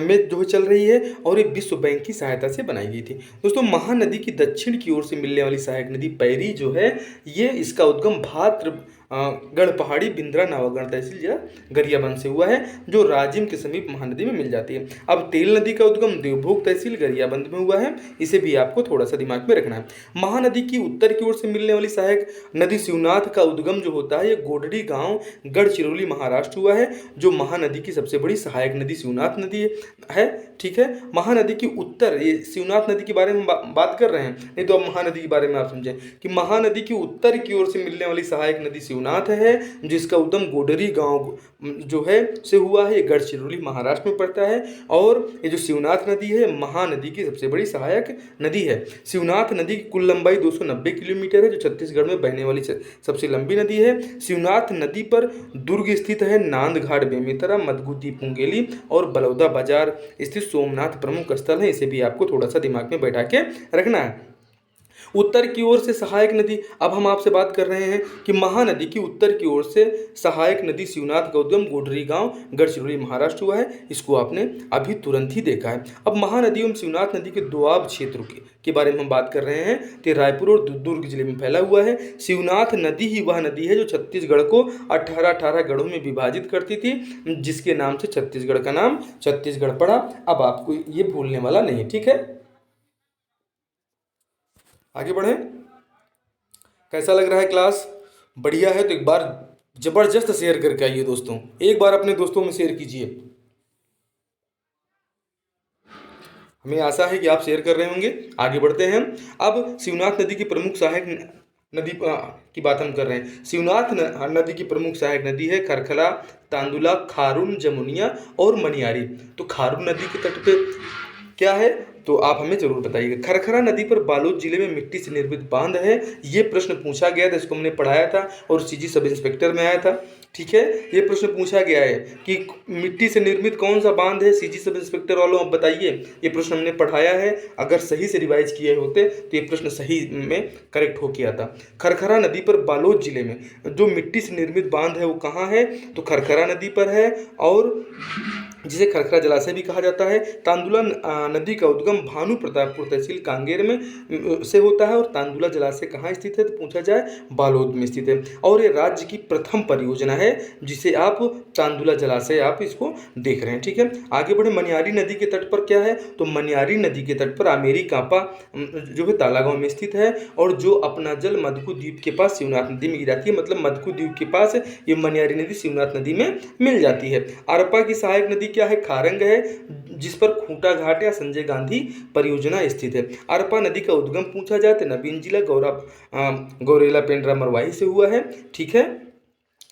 में जो चल रही है और ये विश्व बैंक की सहायता से बनाई गई थी दोस्तों। महानदी की दक्षिण की ओर से मिलने वाली सहायक नदी पैरी जो है, ये इसका उद्गम भाद्र गढ़ पहाड़ी, बिंद्रा, नवागढ़ तहसील या गरियाबंद से हुआ है, जो राजिम के समीप महानदी में मिल जाती है। अब तेल नदी का उद्गम देवभोग तहसील गरियाबंद में हुआ है, इसे भी आपको थोड़ा सा दिमाग में रखना है। महानदी की उत्तर की ओर से मिलने वाली सहायक नदी शिवनाथ का उद्गम जो होता है, ये गोडड़ी गांव, गढ़चिरौली, महाराष्ट्र हुआ है, जो महानदी की सबसे बड़ी सहायक नदी शिवनाथ नदी है, ठीक है। महानदी की उत्तर, ये शिवनाथ नदी के बारे में बात कर रहे हैं, नहीं तो अब महानदी के बारे में आप समझें कि महानदी की उत्तर की ओर से मिलने वाली सहायक नदी शिवनाथ है, जिसका उद्गम गोडरी गांव जो है से हुआ है, ये गढ़चिरौली महाराष्ट्र में पड़ता है। और ये जो शिवनाथ नदी है, महानदी की सबसे बड़ी सहायक नदी है। शिवनाथ नदी की कुल लंबाई 290 किलोमीटर है, जो छत्तीसगढ़ में बहने वाली सबसे लंबी नदी है। शिवनाथ नदी पर दुर्ग स्थित है, नांदघाट, बेमेतरा, मदगुद्दी, पुंगेली और बलौदा बाजार स्थित सोमनाथ प्रमुख स्थल है। इसे भी आपको थोड़ा सा दिमाग में बैठा के रखना है। उत्तर की ओर से सहायक नदी, अब हम आपसे बात कर रहे हैं कि महानदी की उत्तर की ओर से सहायक नदी शिवनाथ का उद्गम गोडरी गांव, गढ़चिरौली, महाराष्ट्र हुआ है। इसको आपने अभी तुरंत ही देखा है। अब महानदी एवं शिवनाथ नदी के दोआब क्षेत्र के बारे में हम बात कर रहे हैं, तो रायपुर और दुर्ग जिले में फैला हुआ है। शिवनाथ नदी ही वह नदी है जो छत्तीसगढ़ को 18 गढ़ों में विभाजित करती थी, जिसके नाम से छत्तीसगढ़ का नाम छत्तीसगढ़ पड़ा। अब आपको ये भूलने वाला नहीं, ठीक है। आगे बढ़ें, कैसा लग रहा है क्लास, बढ़िया है तो एक बार जबरदस्त शेयर करके आइए दोस्तों, एक बार अपने दोस्तों में शेयर कीजिए। हमें आशा है कि आप शेयर कर रहे होंगे। आगे बढ़ते हैं। अब शिवनाथ नदी की प्रमुख सहायक नदी की बात हम कर रहे हैं। शिवनाथ नदी की प्रमुख सहायक नदी है खरखरा, तांदुला, खारून, जमुनिया और मनियारी। तो खारून नदी के तट पे क्या है तो आप हमें जरूर बताइएगा। खरखरा नदी पर बालोद जिले में मिट्टी से निर्मित बांध है। ये प्रश्न पूछा गया था, इसको हमने पढ़ाया था और सीजी सब इंस्पेक्टर में आया था। ठीक है, ये प्रश्न पूछा गया है कि मिट्टी से निर्मित कौन सा बांध है, सीजी सब इंस्पेक्टर वालों आप बताइए। ये प्रश्न हमने पढ़ाया है, अगर सही से रिवाइज किए होते तो ये प्रश्न सही में करेक्ट हो गया था। खरखरा नदी पर बालोद जिले में जो मिट्टी से निर्मित बांध है वो कहाँ है तो खरखरा नदी पर है, और जिसे खरखरा जलाशय भी कहा जाता है। तांदुला नदी का उद्गम भानु प्रतापपुर तहसील कांगेर में से होता है, और तांदुला जलाशय कहाँ स्थित है तो पूछा जाए बालोद में स्थित है, और ये राज्य की प्रथम परियोजना है जिसे आप तांदुला जलाशय आप इसको देख रहे हैं। ठीक है, आगे बढ़े। मनियारी नदी के तट पर क्या है तो मनियारी नदी के तट पर आमेरी कांपा जो है तालागांव में स्थित है, और जो अपना जल मधुकू द्वीप के पास शिवनाथ नदी में गिराती है। मतलब मधुकू द्वीप के पास ये मनियारी नदी शिवनाथ नदी में मिल जाती है। अरपा की सहायक नदी क्या है खारंग है, जिस पर खूंटा घाट या संजय गांधी परियोजना स्थित है। अरपा नदी का उद्गम पूछा जाए तो नवीन जिला गौरेला पेंड्रा मरवाही से हुआ है। ठीक है,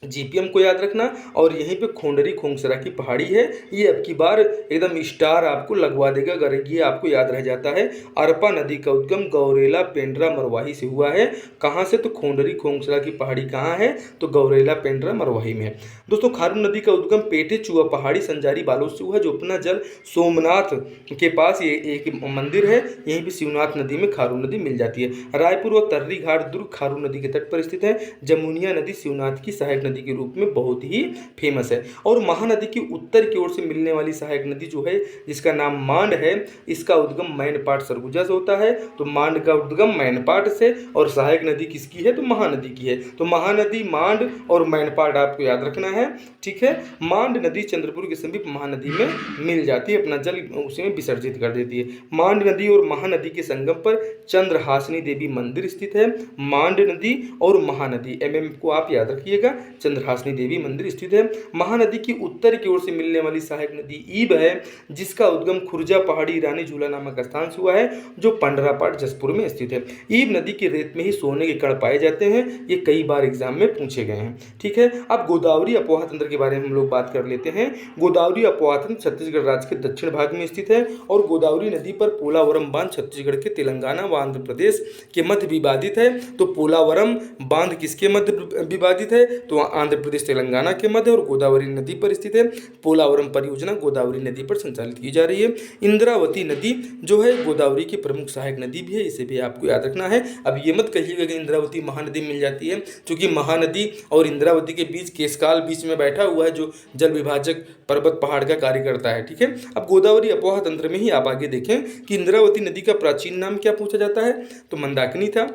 जीपीएम को याद रखना, और यहीं पे खोंडरी खोंगसरा की पहाड़ी है। ये अब की बार एकदम स्टार आपको लगवा देगा अगर ये आपको याद रह जाता है। अरपा नदी का उद्गम गौरेला पेंड्रा मरवाही से हुआ है। कहाँ से तो खोंडरी खोंगसरा की पहाड़ी कहाँ है तो गौरेला पेंड्रा मरवाही में है। दोस्तों खारून नदी का उद्गम पेटे चुआ पहाड़ी संजारी बालोद से हुआ, जो अपना जल सोमनाथ के पास ये एक मंदिर है, यहीं पर शिवनाथ नदी में खारून नदी मिल जाती है। रायपुर व तर्री घाट दुर्ग खारून नदी के तट पर स्थित है। जमुनिया नदी शिवनाथ की सहायक नदी के रूप में बहुत ही फेमस है। और महानदी की उत्तर की ओर से मिलने वाली सहायक नदी जो है जिसका नाम मांड है, इसका उद्गम मैनपाट सरगुजा से होता है। तो मांड का उद्गम मैनपाट से, और सहायक नदी किसकी है तो महानदी की है। तो महानदी मांड और मैनपाट आपको याद रखना है। ठीक है, मांड नदी चंद्रपुर के समीप महानदी में मिल जाती है, अपना जल उसी में विसर्जित कर देती है। मांड नदी और महानदी के संगम पर चंद्रहासिनी देवी मंदिर स्थित है। मांड नदी और महानदी एमएम को आप याद रखिएगा, चंद्रहासिनी देवी मंदिर स्थित है। महानदी की उत्तर की ओर से मिलने वाली सहायक नदी ईब है, जिसका उद्गम खुर्जा पहाड़ी रानी झूला नामक स्थान से हुआ है, जो पंडरापाट जसपुर में स्थित है। ईब नदी के रेत में ही सोने के कण पाए जाते हैं, ये कई बार एग्जाम में पूछे गए हैं। ठीक है, अब गोदावरी अपोहा तंत्र के बारे में हम लोग बात कर लेते हैं। गोदावरी अपोहा तंत्र छत्तीसगढ़ राज्य के दक्षिण भाग में स्थित है, और गोदावरी नदी पर पोलावरम बांध छत्तीसगढ़ के तेलंगाना व आंध्र प्रदेश के मध्य विवादित है। तो पोलावरम बांध किसके मध्य विवादित है तो आंध्र प्रदेश तेलंगाना के मध्य, और गोदावरी नदी पर स्थित है। पोलावरम परियोजना गोदावरी नदी पर संचालित की जा रही है। इंद्रावती नदी जो है गोदावरी की प्रमुख सहायक नदी भी है, इसे भी आपको याद रखना है। अब ये मत कहिएगा कि इंद्रावती महानदी मिल जाती है, क्योंकि महानदी और इंद्रावती के बीच केशकाल बीच में बैठा हुआ है, जो जल विभाजक पर्वत पहाड़ का कार्य करता है। ठीक है, अब गोदावरी अपोहा तंत्र में ही आप आगे देखें कि इंद्रावती नदी का प्राचीन नाम क्या पूछा जाता है तो मंदाकिनी था,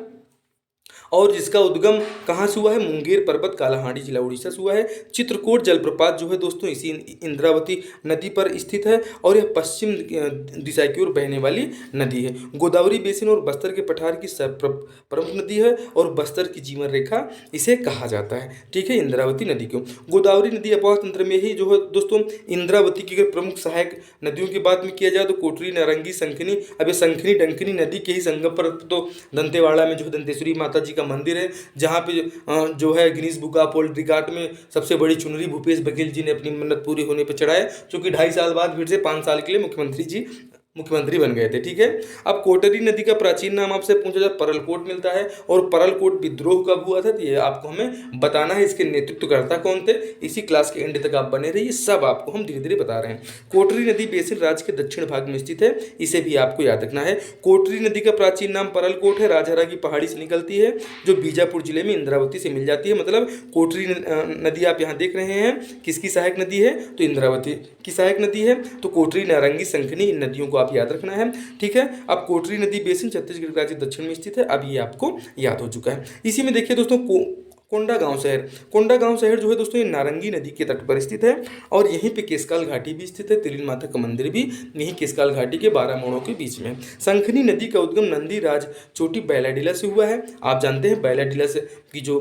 और जिसका उद्गम कहाँ से हुआ है मुंगेर पर्वत कालाहांडी जिला उड़ीसा से हुआ है। चित्रकूट जलप्रपात जो है दोस्तों इसी इंद्रावती नदी पर स्थित है, और यह पश्चिम दिशा की ओर बहने वाली नदी है। गोदावरी बेसिन और बस्तर के पठार की प्रमुख नदी है, और बस्तर की जीवन रेखा इसे कहा जाता है। ठीक है, इंद्रावती नदी को गोदावरी नदी अपोहा तंत्र में ही जो है दोस्तों इंद्रावती की अगर प्रमुख सहायक नदियों की बात में किया जाए तो कोटरी, नारंगी, संखनी। अब ये संखनी डंकनी नदी के ही संगम पर तो दंतेवाड़ा में जो दंतेश्वरी माता जी का मंदिर है, जहाँ पे जो है Guinness book of world record में सबसे बड़ी चुनरी भूपेश बघेल जी ने अपनी मन्नत पूरी होने पर चढ़ाए, क्योंकि 2.5 साल बाद फिर से 5 साल के लिए मुख्यमंत्री बन गए थे। ठीक है, अब कोटरी नदी का प्राचीन नाम आपसे पूछा जाए परलकोट मिलता है, और परलकोट विद्रोह कब हुआ था तो ये आपको हमें बताना है। इसके नेतृत्वकर्ता कौन थे, इसी क्लास के एंड तक आप बने रहिए, सब आपको हम धीरे धीरे बता रहे हैं। कोटरी नदी बेसिन राज्य के दक्षिण भाग में स्थित है, इसे भी आपको याद रखना है। कोटरी नदी का प्राचीन नाम परलकोट है, राजहरा की पहाड़ी से निकलती है, जो बीजापुर जिले में इंद्रावती से मिल जाती है। मतलब कोटरी नदी आप यहाँ देख रहे हैं किसकी सहायक नदी है तो इंद्रावती की सहायक नदी है। तो कोटरी, नारंगी, संखनी इन नदियों को याद रखना है। ठीक है, अब कोटरी नदी बेसिन छत्तीसगढ़ राज्य दक्षिण में स्थित है, अब ये आपको याद हो चुका है। इसी में देखिए दोस्तों कोंडागांव शहर जो है दोस्तों ये नारंगी नदी के तट पर स्थित है, और यहीं पे केशकाल घाटी भी स्थित है। तिलिन माता का मंदिर भी यहीं केशकाल घाटी के 12 मोड़ों के बीच में। संखनी नदी का उद्गम नंदी राज चोटी बैलाडीला से हुआ है। आप जानते हैं बैलाडीला से की जो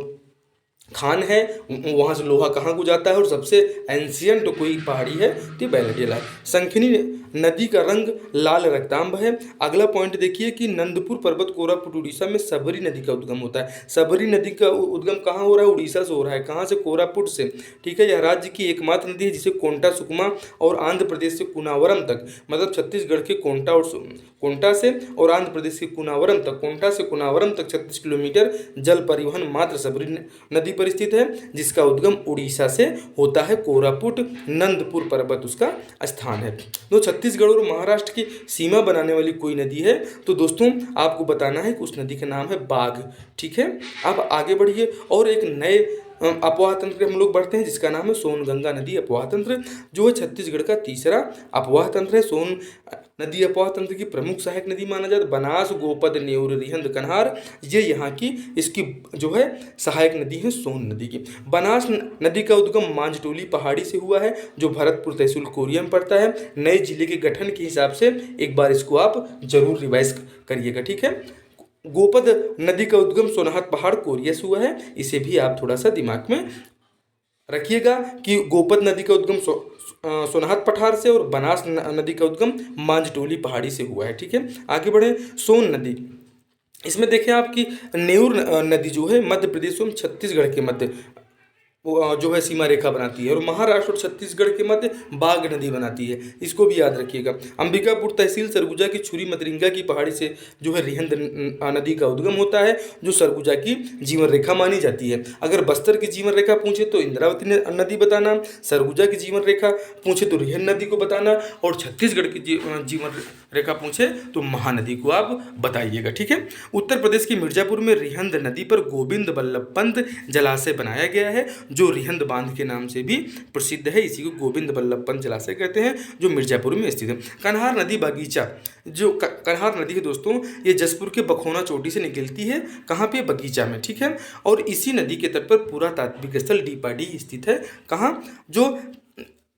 खान है, वहाँ से लोहा कहाँ को जाता है, और सबसे एंशियंट कोई पहाड़ी है तो बैलडेला है। शंखिनी नदी का रंग लाल रक्तांब है। अगला पॉइंट देखिए कि नंदपुर पर्वत कोरापुट उड़ीसा में सबरी नदी का उद्गम होता है। सबरी नदी का उद्गम कहाँ हो रहा है? उड़ीसा से हो रहा है। कहाँ से? कोरापुट से। ठीक है, यह राज्य की एकमात्र नदी है जिसे कोंटा सुकमा और आंध्र प्रदेश से कुनावरम तक, मतलब छत्तीसगढ़ के कोंटा से और आंध्र प्रदेश के कुनावरम तक, कोंटा से कुनावरम तक 36 किलोमीटर जल परिवहन मात्र सबरी नदी पर स्थित है, जिसका उद्गम उड़ीसा से होता है। कोरापुट नंदपुर पर्वत उसका स्थान है। तो छत्तीसगढ़ और महाराष्ट्र की सीमा बनाने वाली कोई नदी है तो दोस्तों आपको बताना है कि उस नदी का नाम है बाघ। ठीक है, अब आगे बढ़िए और एक नए अपवाह तंत्र हम लोग बढ़ते हैं जिसका नाम है सोनगंगा नदी अपवाह तंत्र, जो है छत्तीसगढ़ का तीसरा अपवाह तंत्र है। सोन नदी अपवाह तंत्र की प्रमुख सहायक नदी माना जाता है। बनास, गोपद, नेउर, रिहंद, कन्हार, ये यहाँ की इसकी जो है सहायक नदी है सोन नदी की। बनास नदी का उद्गम मांझटोली पहाड़ी से हुआ है जो भरतपुर तहसील कोरिया में पड़ता है। नए जिले के गठन के हिसाब से एक बार इसको आप जरूर रिवाइज करिएगा। ठीक है, गोपद नदी का उद्गम सोनाहत पहाड़ कोरिया से हुआ है, इसे भी आप थोड़ा सा दिमाग में रखिएगा कि गोपद नदी का उद्गम सोनाहत पठार से और बनास नदी का उद्गम मांझटोली पहाड़ी से हुआ है। ठीक है, आगे बढ़े। सोन नदी, इसमें देखें आपकी नेउर नदी जो है मध्य प्रदेश एवं छत्तीसगढ़ के मध्य जो है सीमा रेखा बनाती है, और महाराष्ट्र और छत्तीसगढ़ के मध्य बाघ नदी बनाती है, इसको भी याद रखिएगा। अंबिकापुर तहसील सरगुजा की छुरी मतरिंगा की पहाड़ी से जो है रिहंद नदी का उद्गम होता है, जो सरगुजा की जीवन रेखा मानी जाती है। अगर बस्तर की जीवन रेखा पूछे तो इंद्रावती नदी बताना, सरगुजा की जीवन रेखा पूछे तो रिहंद नदी को बताना, और छत्तीसगढ़ की जीवन रेखा पूछे तो महानदी को आप बताइएगा। ठीक है, उत्तर प्रदेश के मिर्जापुर में रिहंद नदी पर गोविंद बल्लभ पंत जलाशय बनाया गया है जो रिहंद बांध के नाम से भी प्रसिद्ध है। इसी को गोविंद बल्लभ पंत जलाशय कहते हैं जो मिर्जापुर में स्थित है। कन्हार नदी बगीचा, जो कन्हार नदी है दोस्तों ये जसपुर के बखोना चोटी से निकलती है। कहाँ पे? बगीचा में। ठीक है, और इसी नदी के तट पर पुरातात्विक स्थल डीपाडी स्थित है। कहाँ? जो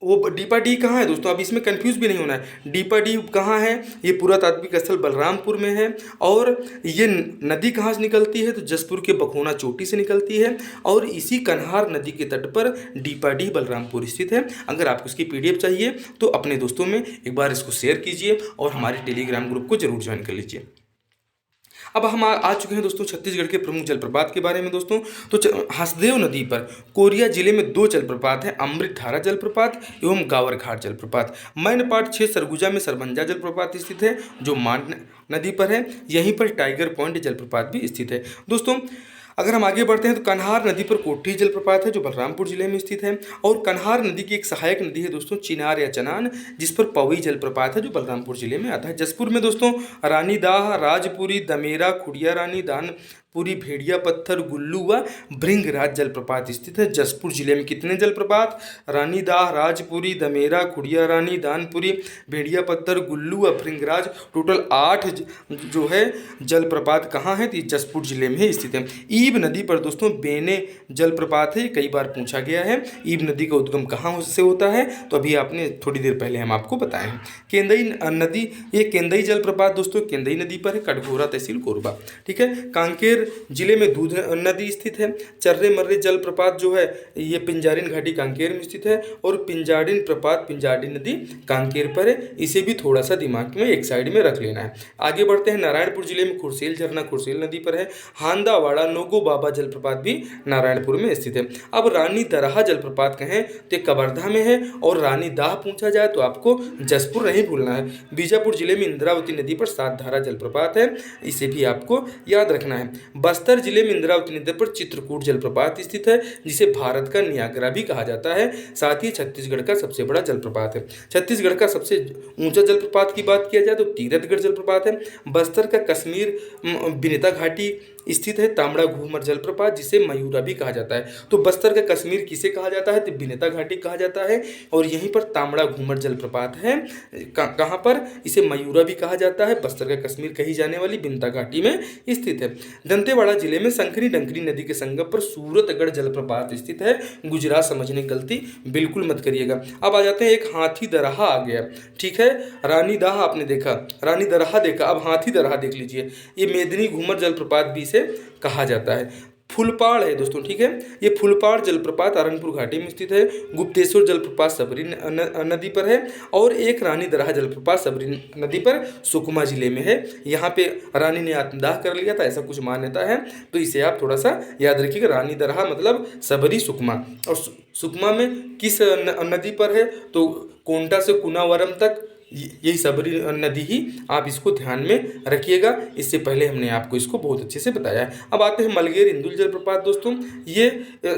वो डीपाडी कहाँ है दोस्तों? अब इसमें कंफ्यूज भी नहीं होना है। डीपाडी कहाँ है? ये पुरातात्विक स्थल बलरामपुर में है। और ये नदी कहाँ से निकलती है? तो जसपुर के बखोना चोटी से निकलती है, और इसी कन्हार नदी के तट पर डीपाडी बलरामपुर स्थित है। अगर आपको इसकी PDF चाहिए तो अपने दोस्तों में एक बार इसको शेयर कीजिए और हमारे टेलीग्राम ग्रुप को जरूर ज्वाइन कर लीजिए। अब हम आ चुके हैं दोस्तों छत्तीसगढ़ के प्रमुख जलप्रपात के बारे में दोस्तों। तो हसदेव नदी पर कोरिया जिले में 2 जलप्रपात हैं, अमृतधारा जलप्रपात एवं गावरघाट जलप्रपात। मैनपाट 6 सरगुजा में सरबंजा जलप्रपात स्थित है जो मान नदी पर है। यहीं पर टाइगर पॉइंट जलप्रपात भी स्थित है दोस्तों। अगर हम आगे बढ़ते हैं तो कन्हार नदी पर कोठी जलप्रपात है जो बलरामपुर जिले में स्थित है, और कन्हार नदी की एक सहायक नदी है दोस्तों चिनार या चनान, जिस पर पवई जलप्रपात है जो बलरामपुर जिले में आता है। जसपुर में दोस्तों रानीदाह, राजपुरी, दमेरा, खुड़िया रानी, दानपुरी, भेड़िया पत्थर, गुल्लू व भृंगराज जलप्रपात स्थित है। जसपुर जिले में कितने जलप्रपात? रानीदाह, राजपुरी, दमेरा, खुड़िया रानी, दानपुरी, भेड़िया पत्थर, गुल्लू व भृंगराज, टोटल 8 जो है जलप्रपात कहाँ है? तो जसपुर जिले में ही स्थित है। ईब नदी पर दोस्तों बेने जलप्रपात है, कई बार पूछा गया है। ईब नदी का उद्गम कहाँ से होता है? तो अभी आपने थोड़ी देर पहले हम आपको बताए हैं। केंदई नदी, ये केंदई जलप्रपात दोस्तों केंदई नदी पर है, कटघोरा तहसील कोरबा। ठीक है, कांकेर जिले में दूध नदी स्थित है। चर्रे मर्रे जलप्रपात जो है ये पिंजारिन घाटी कांकेर में स्थित है, और पिंजारिन प्रपात पिंजारिन नदी कांकेर पर है, इसे भी थोड़ा सा दिमाग में एक साइड में रख लेना है। आगे बढ़ते हैं। नारायणपुर जिले में खुरसेल झरना खुरसेल नदी पर है। हांदावाड़ा नोगो बाबा जलप्रपात भी नारायणपुर में स्थित है। अब रानी दरहा जलप्रपात कहें तो कवर्धा में है, और रानी दाह पूछा जाए तो आपको जसपुर नहीं भूलना है। बीजापुर जिले में इंद्रावती नदी पर सातधारा जलप्रपात है, इसे भी आपको याद रखना है। बस्तर जिले में इंद्रावती नदी पर चित्रकूट जलप्रपात स्थित है, जिसे भारत का नियाग्रा भी कहा जाता है। साथ ही छत्तीसगढ़ का सबसे बड़ा जलप्रपात है। छत्तीसगढ़ का सबसे ऊंचा जलप्रपात की बात किया जाए तो तीरथगढ़ जलप्रपात है। बस्तर का कश्मीर बिनेता घाटी स्थित है तांबड़ा घूमर जलप्रपात, जिसे मयूरा भी कहा जाता है। तो बस्तर का कश्मीर किसे कहा जाता है? तो बिनेता घाटी कहा जाता है, और यहीं पर तांबड़ा घूमर जलप्रपात है। कहाँ पर? इसे मयूरा भी कहा जाता है। बस्तर का कश्मीर कही जाने वाली बिनेता घाटी में स्थित है। दंतेवाड़ा जिले में शंकरी डंकरी नदी के संगम पर सूरतगढ़ जलप्रपात स्थित है। गुजरात समझने की गलती बिल्कुल मत करिएगा। अब आ जाते हैं, एक हाथी दरहा आ गया। ठीक है, रानी दाह आपने देखा, रानी दरहा देखा, अब हाथी दरहा देख लीजिए। ये मेदिनी घूमर जलप्रपात भी इसे कहा जाता है। फुलपाड़ है दोस्तों, ठीक है। ये फुलपाड़ जलप्रपात अरनपुर घाटी में स्थित है। गुप्तेश्वर जलप्रपात सबरी नदी पर है। और एक रानी दरहा जलप्रपात सबरी नदी पर सुकमा जिले में है। यहाँ पे रानी ने आत्मदाह कर लिया था, ऐसा कुछ मान्यता है, तो इसे आप थोड़ा सा याद रखिएगा। रानी दरहा मतलब सबरी सुकमा। और सुकमा में किस नदी पर है, तो कोंटा से कुनावरम तक यही सबरी नदी ही, आप इसको ध्यान में रखिएगा। इससे पहले हमने आपको इसको बहुत अच्छे से बताया है। अब आते हैं मलगेर इंदुल जलप्रपात दोस्तों। ये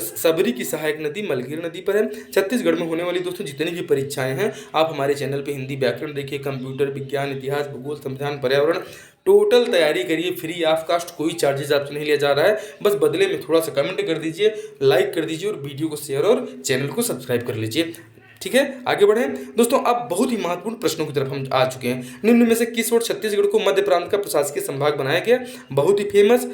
सबरी की सहायक नदी मलगेर नदी पर है। छत्तीसगढ़ में होने वाली दोस्तों जितनी भी परीक्षाएं हैं, आप हमारे चैनल पे हिंदी व्याकरण देखिए, कंप्यूटर विज्ञान, इतिहास, भूगोल, संविधान, पर्यावरण, टोटल तैयारी करिए, फ्री ऑफ कास्ट, कोई चार्जेस आपसे नहीं लिया जा रहा है। बस बदले में थोड़ा सा कमेंट कर दीजिए, लाइक कर दीजिए और वीडियो को शेयर और चैनल को सब्सक्राइब कर लीजिए, ठीक है। आगे बढ़ें दोस्तों। अब बहुत ही महत्वपूर्ण प्रश्नों की तरफ हम आ चुके हैं। निम्न में से किस वर्ष छत्तीसगढ़ को मध्य प्रांत का प्रशासकीय संभाग बनाया गया? बहुत ही फेमस,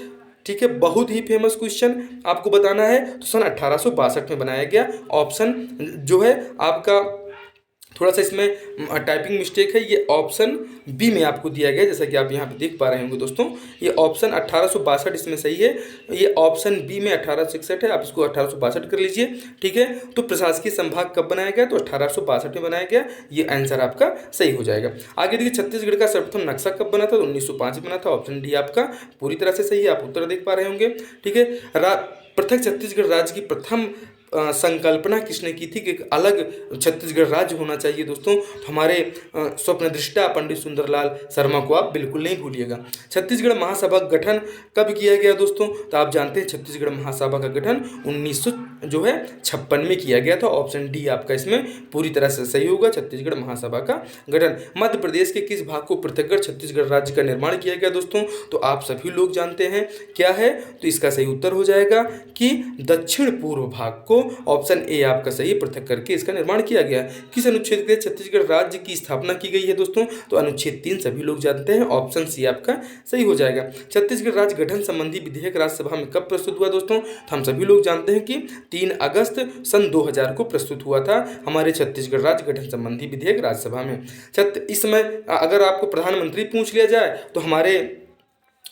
ठीक है, बहुत ही फेमस क्वेश्चन आपको बताना है। तो सन 1862 में बनाया गया। ऑप्शन जो है आपका थोड़ा सा इसमें टाइपिंग मिस्टेक है, ये ऑप्शन बी में आपको दिया गया है, जैसा कि आप यहाँ पे देख पा रहे होंगे दोस्तों। ये ऑप्शन 1862 इसमें सही है, ये ऑप्शन बी में 1866 है, आप इसको 1862 कर लीजिए, ठीक है। तो प्रशासकीय संभाग कब बनाया गया? तो 1862 में बनाया गया। ये आंसर आपका सही हो जाएगा। आगे देखिए, छत्तीसगढ़ का सर्वप्रथम नक्शा कब बना था? तो 1905 में बना था। ऑप्शन डी आपका पूरी तरह से सही है, आप उत्तर देख पा रहे होंगे, ठीक है। पृथक छत्तीसगढ़ राज्य की प्रथम संकल्पना किसने की थी कि एक अलग छत्तीसगढ़ राज्य होना चाहिए दोस्तों? तो हमारे स्वप्नदृष्टा पंडित सुंदरलाल शर्मा को आप बिल्कुल नहीं भूलिएगा। छत्तीसगढ़ महासभा का गठन कब किया गया दोस्तों? तो आप जानते हैं छत्तीसगढ़ महासभा का गठन 1956 में किया गया था। ऑप्शन डी आपका इसमें पूरी तरह से सही होगा, छत्तीसगढ़ महासभा का गठन। मध्य प्रदेश के किस भाग को पृथक कर छत्तीसगढ़ राज्य का निर्माण किया गया दोस्तों? तो आप सभी लोग जानते हैं क्या है, तो इसका सही उत्तर हो जाएगा कि दक्षिण पूर्व भाग को। ऑप्शन ए आपका सही, पृथक करके इसका निर्माण किया गया। किस अनुच्छेद के छत्तीसगढ़ राज्य की स्थापना की गई है दोस्तों? तो अनुच्छेद 3 सभी लोग जानते हैं, ऑप्शन सी आपका सही हो जाएगा। छत्तीसगढ़ राज्य गठन संबंधी विधेयक राज्यसभा में कब प्रस्तुत हुआ दोस्तों? तो हम सभी लोग जानते हैं कि 3 अगस्त सन 2000 को प्रस्तुत हुआ था हमारे छत्तीसगढ़ राज्य गठन संबंधी विधेयक राज्यसभा में। इस समय अगर आपको प्रधानमंत्री पूछ लिया जाए तो हमारे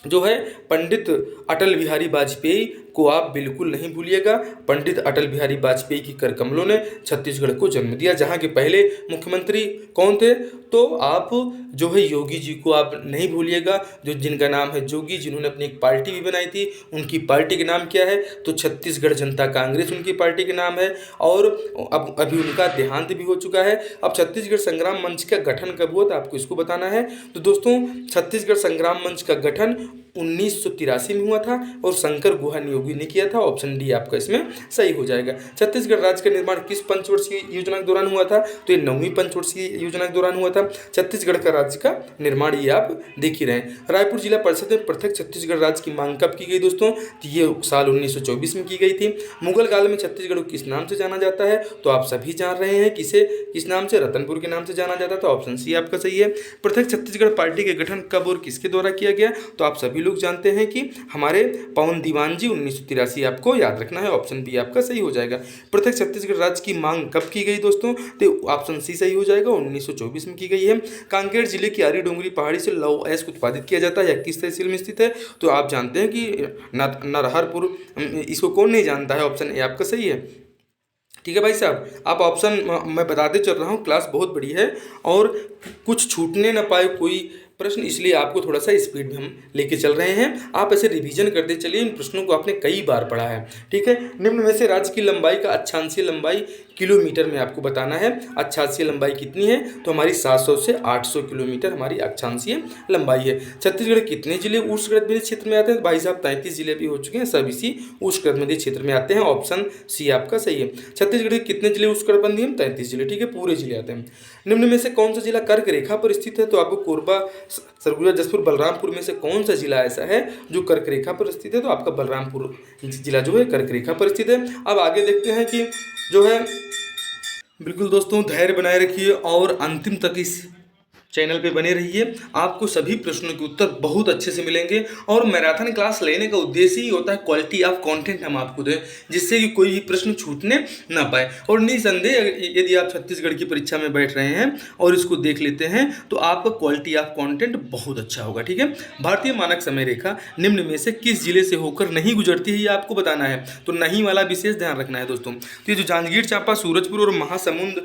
जो है पंडित अटल बिहारी वाजपेयी को आप बिल्कुल नहीं भूलिएगा। पंडित अटल बिहारी वाजपेयी की कर कमलों ने छत्तीसगढ़ को जन्म दिया। जहाँ के पहले मुख्यमंत्री कौन थे? तो आप जो है योगी जी को आप नहीं भूलिएगा, जो जिनका नाम है जोगी, जिन्होंने अपनी एक पार्टी भी बनाई थी। उनकी पार्टी के नाम क्या है? तो छत्तीसगढ़ जनता कांग्रेस उनकी पार्टी के नाम है। और अब अभी उनका देहांत भी हो चुका है। अब छत्तीसगढ़ संग्राम मंच का गठन कब हुआ था आपको इसको बताना है। तो दोस्तों छत्तीसगढ़ संग्राम मंच का गठन 1983 में हुआ था और शंकर गुहा योगी ने किया था। ऑप्शन डी आपका इसमें सही हो जाएगा। छत्तीसगढ़ राज्य का निर्माण किस पंचवर्षीय योजना के दौरान हुआ था? तो ये 9वीं पंचवर्षीय योजना के दौरान हुआ था। छत्तीसगढ़ का राज्य का निर्माण ये आप देख ही रहे हैं। रायपुर जिला परिषद में पृथक छत्तीसगढ़ राज्य की मांग कब की गई दोस्तों? तो ये साल 1924 में की गई थी। मुगल काल में छत्तीसगढ़ को किस नाम से जाना जाता है? तो आप सभी जान रहे हैं किसे, किस नाम से? रतनपुर के नाम से जाना जाता था। ऑप्शन सी आपका सही है। पृथक छत्तीसगढ़ पार्टी के गठन कब और किसके द्वारा किया गया? तो आप सभी लोग जानते हैं कि हमारे पवन दीवान जी, 1983 आपको याद रखना है। ऑप्शन बी आपका सही हो जाएगा। पृथक छत्तीसगढ़ राज्य की मांग कब की गई दोस्तों? तो ऑप्शन सी सही हो जाएगा, 1924 में की गई है। कांकेर जिले की आरी डोंगरी पहाड़ी से लौह अयस्क उत्पादित किया जाता है, किस तहसील में स्थित है? तो आप जानते हैं कि नरहरपुर, इसको कौन नहीं जानता है? ऑप्शन ए आपका सही है, ठीक है भाई साहब। आप ऑप्शन मैं बताते चल रहा हूँ, क्लास बहुत बड़ी है और कुछ छूटने ना पाए कोई प्रश्न, इसलिए आपको थोड़ा सा स्पीड में हम लेके चल रहे हैं। आप ऐसे रिवीजन करते चलिए, इन प्रश्नों को आपने कई बार पढ़ा है, ठीक है। निम्न में से राज्य की लंबाई का अक्षांशीय लंबाई किलोमीटर में आपको बताना है। अक्षांशीय लंबाई कितनी है? तो हमारी 700 से 800 किलोमीटर हमारी अक्षांशीय लंबाई है। छत्तीसगढ़ कितने जिले उष्णकटिबंधीय क्षेत्र में आते हैं? भाई साहब 33 जिले भी हो चुके हैं, सब इसी उष्णकटिबंधीय क्षेत्र में आते हैं। ऑप्शन सी आपका सही है। छत्तीसगढ़ के कितने जिले उष्णकटिबंधीय? 33 जिले, ठीक है, पूरे जिले आते हैं। निम्न में से कौन सा जिला कर्क रेखा पर स्थित है? तो आपको कोरबा, सरगुजा, जसपुर, बलरामपुर में से कौन सा जिला ऐसा है जो कर्क रेखा पर स्थित है? तो आपका बलरामपुर जिला जो है कर्क रेखा पर स्थित है। अब आगे देखते हैं कि जो है, बिल्कुल दोस्तों धैर्य बनाए रखिए और अंतिम तक इस चैनल पे बने रहिए, आपको सभी प्रश्नों के उत्तर बहुत अच्छे से मिलेंगे। और मैराथन क्लास लेने का उद्देश्य ही होता है क्वालिटी ऑफ कंटेंट हम आपको दें, जिससे कि कोई भी प्रश्न छूटने ना पाए। और निसंदेह यदि आप छत्तीसगढ़ की परीक्षा में बैठ रहे हैं और इसको देख लेते हैं तो आपका क्वालिटी ऑफ कंटेंट बहुत अच्छा होगा। ठीक है, भारतीय मानक समय रेखा निम्न में से किस जिले से होकर नहीं गुजरती है, ये आपको बताना है। तो नहीं वाला विशेष ध्यान रखना है दोस्तों। तो ये जो जांजगीर चांपा, सूरजपुर और महासमुंद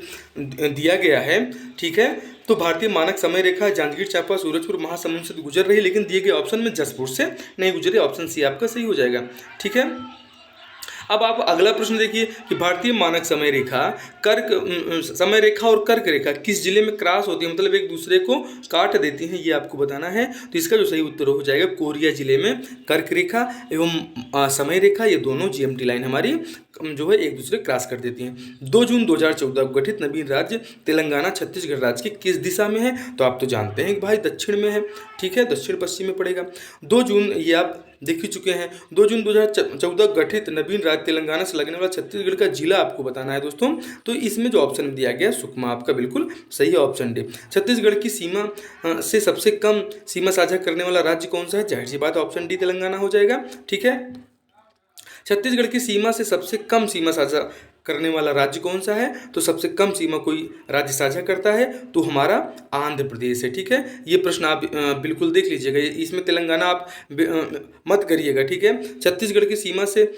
दिया गया है, ठीक है, तो भारतीय मानक समय रेखा जांजगीर चांपा, सूरजपुर, महासमुंद से गुजर रही है, लेकिन दिए गए ऑप्शन में जसपुर से नहीं गुजरे। ऑप्शन सी आपका सही हो जाएगा। ठीक है, अब आप अगला प्रश्न देखिए कि भारतीय मानक समय रेखा समय रेखा और कर्क रेखा किस जिले में क्रॉस होती है, मतलब एक दूसरे को काट देती हैं, ये आपको बताना है। तो इसका जो सही उत्तर हो जाएगा कोरिया जिले में कर्क रेखा एवं समय रेखा, ये दोनों जीएमटी लाइन हमारी जो है एक दूसरे क्रॉस कर देती हैं। 2 जून 2014 को गठित नवीन राज्य तेलंगाना छत्तीसगढ़ राज्य की किस दिशा में है, तो आप तो जानते हैं कि भाई दक्षिण में है। ठीक है, दक्षिण पश्चिम में पड़ेगा। 2 जून ये आप देख ही चुके हैं। 2 जून 2014 गठित नवीन राज्य तेलंगाना से लगने वाला छत्तीसगढ़ का जिला आपको बताना है दोस्तों। तो इसमें जो ऑप्शन दिया गया सुकमा आपका बिल्कुल सही है, ऑप्शन डी। छत्तीसगढ़ की सीमा से सबसे कम सीमा साझा करने वाला राज्य कौन सा है, जाहिर सी बात ऑप्शन डी तेलंगाना हो जाएगा। ठीक है, छत्तीसगढ़ की सीमा से सबसे कम सीमा साझा करने वाला राज्य कौन सा है, तो सबसे कम सीमा कोई राज्य साझा करता है तो हमारा आंध्र प्रदेश है। ठीक है, ये प्रश्न आप बिल्कुल देख लीजिएगा, इसमें तेलंगाना आप मत करिएगा। ठीक है, छत्तीसगढ़ की सीमा से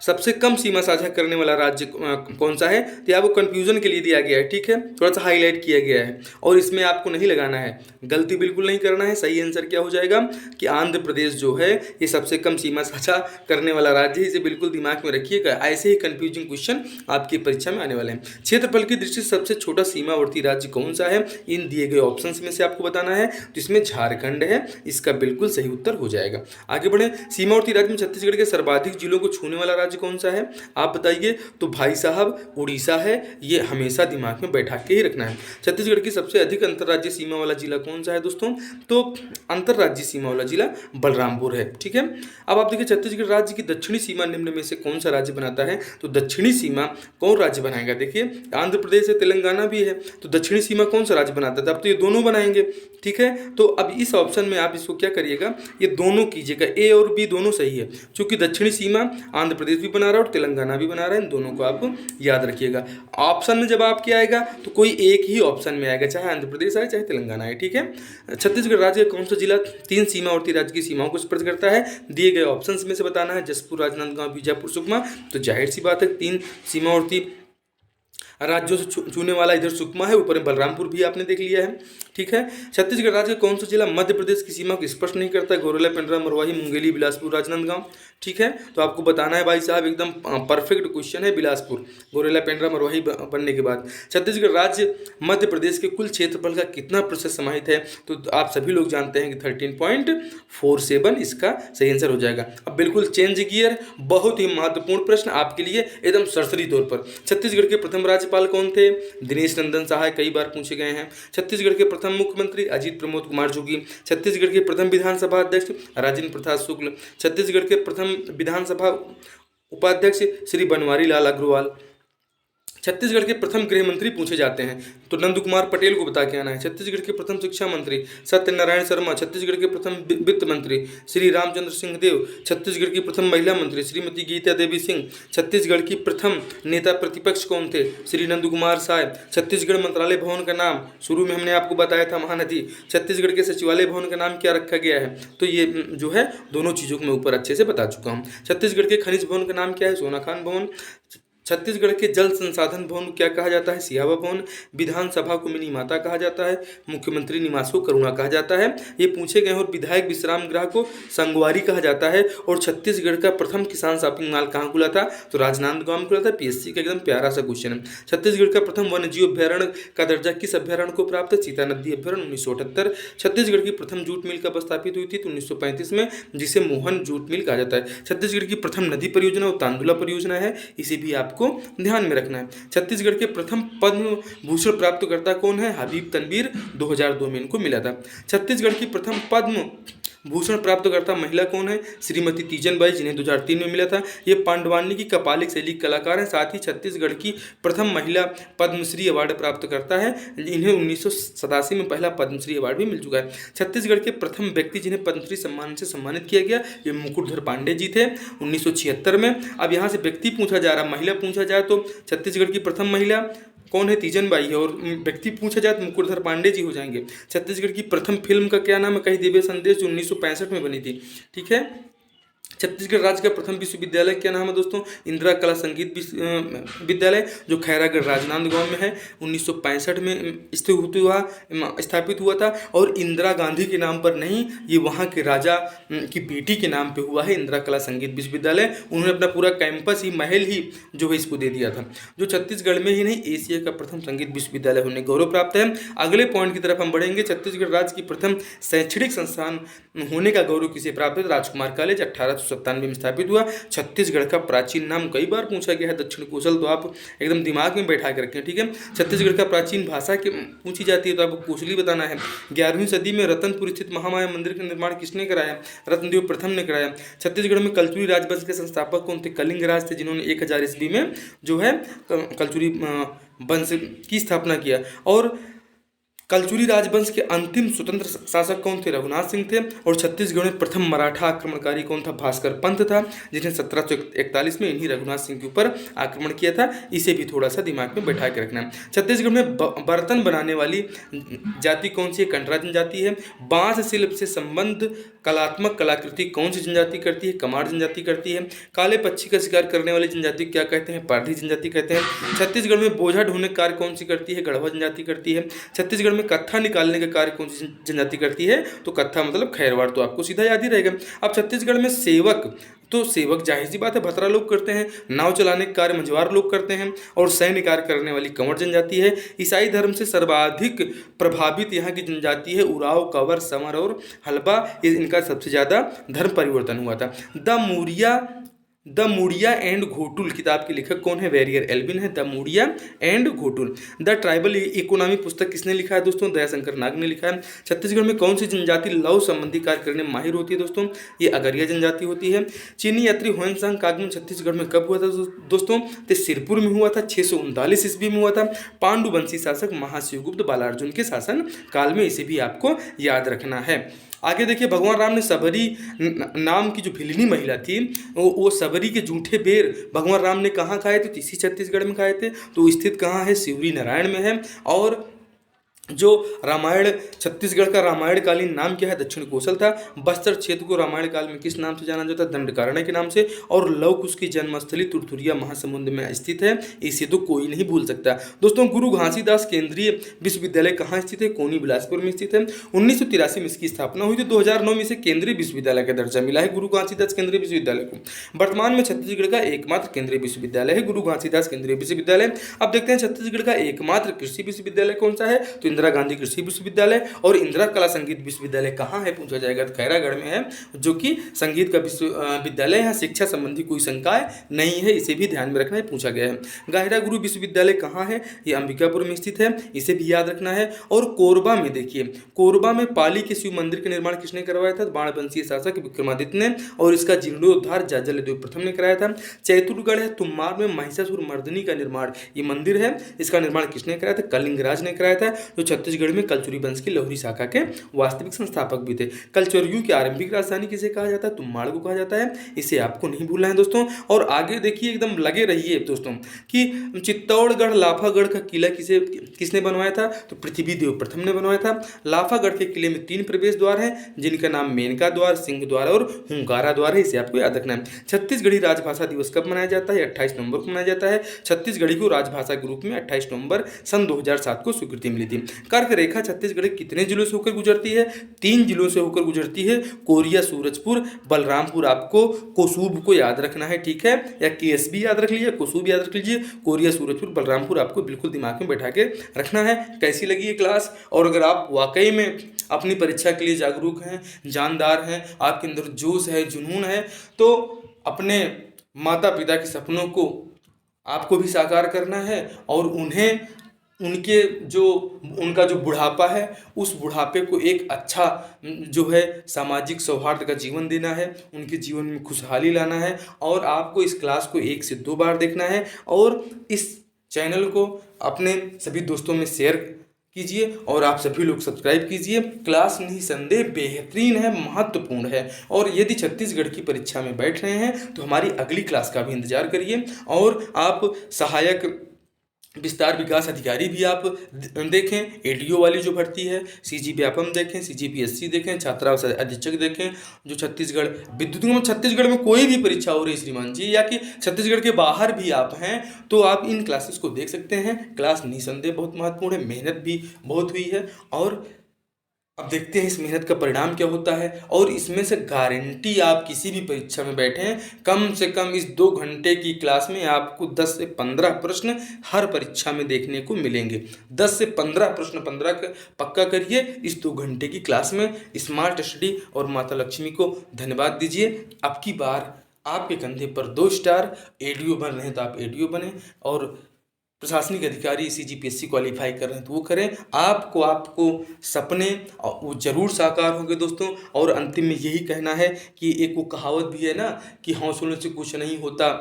सबसे कम सीमा साझा करने वाला राज्य कौन सा है, तो आपको कंफ्यूजन के लिए दिया गया है। ठीक है, थोड़ा सा हाईलाइट किया गया है और इसमें आपको नहीं लगाना है, गलती बिल्कुल नहीं करना है। सही आंसर क्या हो जाएगा कि आंध्र प्रदेश जो है ये सबसे कम सीमा साझा करने वाला राज्य है। इसे बिल्कुल दिमाग में रखिएगा, ऐसे ही कंफ्यूजिंग क्वेश्चन आपकी परीक्षा में आने वाले हैं। क्षेत्रफल की दृष्टि से सबसे छोटा सीमावर्ती राज्य कौन सा है, इन दिए गए ऑप्शन में से आपको बताना है। तो इसमें झारखंड है, इसका बिल्कुल सही उत्तर हो जाएगा। आगे बढ़े, सीमावर्ती राज्य में छत्तीसगढ़ के सर्वाधिक जिलों को छूने वाला राज्य कौन सा है, आप बताइए। तो भाई साहब उड़ीसा है, ये हमेशा दिमाग में बैठा के ही रखना है। छत्तीसगढ़ की सबसे अधिक अंतर्राज्यीय सीमा वाला जिला कौन सा है दोस्तों, तो अंतर्राज्यीय सीमा वाला जिला बलरामपुर है। ठीक है, अब आप देखिए छत्तीसगढ़ राज्य की दक्षिणी सीमा निम्न में से कौन सा राज्य बनाता है, तो दक्षिणी सीमा कौन राज्य बनाएगा। देखिए आंध्र प्रदेश है, तेलंगाना भी है, तो दक्षिणी सीमा कौन सा राज्य बनाता था, अब तो ये दोनों बनाएंगे। ठीक है, तो अब इस ऑप्शन में आप इसको क्या करिएगा, ये दोनों कीजिएगा, ए और बी दोनों सही है, क्योंकि दक्षिणी सीमा आंध्र प्रदेश भी बना रहा है और तेलंगाना भी बना रहा है, इन दोनों को आप याद रखिएगा। ऑप्शन में जब आपके आएगा तो कोई एक ही ऑप्शन में आएगा, चाहे आंध्र प्रदेश आए चाहे तेलंगाना आए। ठीक है, छत्तीसगढ़ राज्य का कौन सा जिला 3 सीमावर्ती राज्य की सीमाओं को स्पर्श करता है, दिए गए ऑप्शंस में से बताना है। जसपुर, राजनांदगांव, बीजापुर, सुकमा, तो जाहिर सी बात है 3 सीमावर्ती राज्यों से छूने वाला इधर सुकमा है, ऊपर में बलरामपुर भी आपने देख लिया है। ठीक है, छत्तीसगढ़ राज्य का कौन सा जिला मध्य प्रदेश की सीमा को स्पर्श नहीं करता है, गौरेला, पेंड्रा, मरवाही, मुंगेली, बिलासपुर, राजनांदगांव। ठीक है, तो आपको बताना है भाई साहब, एकदम परफेक्ट क्वेश्चन है, बिलासपुर, गौरेला, पेंड्रा, मरवाही बनने के बाद। छत्तीसगढ़ राज्य मध्य प्रदेश के कुल क्षेत्रफल का कितना प्रतिशत समाहित है, तो आप सभी लोग जानते हैं कि 13.47 इसका सही आंसर हो जाएगा। अब बिल्कुल चेंज गियर, बहुत ही महत्वपूर्ण प्रश्न आपके लिए एकदम सरसरी तौर पर। छत्तीसगढ़ के प्रथम राज्यपाल कौन थे, दिनेश नंदन सहाय, कई बार पूछे गए हैं। छत्तीसगढ़ के प्रथम मुख्यमंत्री अजीत प्रमोद कुमार जोगी। छत्तीसगढ़ के प्रथम विधानसभा अध्यक्ष राजेंद्र प्रसाद शुक्ल। छत्तीसगढ़ के प्रथम विधानसभा उपाध्यक्ष श्री बनवारी लाल अग्रवाल। छत्तीसगढ़ के प्रथम गृह मंत्री पूछे जाते हैं तो नंद कुमार पटेल को बता के आना है। छत्तीसगढ़ के प्रथम शिक्षा मंत्री सत्यनारायण शर्मा। छत्तीसगढ़ के प्रथम वित्त मंत्री श्री रामचंद्र सिंह देव। छत्तीसगढ़ की प्रथम महिला मंत्री श्रीमती गीता देवी सिंह। छत्तीसगढ़ की प्रथम नेता प्रतिपक्ष कौन थे, श्री नंद कुमार साय। छत्तीसगढ़ मंत्रालय भवन का नाम शुरू में हमने आपको बताया था महानदी। छत्तीसगढ़ के सचिवालय भवन का नाम क्या रखा गया है, तो ये जो है दोनों चीज़ों को मैं ऊपर अच्छे से बता चुका हूँ। छत्तीसगढ़ के खनिज भवन का नाम क्या है, सोना खान भवन। छत्तीसगढ़ के जल संसाधन भवन क्या कहा जाता है, सिहावा भवन। विधानसभा को मिनी माता कहा जाता है। मुख्यमंत्री निवास को करुणा कहा जाता है, ये पूछे गए। और विधायक विश्राम गृह को संगवारी कहा जाता है। और छत्तीसगढ़ का प्रथम किसान शॉपिंग मॉल कहाँ खुला था, तो राजनांदगांव में खुला था। पीएससी का एकदम प्यारा सा क्वेश्चन है। छत्तीसगढ़ का प्रथम वन्यजीव अभ्यारण्य का दर्जा किस अभ्यारण्य को प्राप्त है, सीता नदी अभ्यारण्य 1978। छत्तीसगढ़ की प्रथम जूट मिल कब स्थापित हुई थी, तो 1935 में, जिसे मोहन जूट मिल कहा जाता है। छत्तीसगढ़ की प्रथम नदी परियोजना वो तांदुला परियोजना है, इसे भी आपको ध्यान में रखना है। छत्तीसगढ़ के प्रथम पद्म भूषण प्राप्तकर्ता कौन है, हबीब तनवीर, 2002 में इनको मिला था। छत्तीसगढ़ की प्रथम पद्म भूषण प्राप्तकर्ता महिला कौन है? श्रीमती तीजन बाई, जिन्हें 2003 में मिला था। ये पांडवानी की कपालिक शैली के कलाकार हैं। साथ ही छत्तीसगढ़ की प्रथम महिला पद्मश्री अवार्ड प्राप्तकर्ता है। इन्हें 1987 में पहला पद्मश्री अवार्ड भी मिल चुका है। छत्तीसगढ़ के प्रथम व्यक्ति जिन्हें पद्मश्री सम्मान से सम्मानित किया गया, ये मुकुटधर पांडे जी थे 1976 में। अब यहाँ से व्यक्ति पूछा जा रहा, महिला पूछा जाए तो छत्तीसगढ़ की प्रथम महिला कौन है? तीजन बाई है। और व्यक्ति पूछा जाए तो मुकुटधर पांडे जी हो जाएंगे। छत्तीसगढ़ की प्रथम फिल्म का क्या नाम है? कहीं दिव्य संदेश, जो 1965 में बनी थी। ठीक है। छत्तीसगढ़ राज्य का प्रथम विश्वविद्यालय क्या नाम है दोस्तों? इंदिरा कला संगीत विद्यालय, जो खैरागढ़ राजनांदगांव में है। 1965 में स्थापित हुआ था। और इंदिरा गांधी के नाम पर नहीं, ये वहाँ के राजा की बेटी के नाम पे हुआ है, इंदिरा कला संगीत विश्वविद्यालय। उन्होंने अपना पूरा कैंपस ही, महल ही जो है इसको दे दिया था। जो छत्तीसगढ़ में ही नहीं, एशिया का प्रथम संगीत विश्वविद्यालय होने गौरव प्राप्त है। अगले पॉइंट की तरफ हम बढ़ेंगे। छत्तीसगढ़ राज्य की प्रथम शैक्षणिक संस्थान होने का गौरव किसे प्राप्त है? राजकुमार कॉलेज, 1897 में स्थापित हुआ। छत्तीसगढ़ का प्राचीन नाम कई बार पूछा गया है, दक्षिण कोसल, तो आप एकदम दिमाग में बैठा के रखें। ठीक है। छत्तीसगढ़ का प्राचीन भाषा पूछी जाती है तो आपको कोसली बताना है। 11वीं सदी में रतनपुर स्थित महामाया मंदिर का निर्माण किसने कराया? रत्नदेव प्रथम ने कराया। छत्तीसगढ़ में कलचुरी राजवंश के संस्थापक कौन थे? कलिंग राज थे, जिन्होंने 1000 ईस्वी में जो है कलचुरी वंश की स्थापना किया। और कलचुरी राजवंश के अंतिम स्वतंत्र शासक कौन थे? रघुनाथ सिंह थे। और छत्तीसगढ़ में प्रथम मराठा आक्रमणकारी कौन था? भास्कर पंत था, जिसने 1741 में इन्हीं रघुनाथ सिंह के ऊपर आक्रमण किया था। इसे भी थोड़ा सा दिमाग में बैठा के रखना है। छत्तीसगढ़ में बर्तन बनाने वाली जाति कौन सी है? कंडरा जनजाति है। बांस शिल्प से संबंध कलात्मक कलाकृति कौन सी जनजाति करती है? कमार जनजाति करती है। काले पक्षी का शिकार करने वाली जनजाति क्या कहते हैं? पारधी जनजाति कहते हैं। छत्तीसगढ़ में बोझा ढोने का कार्य कौन सी करती है? गढ़वा जनजाति करती है। छत्तीसगढ़ में कत्था निकालने का कार्य कौन सी जनजाति करती है? तो कत्था मतलब खैरवाड़, तो आपको सीधा याद ही रहेगा। अब छत्तीसगढ़ में सेवक, तो सेवक जाहिर सी बात है भतरा लोग करते हैं। नाव चलाने का कार्य मझवार लोग करते हैं। और सैन्य कार्य करने वाली कंवर जनजाति है। ईसाई धर्म से सर्वाधिक प्रभावित यहाँ की जनजाति है उराव, कंवर, संवर और हलबा। इनका सबसे ज़्यादा धर्म परिवर्तन हुआ था। द मुड़िया एंड घोटुल किताब के लेखक कौन है? वेरियर एल्विन है। The Muria and Ghotul. The tribal economy पुस्तक किसने लिखा है दोस्तों? दयाशंकर नाग ने लिखा है। छत्तीसगढ़ में कौन सी जनजाति लव संबंधी कार्य करने में माहिर होती है दोस्तों? ये अगरिया जनजाति होती है। चीनी यात्री ह्वेनसांग का आगमन छत्तीसगढ़ में कब हुआ था दोस्तों? तो सिरपुर में हुआ था, 639 ईस्वी में हुआ था। पांडुवंशी शासक महाशिवगुप्त बालार्जुन के शासन काल में, इसे भी आपको याद रखना है। आगे देखिए, भगवान राम ने सबरी नाम की जो भिलनी महिला थी, वो सबरी के जूठे बेर भगवान राम ने कहाँ खाए थे? इसी छत्तीसगढ़ में खाए थे। तो स्थित कहाँ है? सिवरी नारायण में है। और जो रामायण, छत्तीसगढ़ का रामायण कालीन नाम क्या है? दक्षिण कोसल था। बस्तर क्षेत्र को रामायण काल में किस नाम से जाना जाता है? दंडकारण्य के नाम से। और लव कुश की जन्मस्थली तुरतुरिया महासमुंद में स्थित है, इसे तो कोई नहीं भूल सकता। दोस्तों, गुरु घासीदास केंद्रीय विश्वविद्यालय कहाँ स्थित है? कोनी बिलासपुर में स्थित है। 1983 में इसकी स्थापना हुई थी। 2009 में इसे केंद्रीय विश्वविद्यालय का दर्जा मिला है, गुरु घासीदास केंद्रीय विश्वविद्यालय को। वर्तमान में छत्तीसगढ़ का एकमात्र केंद्रीय विश्वविद्यालय है गुरु घासीदास केंद्रीय विश्वविद्यालय। अब देखते हैं छत्तीसगढ़ का एकमात्र कृषि विश्वविद्यालय कौन सा है? तो इंदिरा गांधी कृषि विश्वविद्यालय। और इंदिरा कला संगीत विश्वविद्यालय कहाँ है पूछा जाएगा? तो खैरागढ़ में है, जो कि संगीत का विश्वविद्यालय है। शिक्षा संबंधी कोई शंकाएं नहीं है, इसे भी ध्यान में रखना है, पूछा गया है। गाहिरा गुरु विश्वविद्यालय कहाँ है? ये अंबिकापुर में स्थित है, इसे भी याद रखना है। और कोरबा में देखिए, कोरबा में पाली के शिव मंदिर का निर्माण किसने करवाया था? बाणवंशीय शासक विक्रमादित्य ने। और इसका जीर्णोद्धार जलादेव प्रथम ने कराया था। चैतुरगढ़ है तुम्मार में महिषासुर मर्दिनी का निर्माण, ये मंदिर है, इसका निर्माण किसने कराया था? कलिंगराज ने कराया था, जो छत्तीसगढ़ में कलचुरी वंश की लोहरी शाखा के वास्तविक संस्थापक भी थे। कलचुरियों की आरंभिक राजधानी किसे कहा जाता है? तुम्माड़ को कहा जाता है, इसे आपको नहीं भूलना है दोस्तों। और आगे देखिए, एकदम लगे रहिए दोस्तों, कि चित्तौड़गढ़ लाफागढ़ का किला किसने बनवाया था? तो पृथ्वी देव प्रथम ने बनवाया था। लाफागढ़ के किले में 3 प्रवेश द्वार हैं, जिनका नाम मेनका द्वार, सिंह द्वार और हुंकारा द्वार है, इसे आपको याद रखना है। छत्तीसगढ़ी राजभाषा दिवस कब मनाया जाता है? 28 नवंबर को मनाया जाता है। छत्तीसगढ़ी को राजभाषा के रूप में 28 नवंबर सन 2007 को स्वीकृति मिली थी। कर्क रेखा छत्तीसगढ़ कितने जिलों से होकर गुजरती है? 3 जिलों से होकर गुजरती है, कोरिया, सूरजपुर, बलरामपुर। आपको कोसूब को याद रखना है, ठीक है, या केएसबी याद रख लीजिए, कोसूब याद रख लीजिए। कोरिया, सूरजपुर, बलरामपुर आपको बिल्कुल दिमाग में बैठा के रखना है। कैसी लगी ये क्लास? और अगर आप वाकई में अपनी परीक्षा के लिए जागरूक हैं, जानदार हैं, आपके अंदर जोश है, जुनून है, तो अपने माता पिता के सपनों को आपको भी साकार करना है और उन्हें उनके जो उनका जो बुढ़ापा है, उस बुढ़ापे को एक अच्छा जो है सामाजिक सौहार्द का जीवन देना है, उनके जीवन में खुशहाली लाना है। और आपको इस क्लास को 1 से 2 बार देखना है और इस चैनल को अपने सभी दोस्तों में शेयर कीजिए और आप सभी लोग सब्सक्राइब कीजिए। क्लास निसंदेह बेहतरीन है, महत्वपूर्ण है। और यदि छत्तीसगढ़ की परीक्षा में बैठ रहे हैं तो हमारी अगली क्लास का भी इंतजार करिए। और आप सहायक विस्तार विकास अधिकारी भी आप देखें, एडीओ वाली जो भर्ती है, सीजी व्यापम देखें, सीजीपीएससी देखें, छात्रावास अधीक्षक देखें, जो छत्तीसगढ़ विद्युत निगम, छत्तीसगढ़ में कोई भी परीक्षा हो रही श्रीमान जी, या कि छत्तीसगढ़ के बाहर भी आप हैं तो आप इन क्लासेस को देख सकते हैं। क्लास निसंदेह बहुत महत्वपूर्ण है, मेहनत भी बहुत हुई है और अब देखते हैं इस मेहनत का परिणाम क्या होता है। और इसमें से गारंटी, आप किसी भी परीक्षा में बैठे हैं, कम से कम इस 2 घंटे की क्लास में आपको 10 से 15 प्रश्न हर परीक्षा में देखने को मिलेंगे। 10 से 15 प्रश्न, 15 का पक्का करिए इस 2 घंटे की क्लास में। स्मार्ट स्टडी और माता लक्ष्मी को धन्यवाद दीजिए। अब की बार आपके कंधे पर 2 स्टार। एडीओ बन रहे हैं तो आप एडीओ बने, और प्रशासनिक अधिकारी सीजीपीएससी क्वालिफाई कर रहे हैं तो वो करें। आपको सपने वो जरूर साकार होंगे दोस्तों। और अंतिम में यही कहना है कि एक वो कहावत भी है ना कि हौसलों से कुछ नहीं होता,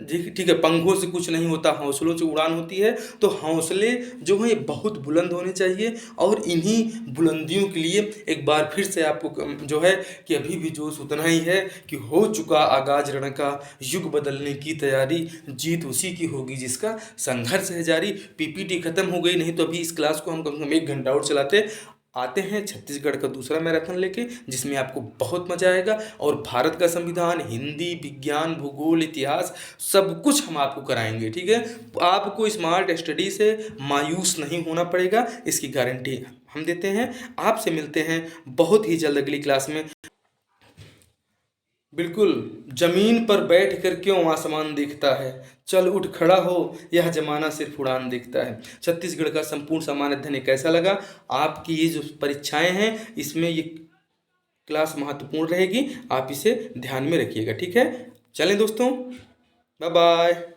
ठीक है, पंखों से कुछ नहीं होता, हौसलों से उड़ान होती है। तो हौसले जो हैं बहुत बुलंद होने चाहिए और इन्हीं बुलंदियों के लिए एक बार फिर से आपको जो है कि अभी भी जोश उतना ही है कि हो चुका आगाज रण का, युग बदलने की तैयारी, जीत उसी की होगी जिसका संघर्ष है जारी। पीपीटी खत्म हो गई, नहीं तो अभी इस क्लास को हम कम से कम 1 घंटा और चलाते। आते हैं छत्तीसगढ़ का दूसरा मैराथन लेके, जिसमें आपको बहुत मजा आएगा। और भारत का संविधान, हिंदी, विज्ञान, भूगोल, इतिहास, सब कुछ हम आपको कराएंगे, ठीक है। आपको स्मार्ट स्टडी से मायूस नहीं होना पड़ेगा, इसकी गारंटी हम देते हैं। आपसे मिलते हैं बहुत ही जल्द अगली क्लास में। बिल्कुल, जमीन पर बैठ कर क्यों आसमान देखता है, चल उठ खड़ा हो, यह जमाना सिर्फ उड़ान देखता है। छत्तीसगढ़ का संपूर्ण सामान्य अध्ययन कैसा लगा? आपकी ये जो परीक्षाएं हैं इसमें ये क्लास महत्वपूर्ण रहेगी, आप इसे ध्यान में रखिएगा, ठीक है। चलें दोस्तों, बाय बाय।